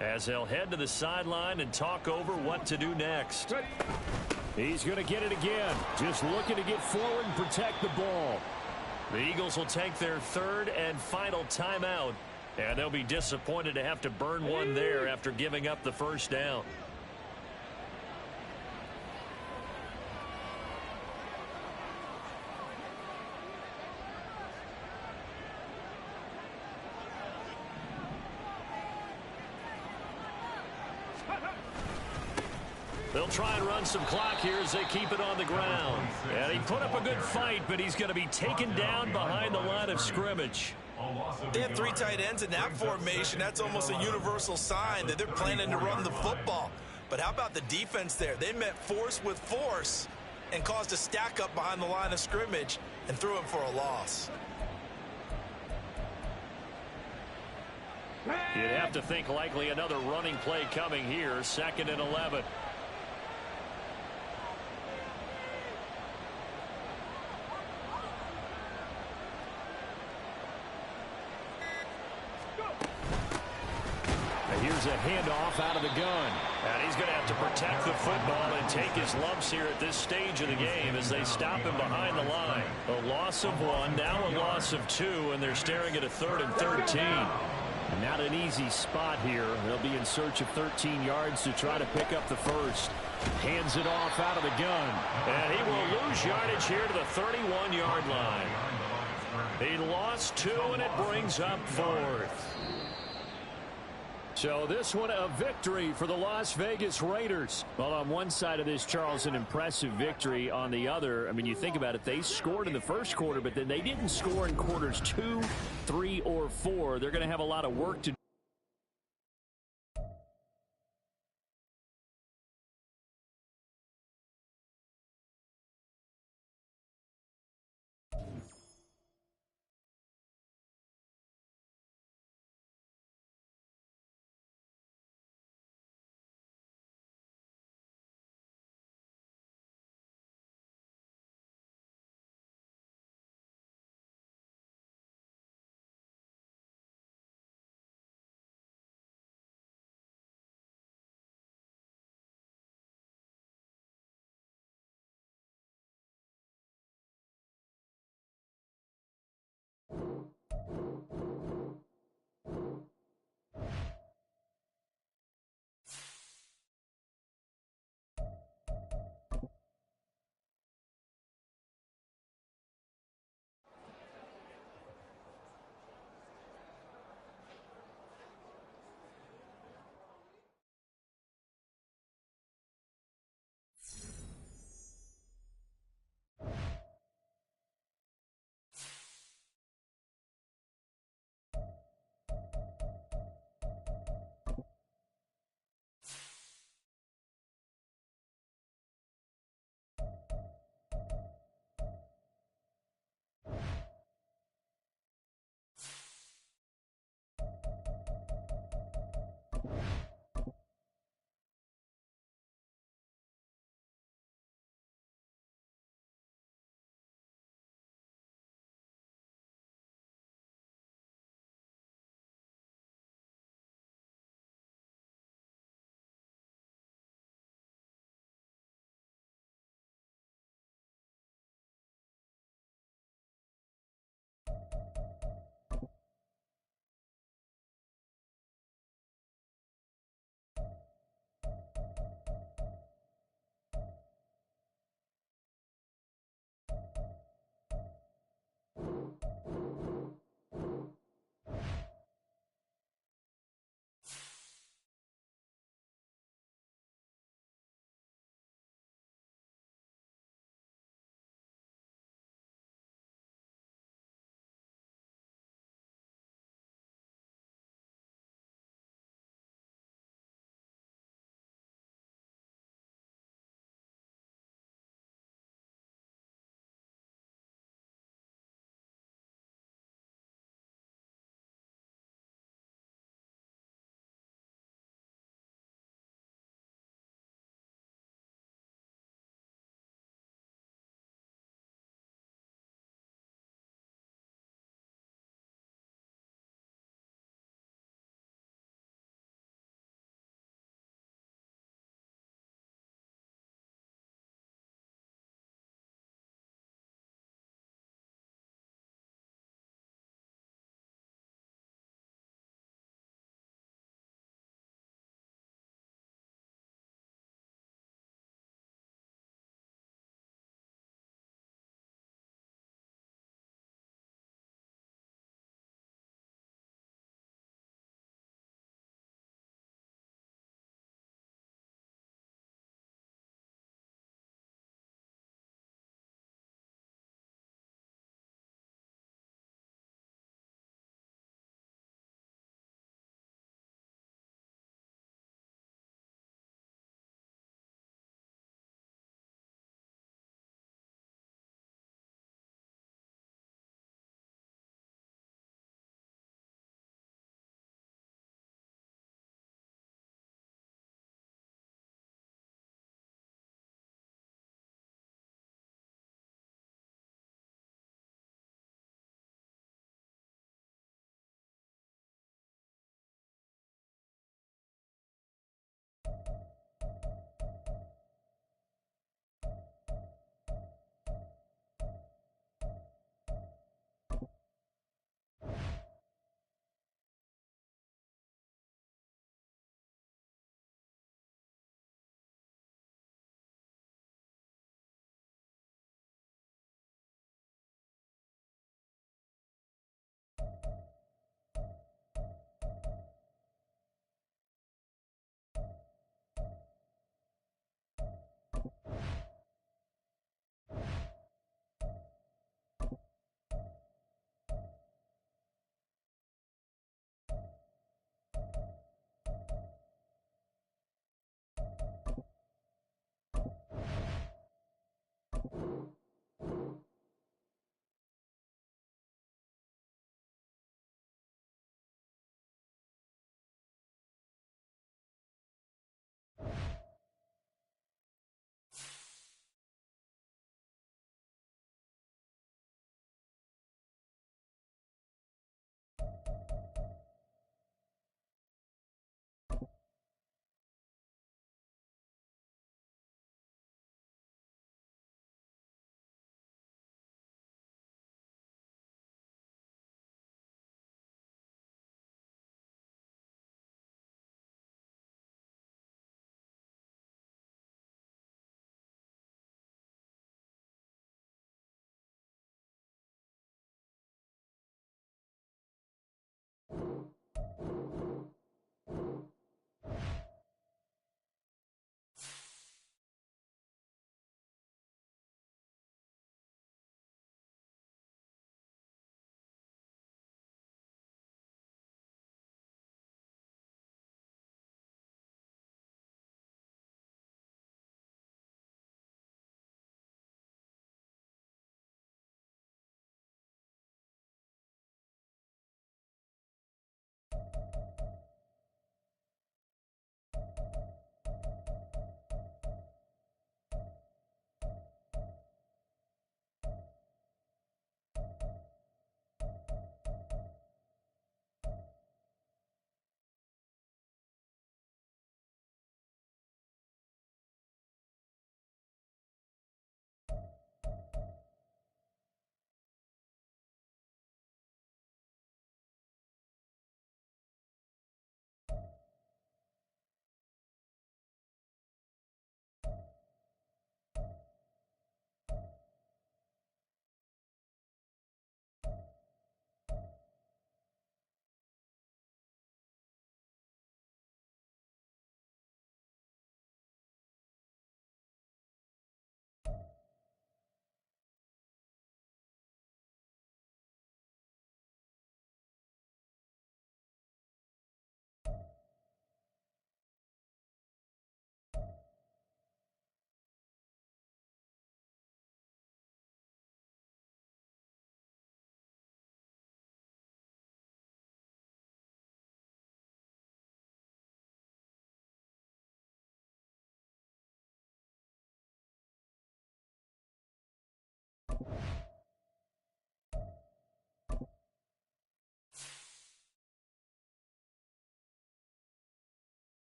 as they'll head to the sideline and talk over what to do next. He's going to get it again. Just looking to get forward and protect the ball. The Eagles will take their 3rd and final timeout, and they'll be disappointed to have to burn one there after giving up the first down. They'll try and run some clock here as they keep it on the ground. And he put up a good fight, but he's going to be taken down behind the line of scrimmage. They have 3 tight ends in that formation. That's almost a universal sign that they're planning to run the football. But how about the defense there? They met force with force and caused a stack up behind the line of scrimmage and threw him for a loss. You'd have to think likely another running play coming here, 2nd and 11. Here's a handoff out of the gun. And he's going to have to protect the football and take his lumps here at this stage of the game as they stop him behind the line. A loss of 1, now a loss of 2, and they're staring at a 3rd and 13. And not an easy spot here. They'll be in search of 13 yards to try to pick up the first. Hands it off out of the gun. And he will lose yardage here to the 31-yard line. He lost 2, and it brings up 4th. So this one a victory for the Las Vegas Raiders. Well, on one side of this, Charles, an impressive victory. On the other, I mean, you think about it, they scored in the first quarter, but then they didn't score in quarters 2, 3, or 4. They're going to have a lot of work to do.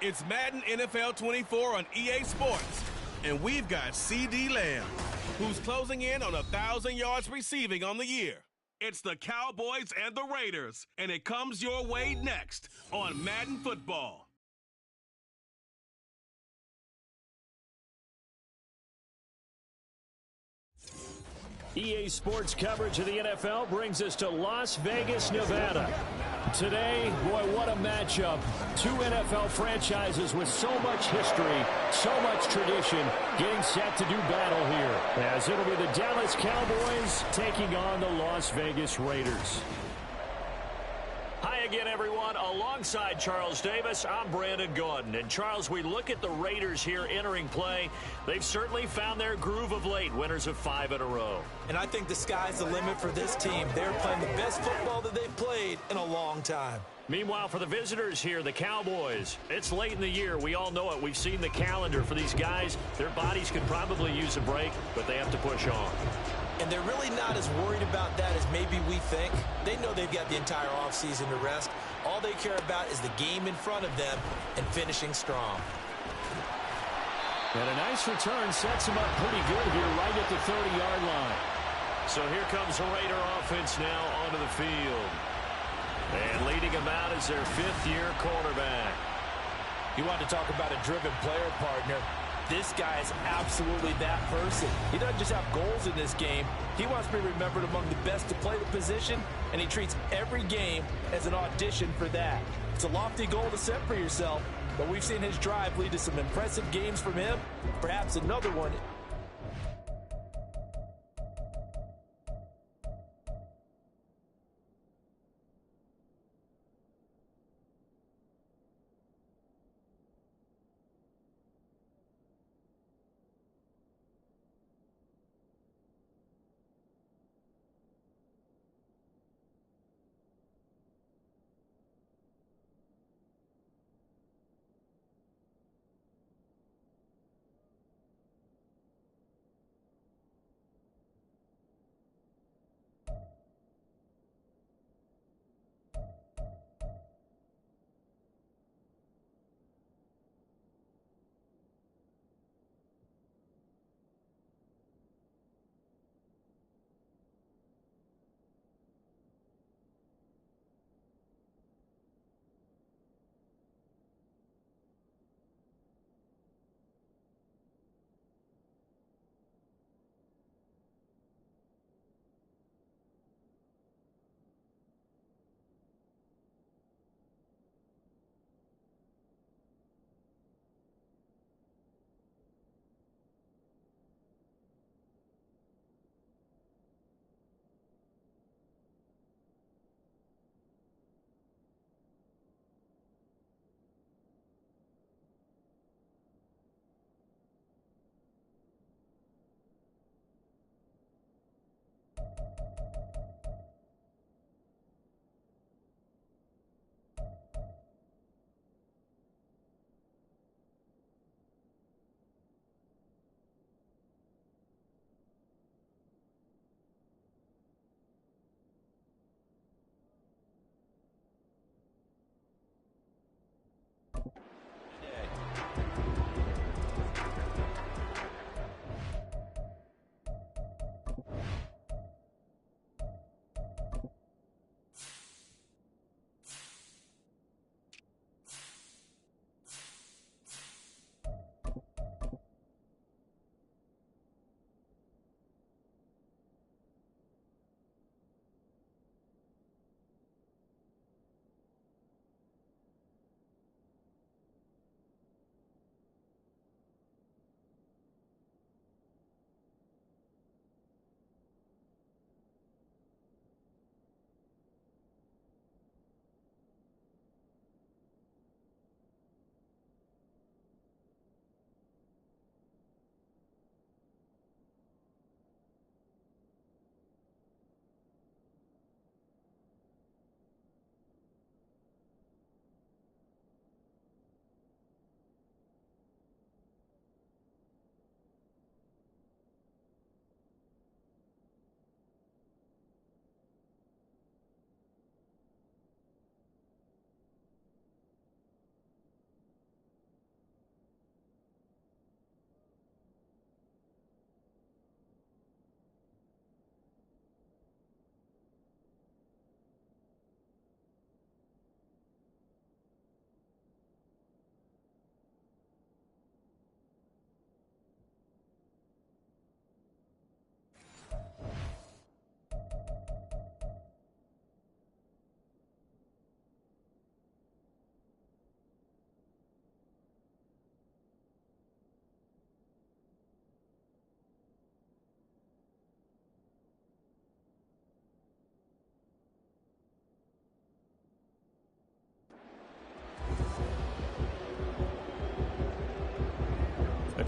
It's Madden NFL 24 on EA Sports. And we've got CD Lamb, who's closing in on 1,000 yards receiving on the year. It's the Cowboys and the Raiders, and it comes your way next on Madden Football. EA Sports coverage of the NFL brings us to Las Vegas, Nevada. Today, boy, what a matchup. Two NFL franchises with so much history, so much tradition, getting set to do battle here. As it'll be the Dallas Cowboys taking on the Las Vegas Raiders. Hi again, everyone. Alongside Charles Davis, I'm Brandon Gaudin. And Charles, we look at the Raiders here entering play. They've certainly found their groove of late, winners of 5 in a row. And I think the sky's the limit for this team. They're playing the best football that they've played in a long time. Meanwhile, for the visitors here, the Cowboys, it's late in the year. We all know it. We've seen the calendar for these guys. Their bodies could probably use a break, but they have to push on. And they're really not as worried about that as maybe we think. They know they've got the entire offseason to rest. All they care about is the game in front of them and finishing strong. And a nice return sets them up pretty good here right at the 30-yard line. So here comes the Raider offense now onto the field. And leading them out is their 5th-year quarterback. You want to talk about a driven player, partner. This guy is absolutely that person. He doesn't just have goals in this game. He wants to be remembered among the best to play the position, and he treats every game as an audition for that. It's a lofty goal to set for yourself, but we've seen his drive lead to some impressive games from him. Perhaps another one.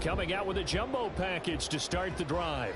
coming out with a jumbo package to start the drive.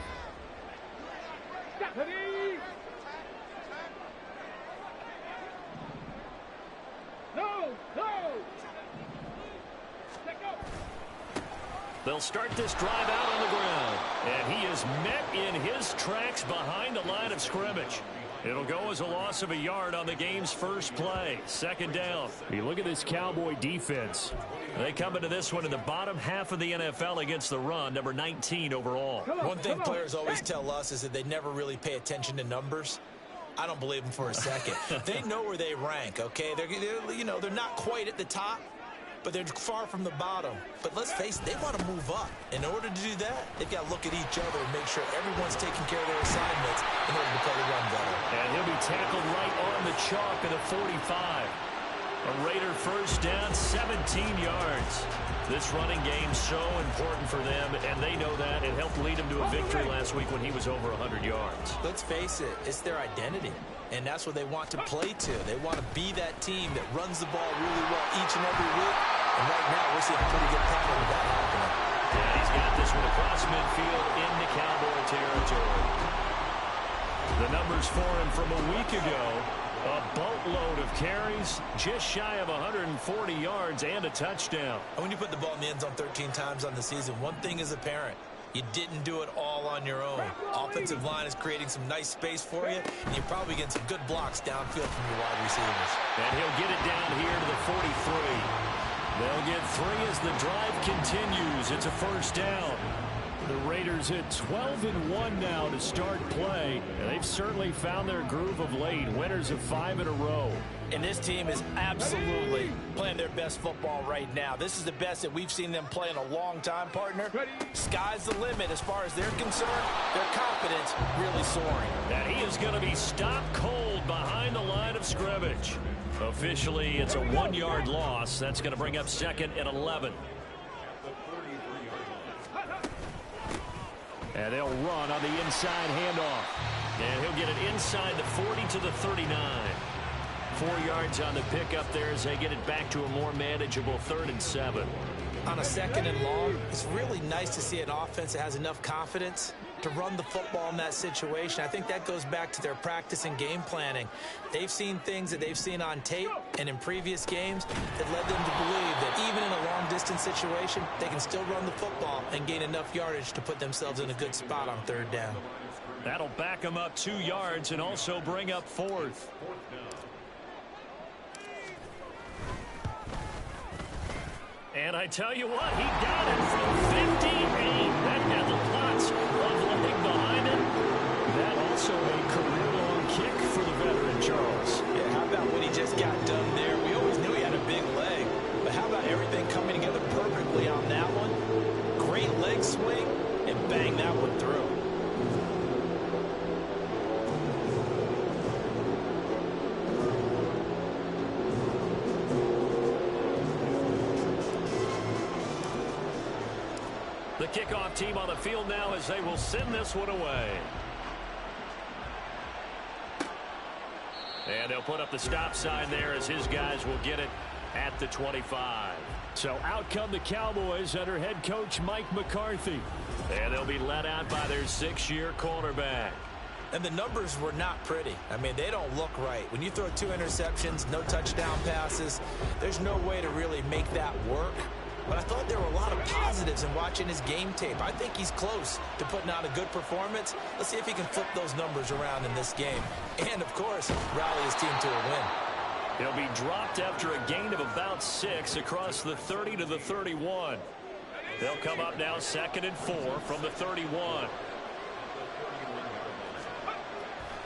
They'll start this drive out on the ground. And he is met in his tracks behind the line of scrimmage. It'll go as a loss of a yard on the game's first play. Second down. You look at this Cowboy defense. They come into this one in the bottom half of the NFL against the run, number 19 overall. One thing players always tell us is that they never really pay attention to numbers. I don't believe them for a second. They know where they rank, okay? They're not quite at the top, but they're far from the bottom. But let's face it, they want to move up. In order to do that, they've got to look at each other and make sure everyone's taking care of their assignments in order to play the run better. And he'll be tackled right on the chalk at the 45. A Raider first down, 17 yards. This running game so important for them, and they know that. It helped lead them to a victory last week when he was over 100 yards. Let's face it, it's their identity, and that's what they want to play to. They want to be that team that runs the ball really well each and every week, and right now we're seeing a pretty good pattern of that happening. Yeah, he's got this one across midfield into Cowboy territory. The numbers for him from a week ago. A boatload of carries, just shy of 140 yards and a touchdown. And when you put the ball in the end zone 13 times on the season, one thing is apparent. You didn't do it all on your own. Offensive line is creating some nice space for you, and you're probably getting some good blocks downfield from your wide receivers. And he'll get it down here to the 43. They'll get 3 as the drive continues. It's a first down. The Raiders at 12-1 now to start play. And they've certainly found their groove of late. Winners of 5 in a row. And this team is absolutely playing their best football right now. This is the best that we've seen them play in a long time, partner. Sky's the limit as far as they're concerned. Their confidence really soaring. And he is going to be stopped cold behind the line of scrimmage. Officially, it's a 1-yard loss. That's going to bring up second and 11. And they'll run on the inside handoff. And he'll get it inside the 40 to the 39. 4 yards on the pickup there as they get it back to a more manageable 3rd and 7. On a 2nd and long, it's really nice to see an offense that has enough confidence to run the football in that situation. I think that goes back to their practice and game planning. They've seen things that they've seen on tape and in previous games that led them to believe that even in a long-distance situation, they can still run the football and gain enough yardage to put themselves in a good spot on 3rd down. That'll back them up 2 yards and also bring up 4th. And I tell you what, he got it from 58. That had lots of leg behind it. That also a career-long kick for the veteran Charles. Yeah, how about what he just got done there? We always knew he had a big leg, but how about everything coming together perfectly on that one? Great leg swing, and bang that one through. The kickoff team on the field now as they will send this one away. And they'll put up the stop sign there as his guys will get it at the 25. So out come the Cowboys under head coach Mike McCarthy. And they'll be led out by their 6-year quarterback. And the numbers were not pretty. I mean, they don't look right. When you throw 2 interceptions, no touchdown passes, there's no way to really make that work. But I thought there were a lot of positives in watching his game tape. I think he's close to putting out a good performance. Let's see if he can flip those numbers around in this game. And, of course, rally his team to a win. He'll be dropped after a gain of about 6 across the 30 to the 31. They'll come up now 2nd and 4 from the 31.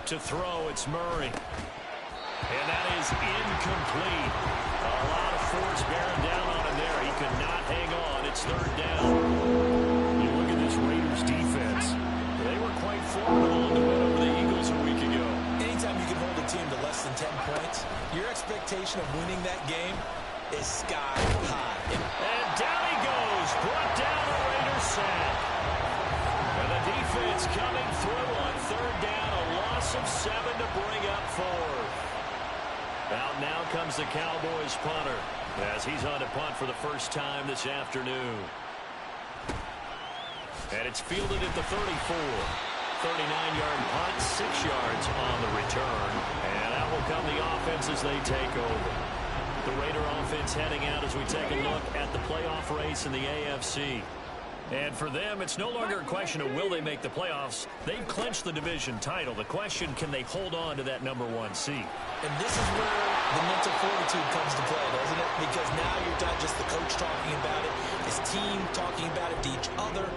To throw, it's Murray. And that is incomplete. A lot of force bearing down on him there. He could not hang on. It's 3rd down. You look at this Raiders defense. They were quite formidable in the win over the Eagles a week ago. Anytime you can hold a team to less than 10 points, your expectation of winning that game is sky high. And down he goes. Brought down a Raiders sack. And the defense coming through on 3rd down. A loss of 7 to bring up 4th. Out now comes the Cowboys punter as he's on to punt for the first time this afternoon. And it's fielded at the 34. 39-yard punt, 6 yards on the return. And that will come the offense as they take over. The Raider offense heading out as we take a look at the playoff race in the AFC. And for them, it's no longer a question of will they make the playoffs. They've clinched the division title. The question, can they hold on to that #1 seed? And this is where the mental fortitude comes to play, doesn't it? Because now you're not just the coach talking about it, his team talking about it to each other,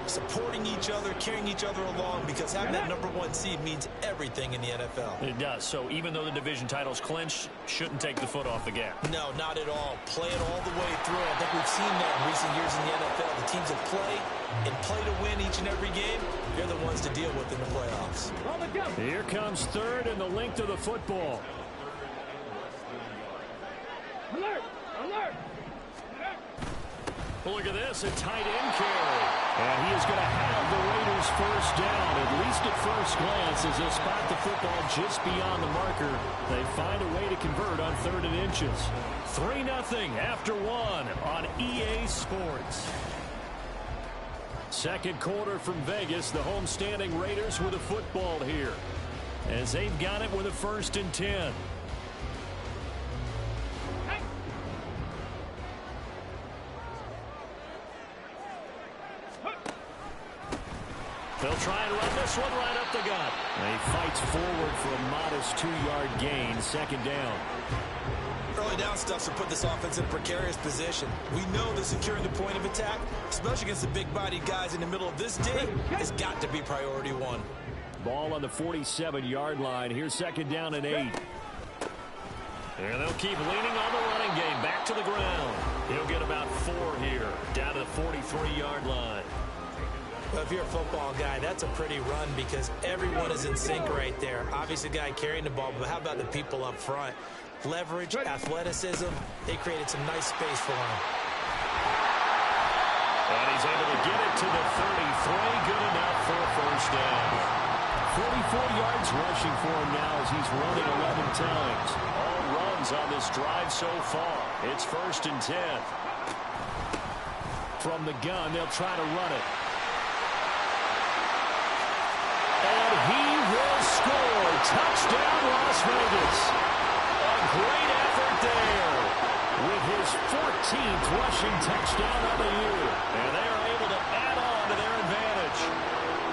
supporting each other, carrying each other along, because having that #1 seed means everything in the NFL. It does. So even though the division title's clinched, shouldn't take the foot off the gas. No, not at all. Play it all the way through. I think we've seen that in recent years in the NFL. The teams that play and play to win each and every game, they're the ones to deal with in the playoffs. Here comes third and the length of the football. Alert! Alert! Look at this, a tight end carry. And he is going to have the Raiders first down, at least at first glance, as they spot the football just beyond the marker. They find a way to convert on 3rd and inches. 3-0 after 1 on EA Sports. Second quarter from Vegas, the homestanding Raiders with a football here, as they've got it with a 1st and 10. They'll try and run this one right up the gut. He fights forward for a modest 2-yard gain, 2nd down. Early down stuffs will put this offense in a precarious position. We know that securing the point of attack, especially against the big-bodied guys in the middle of this day, has got to be priority 1. Ball on the 47-yard line. Here's 2nd down and 8. And they'll keep leaning on the running game. Back to the ground. He'll get about 4 here, down to the 43-yard line. Well, if you're a football guy, that's a pretty run because everyone is in sync right there. Obviously, the guy carrying the ball, but how about the people up front? Leverage, athleticism, they created some nice space for him. And he's able to get it to the 33. Good enough for a first down. 44 yards rushing for him now as he's running 11 times. All runs on this drive so far. It's 1st and 10. From the gun, they'll try to run it. And he will score. Touchdown, Las Vegas. A great effort there. With his 14th rushing touchdown of the year. And they are able to add on to their advantage.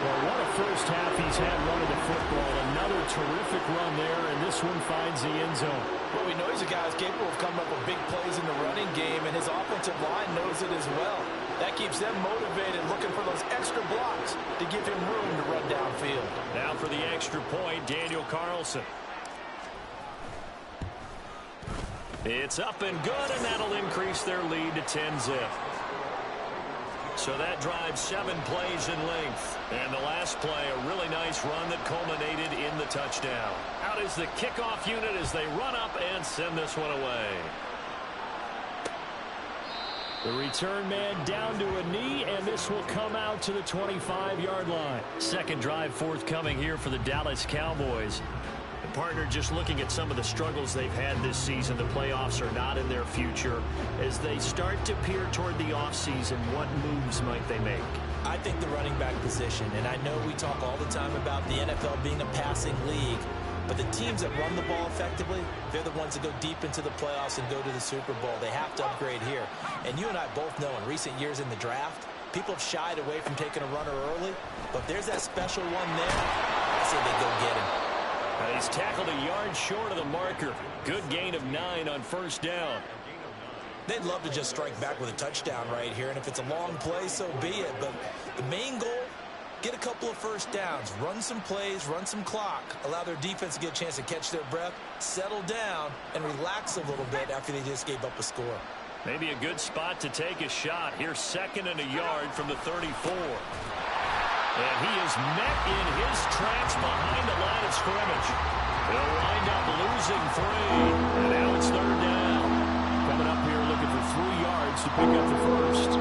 Well, what a first half he's had running the football. Another terrific run there, and this one finds the end zone. Well, we know he's a guy who's capable of coming up with big plays in the running game, and his offensive line knows it as well. That keeps them motivated, looking for those extra blocks to give him room to run downfield. Now for the extra point, Daniel Carlson. It's up and good, and that'll increase their lead to 10-0. So that drives 7 plays in length. And the last play, a really nice run that culminated in the touchdown. Out is the kickoff unit as they run up and send this one away. The return man down to a knee, and this will come out to the 25-yard line. Second drive forthcoming here for the Dallas Cowboys. The partner, just looking at some of the struggles they've had this season, the playoffs are not in their future. As they start to peer toward the offseason, what moves might they make? I think the running back position, and I know we talk all the time about the NFL being a passing league, but the teams that run the ball effectively, they're the ones that go deep into the playoffs and go to the Super Bowl. They have to upgrade here. And you and I both know in recent years in the draft, people have shied away from taking a runner early, but if there's that special one there, I say they go get him. He's tackled a yard short of the marker. Good gain of 9 on first down. They'd love to just strike back with a touchdown right here, and if it's a long play, so be it. But the main goal, get a couple of first downs, run some plays, run some clock, allow their defense to get a chance to catch their breath, settle down, and relax a little bit after they just gave up a score. Maybe a good spot to take a shot. Here's 2nd and a yard from the 34. And he is met in his tracks behind the line of scrimmage. They'll wind up losing 3. And now it's 3rd down. Coming up here looking for 3 yards to pick up the first.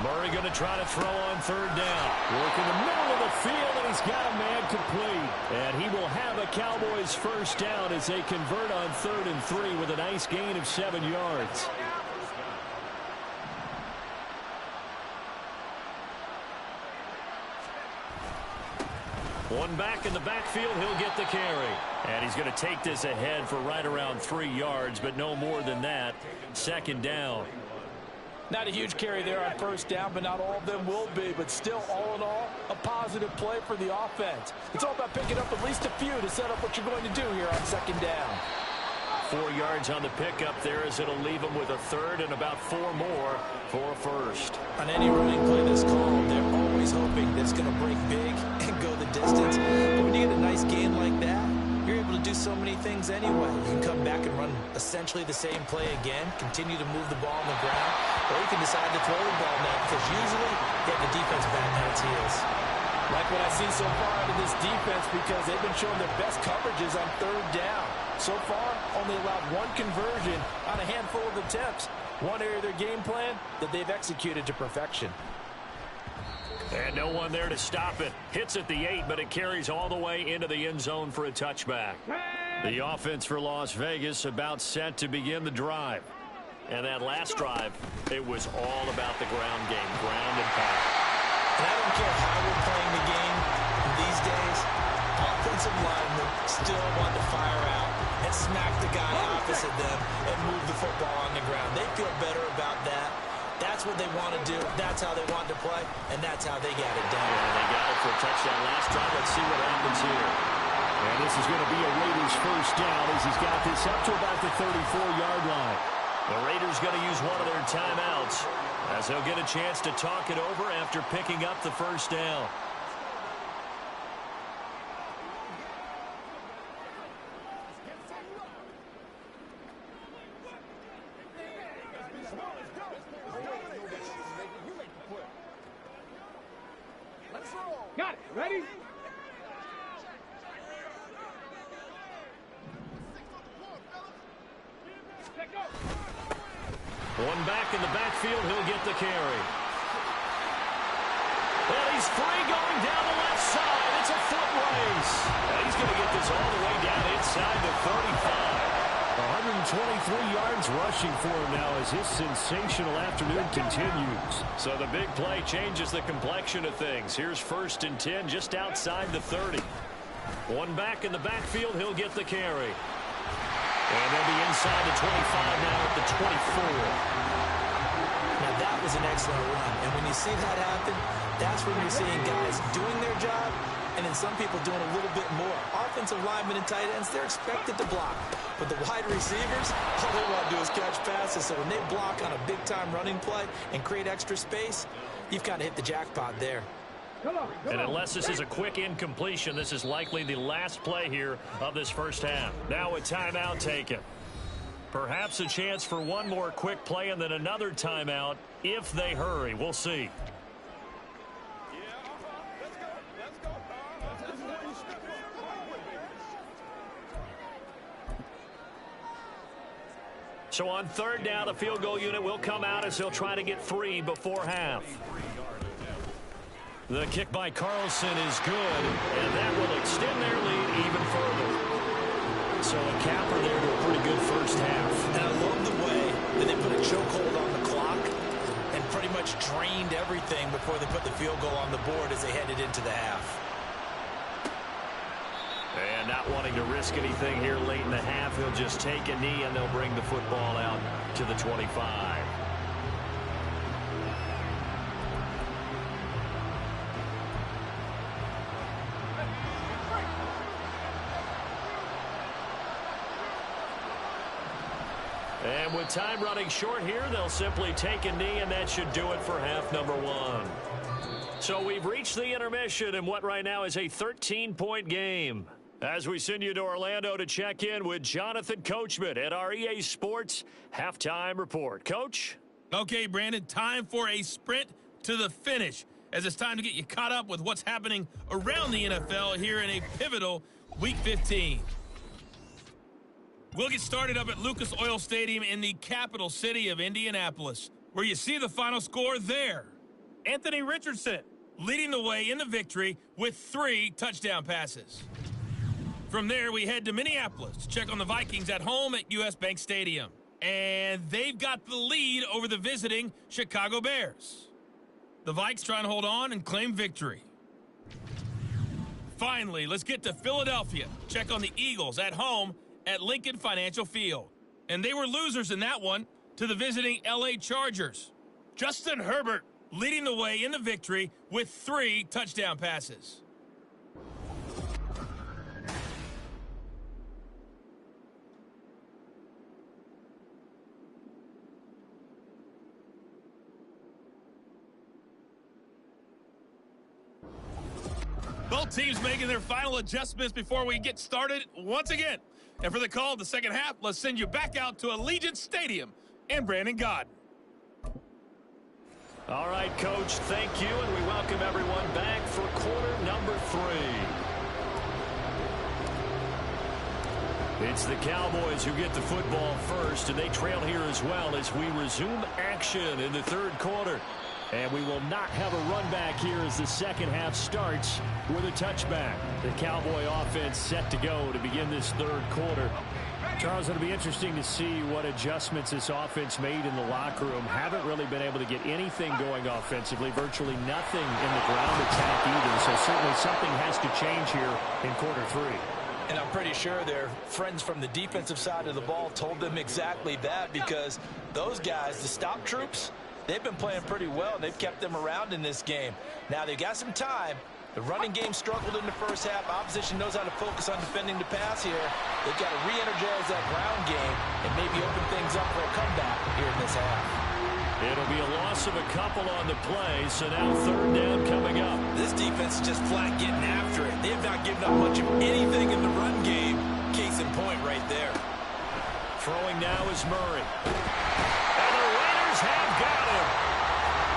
Murray going to try to throw on 3rd down. Work in the middle of the field, and he's got a man complete. And he will have a Cowboys first down as they convert on 3rd and 3 with a nice gain of 7 yards. One back in the backfield, he'll get the carry. And he's going to take this ahead for right around 3 yards, but no more than that. Second down. Not a huge carry there on first down, but not all of them will be. But still, all in all, a positive play for the offense. It's all about picking up at least a few to set up what you're going to do here on second down. 4 yards on the pickup there as it'll leave them with a third and about 4 more for a first. On any running play this call, they're always hoping that it's going to break big and go the distance. But when you get a nice game like that, you're able to do so many things anyway. You can come back and run essentially the same play again, continue to move the ball on the ground, or you can decide to throw the ball now because usually you have the defense back on its heels. Like what I've seen so far out of this defense because they've been showing their best coverages on third down. So far, only allowed 1 conversion on a handful of attempts. One area of their game plan that they've executed to perfection. And no one there to stop it. Hits at the 8, but it carries all the way into the end zone for a touchback. The offense for Las Vegas about set to begin the drive. And that last drive, it was all about the ground game, ground and pound. And I don't care how we're playing the game these days, offensive linemen still want to fire out and smack the guy opposite them and move the football on the ground. They feel better about that. That's what they want to do. That's how they want to play, and that's how they got it done. Yeah, they got it for a touchdown last drive. Let's see what happens here. And this is going to be a Raiders first down as he's got this up to about the 34-yard line. The Raiders going to use one of their timeouts as they'll get a chance to talk it over after picking up the first down. Got it. Ready? One back in the backfield, he'll get the carry. Well, he's free going down the left side. It's a foot race. And he's going to get this all the way down inside the 35. 123 yards rushing for him now as his sensational afternoon continues. So the big play changes the complexion of things. Here's 1st and 10 just outside the 30. One back in the backfield, he'll get the carry. And they'll be inside the 25 now at the 24. Now that was an excellent run. And when you see that happen, that's when you're seeing guys doing their job and then some people doing a little bit more. Offensive linemen and tight ends, they're expected to block. But the wide receivers, all they want to do is catch passes. So when they block on a big-time running play and create extra space, you've kind of hit the jackpot there. And unless this is a quick incompletion, this is likely the last play here of this first half. Now a timeout taken. Perhaps a chance for one more quick play and then another timeout if they hurry. We'll see. So on third down, the field goal unit will come out as they'll try to get 3 before half. The kick by Carlson is good, and that will extend their lead even further. So a capper there to a pretty good first half. And I love the way that they put a chokehold on the clock and pretty much drained everything before they put the field goal on the board as they headed into the half. And not wanting to risk anything here late in the half, he'll just take a knee and they'll bring the football out to the 25. And with time running short here, they'll simply take a knee, and that should do it for half number 1. So we've reached the intermission in what right now is a 13-point game. As we send you to Orlando to check in with Jonathan Coachman at our EA Sports Halftime Report. Coach? Okay, Brandon, time for a sprint to the finish, as it's time to get you caught up with what's happening around the NFL here in a pivotal Week 15. We'll get started up at Lucas Oil Stadium in the capital city of Indianapolis, where you see the final score there. Anthony Richardson leading the way in the victory with 3 touchdown passes. From there, we head to Minneapolis to check on the Vikings at home at US Bank Stadium. And they've got the lead over the visiting Chicago Bears. The Vikes trying to hold on and claim victory. Finally, let's get to Philadelphia. Check on the Eagles at home at Lincoln Financial Field. And they were losers in that one to the visiting L.A. Chargers. Justin Herbert leading the way in the victory with 3 touchdown passes. Both teams making their final adjustments before we get started once again. And for the call of the second half, let's send you back out to Allegiant Stadium and Brandon Gaudin. All right, Coach, thank you, and we welcome everyone back for quarter number 3. It's the Cowboys who get the football first, and they trail here as well as we resume action in the third quarter. And we will not have a run back here as the second half starts with a touchback. The Cowboy offense set to go to begin this third quarter. Charles, it'll be interesting to see what adjustments this offense made in the locker room. Haven't really been able to get anything going offensively, virtually nothing in the ground attack either. So certainly something has to change here in quarter 3. And I'm pretty sure their friends from the defensive side of the ball told them exactly that, because those guys, the stop troops, they've been playing pretty well. They've kept them around in this game. Now they've got some time. The running game struggled in the first half. Opposition knows how to focus on defending the pass here. They've got to re-energize that ground game and maybe open things up for a comeback here in this half. It'll be a loss of a couple on the play, so now third down coming up. This defense is just flat getting after it. They have not given up much of anything in the run game. Case in point right there. Throwing now is Murray. And the Raiders have got him.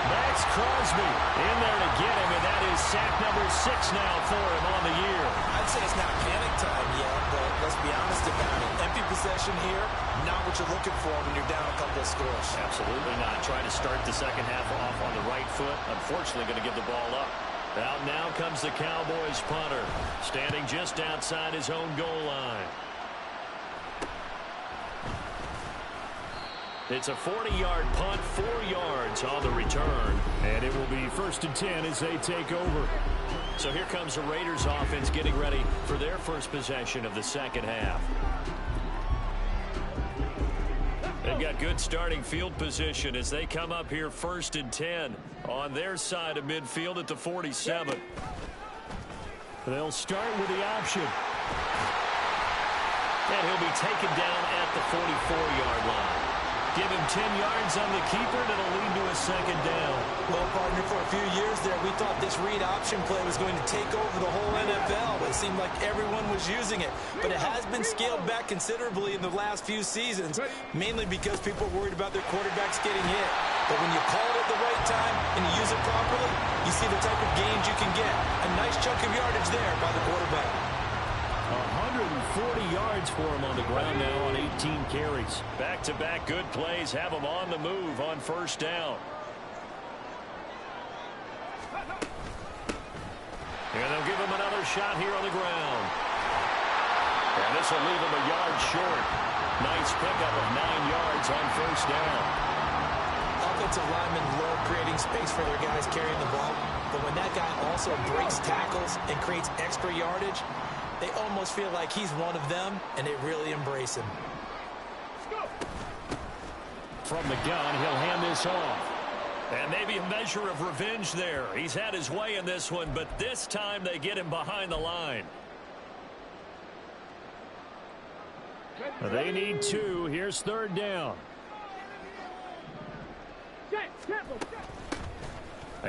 Max Crosby in there to get him, and that is sack number 6 now for him on the year. I'd say it's not panic time yet, but let's be honest about it. Empty possession here, not what you're looking for when you're down a couple of scores. Absolutely not. Trying to start the second half off on the right foot. Unfortunately, going to give the ball up. Out now comes the Cowboys punter, standing just outside his own goal line. It's a 40-yard punt, 4 yards on the return. And it will be 1st and 10 as they take over. So here comes the Raiders offense getting ready for their first possession of the second half. They've got good starting field position as they come up here 1st and 10 on their side of midfield at the 47. They'll start with the option. And he'll be taken down at the 44-yard line. Give him 10 yards on the keeper, and it'll lead to a second down. Well, partner, for a few years there, we thought this read option play was going to take over the whole NFL. It seemed like everyone was using it. But it has been scaled back considerably in the last few seasons, mainly because people are worried about their quarterbacks getting hit. But when you call it at the right time and you use it properly, you see the type of gains you can get. A nice chunk of yardage there by the quarterback. 140 yards for him on the ground now on 18 carries. Back-to-back good plays have him on the move on first down. And they'll give him another shot here on the ground. And this will leave him a yard short. Nice pickup of 9 yards on first down. Offensive linemen love creating space for their guys carrying the ball. But when that guy also breaks tackles and creates extra yardage, they almost feel like he's one of them, and they really embrace him. From the gun, he'll hand this off. And maybe a measure of revenge there. He's had his way in this one, but this time they get him behind the line. They need 2. Here's 3rd down.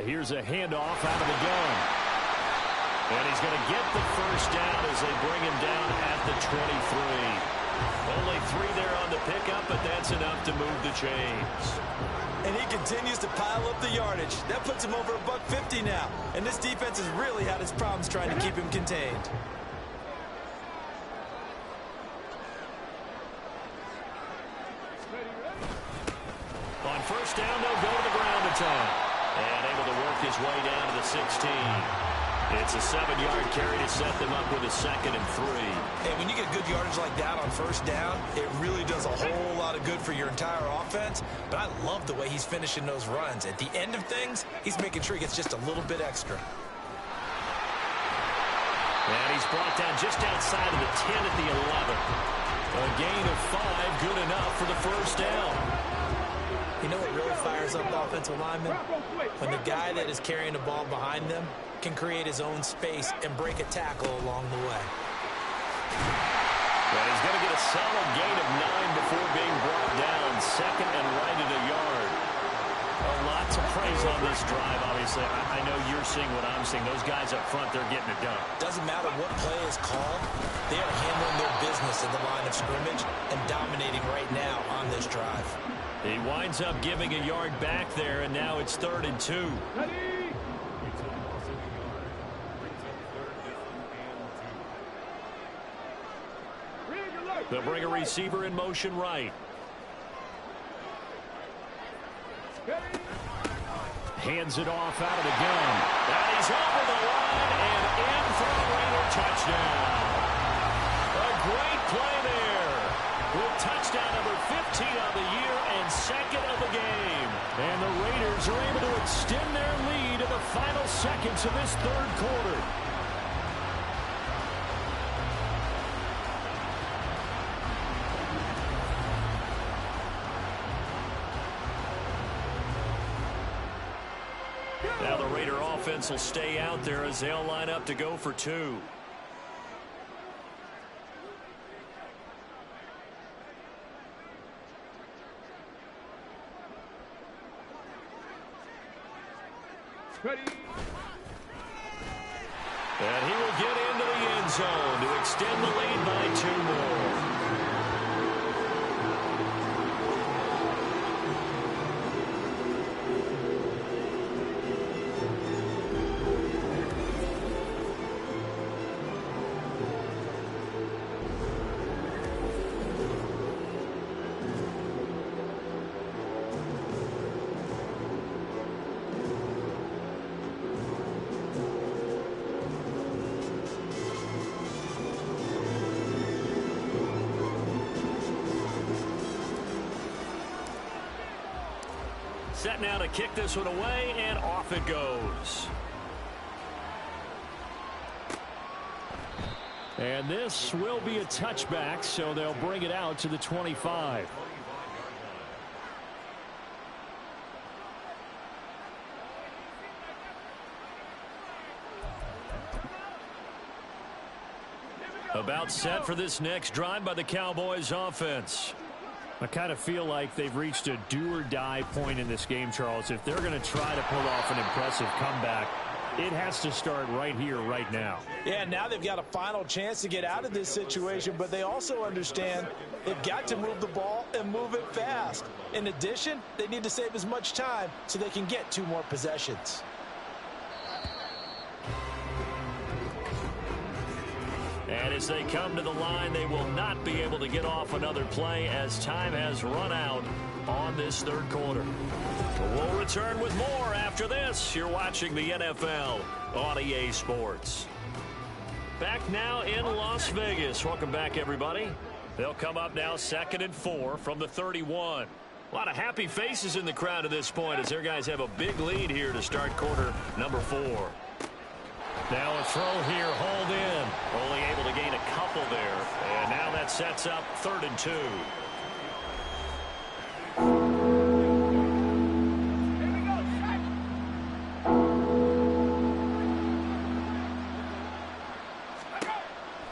Here's a handoff out of the gun. And he's going to get the first down as they bring him down at the 23. Only 3 there on the pickup, but that's enough to move the chains. And he continues to pile up the yardage. That puts him over $150 now. And this defense has really had its problems trying to keep him contained. On first down, they'll go to the ground attack. And able to work his way down to the 16. It's a 7-yard carry to set them up with a 2nd and 3. And when you get good yardage like that on first down, it really does a whole lot of good for your entire offense. But I love the way he's finishing those runs. At the end of things, he's making sure he gets just a little bit extra. And he's brought down just outside of the 10 at the 11. A gain of 5, good enough for the first down. You know what really fires up offensive linemen? When the guy that is carrying the ball behind them can create his own space and break a tackle along the way. And he's going to get a solid gain of 9 before being brought down. Second and right at a yard. A lot to praise on this drive, obviously. I know you're seeing what I'm seeing. Those guys up front, they're getting it done. Doesn't matter what play is called. They are handling their business in the line of scrimmage and dominating right now on this drive. He winds up giving a yard back there, and now it's 3rd and 2. They'll bring a receiver in motion right. Hands it off out of the gun. And he's over the line and in for a Raider touchdown. A great play there. With touchdown number 15 on the year and 2nd of the game. And the Raiders are able to extend their lead in the final seconds of this 3rd quarter. Now the Raider offense will stay out there as they'll line up to go for 2. And he will get into the end zone to extend the lead by 2 more. Set now to kick this one away, and off it goes. And this will be a touchback, so they'll bring it out to the 25. About set for this next drive by the Cowboys offense. I kind of feel like they've reached a do-or-die point in this game, Charles. If they're going to try to pull off an impressive comeback, it has to start right here, right now. Yeah, now they've got a final chance to get out of this situation, but they also understand they've got to move the ball and move it fast. In addition, they need to save as much time so they can get 2 more possessions. And as they come to the line, they will not be able to get off another play as time has run out on this 3rd quarter. We'll return with more after this. You're watching the NFL on EA Sports. Back now in Las Vegas. Welcome back, everybody. They'll come up now 2nd and 4 from the 31. A lot of happy faces in the crowd at this point as their guys have a big lead here to start quarter number 4. Now a throw here, hauled in. Only able to gain a couple there. And now that sets up 3rd and 2.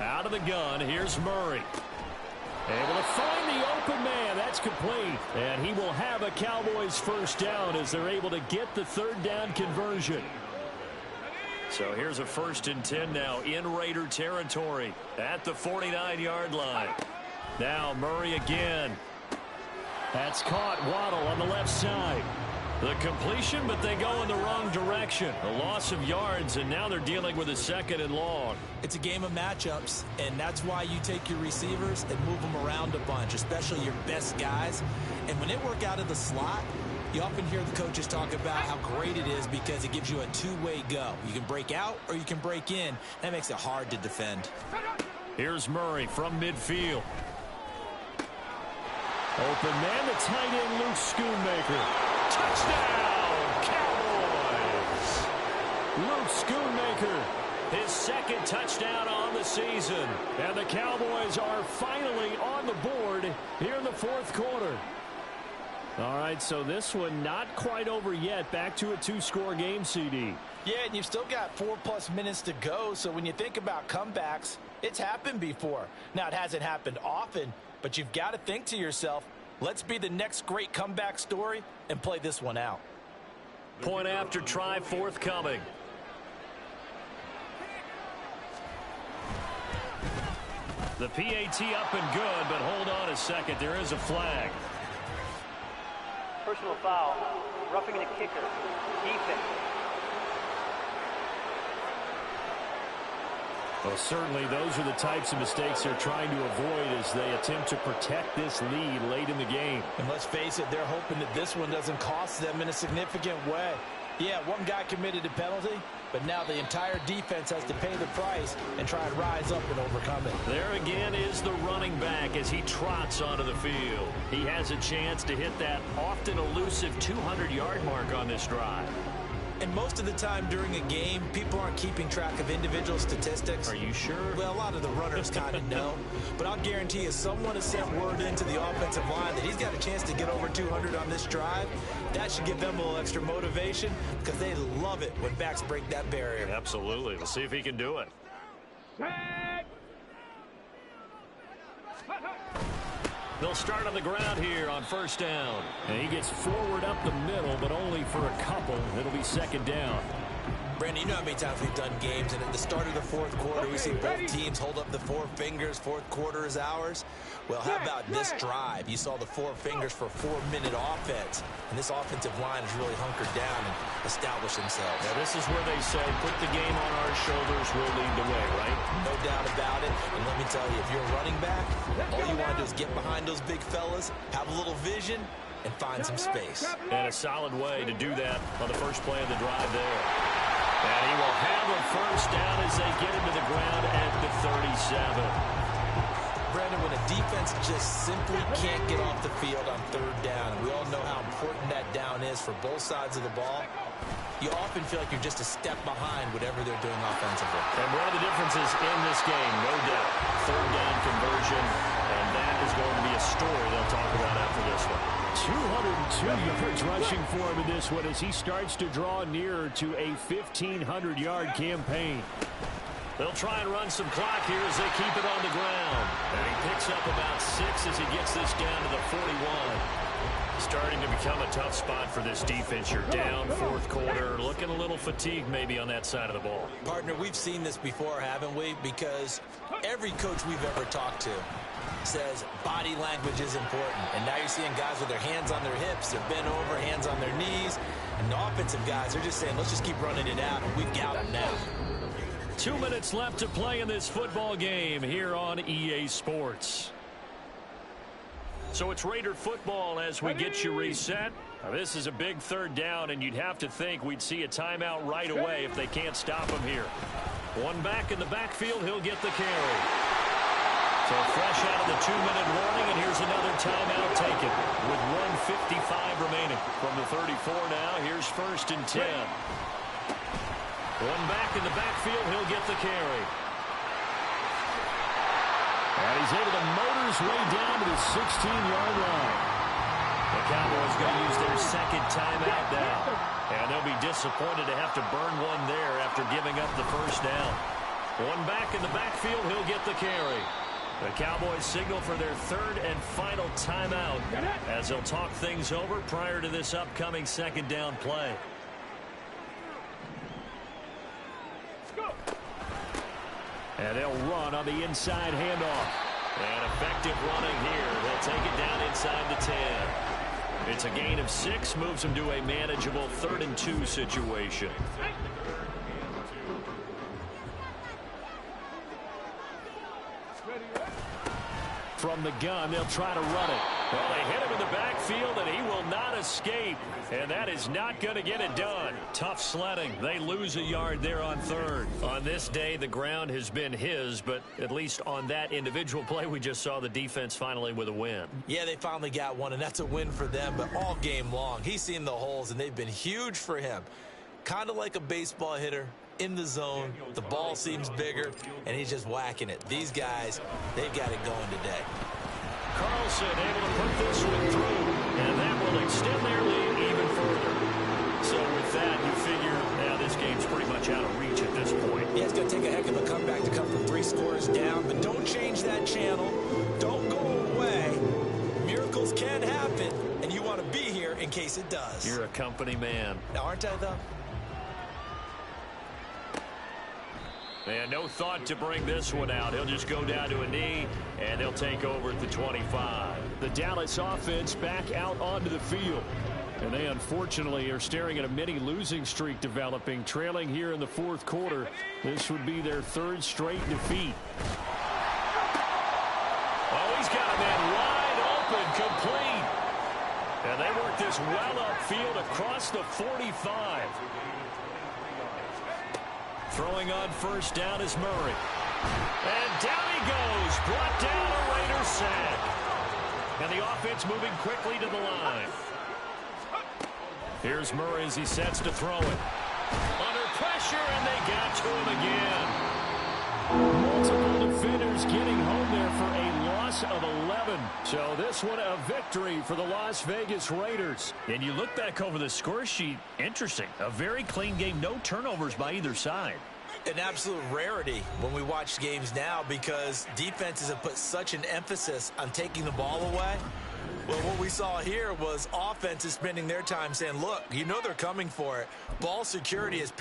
Out of the gun, here's Murray. Able to find the open man. That's complete. And he will have a Cowboys first down as they're able to get the 3rd down conversion. So here's a 1st and 10 now in Raider territory at the 49-yard line. Now Murray again. That's caught. Waddle on the left side. The completion, but they go in the wrong direction. A loss of yards, and now they're dealing with a 2nd and long. It's a game of matchups, and that's why you take your receivers and move them around a bunch, especially your best guys. And when they work out of the slot, you often hear the coaches talk about how great it is because it gives you a 2-way go. You can break out or you can break in. That makes it hard to defend. Here's Murray from midfield. Open man, the tight end, Luke Schoonmaker. Touchdown, Cowboys! Luke Schoonmaker His second touchdown on the season. And the Cowboys are finally on the board here in the fourth quarter. All right, so this one not quite over yet. Back to a two-score game, CD. Yeah, and you've still got 4+ minutes to go, so when you think about comebacks, it's happened before. Now, it hasn't happened often, but you've got to think to yourself, let's be the next great comeback story and play this one out. Point after try forthcoming. The PAT up and good, but hold on a second. There is a flag. Personal foul, roughing the kicker, defense. Well, certainly those are the types of mistakes they're trying to avoid as they attempt to protect this lead late in the game. And let's face it, they're hoping that this one doesn't cost them in a significant way. Yeah, one guy committed a penalty, but now the entire defense has to pay the price and try and rise up and overcome it. There again is the running back as he trots onto the field. He has a chance to hit that often elusive 200-yard mark on this drive. And most of the time during a game, people aren't keeping track of individual statistics. Are you sure? Well, a lot of the runners kind of know. But I'll guarantee you, someone has sent word into the offensive line that he's got a chance to get over 200 on this drive. That should give them a little extra motivation because they love it when backs break that barrier. Absolutely. Let's see if he can do it. They'll start on the ground here on first down. And he gets forward up the middle, but only for a couple. It'll be second down. Brandon, you know how many times we've done games, and at the start of the fourth quarter, we see both teams hold up the four fingers. Fourth quarter is ours. Well, how about this drive? You saw the four fingers for 4-minute offense, and this offensive line has really hunkered down and established themselves. Now, this is where they say, put the game on our shoulders, we'll lead the way, right? No doubt about it. And let me tell you, if you're a running back, all you want to do is get behind those big fellas, have a little vision, and find some space. And a solid way to do that on the first play of the drive there. And he will have a first down as they get him to the ground at the 37. Brandon, when a defense just simply can't get off the field on third down, and we all know how important that down is for both sides of the ball, you often feel like you're just a step behind whatever they're doing offensively. And one of the differences in this game, no doubt, third down conversion, and that is going to be a story they'll talk about after this one. 202 yards rushing for him in this one as he starts to draw nearer to a 1,500-yard campaign. They'll try and run some clock here as they keep it on the ground. And he picks up about 6 as he gets this down to the 41. Starting to become a tough spot for this defense. You're down fourth quarter, looking a little fatigued maybe on that side of the ball. Partner, we've seen this before, haven't we? Because every coach we've ever talked to says body language is important. And now you're seeing guys with their hands on their hips, they're bent over, hands on their knees. And the offensive guys, they're just saying, let's just keep running it out, and we've got them now. 2 minutes left to play in this football game here on EA Sports. So it's Raider football as we get you reset. Now, this is a big third down, and you'd have to think we'd see a timeout right away if they can't stop him here. One back in the backfield, he'll get the carry. So fresh out of the 2-minute warning, and here's another timeout taken with 1:55 remaining. From the 34 now, here's first and 10. One back in the backfield, he'll get the carry. And he's able to motor his way down to the 16-yard line. The Cowboys going to use their second timeout now. And they'll be disappointed to have to burn one there after giving up the first down. One back in the backfield, he'll get the carry. The Cowboys signal for their third and final timeout as they'll talk things over prior to this upcoming second down play. And they'll run on the inside handoff. And effective running here. They'll take it down inside the 10. It's a gain of 6, moves them to a manageable 3rd and 2 situation. From the gun, they'll try to run it. Well, they hit him in the backfield, and he will not escape. And that is not going to get it done. Tough sledding. They lose a yard there on third. On this day, the ground has been his, but at least on that individual play, we just saw the defense finally with a win. Yeah, they finally got one, and that's a win for them, but all game long, he's seen the holes, and they've been huge for him. Kind of like a baseball hitter in the zone. The ball seems bigger, and he's just whacking it. These guys, they've got it going today. Carlson able to put this one through, and that will extend their lead even further. So with that, you figure now this game's pretty much out of reach at this point. Yeah, it's going to take a heck of a comeback to come from 3 scores down, but don't change that channel. Don't go away. Miracles can happen, and you want to be here in case it does. You're a company man. Now, aren't I, though? And no thought to bring this one out. He'll just go down to a knee, and they'll take over at the 25. The Dallas offense back out onto the field. And they unfortunately are staring at a mini losing streak developing, trailing here in the 4th quarter. This would be their 3rd straight defeat. Oh, he's got a man wide open, complete. And they work this well upfield across the 45. Throwing on first down is Murray. And down he goes. Brought down a Raider sack. And the offense moving quickly to the line. Here's Murray as he sets to throw it. Under pressure, and they got to him again. Multiple defenders getting home there for a loss of 11. So this one a victory for the Las Vegas Raiders. And you look back over the score sheet, interesting. A very clean game, no turnovers by either side. An absolute rarity when we watch games now because defenses have put such an emphasis on taking the ball away. Well, what we saw here was offenses spending their time saying, look, you know they're coming for it. Ball security is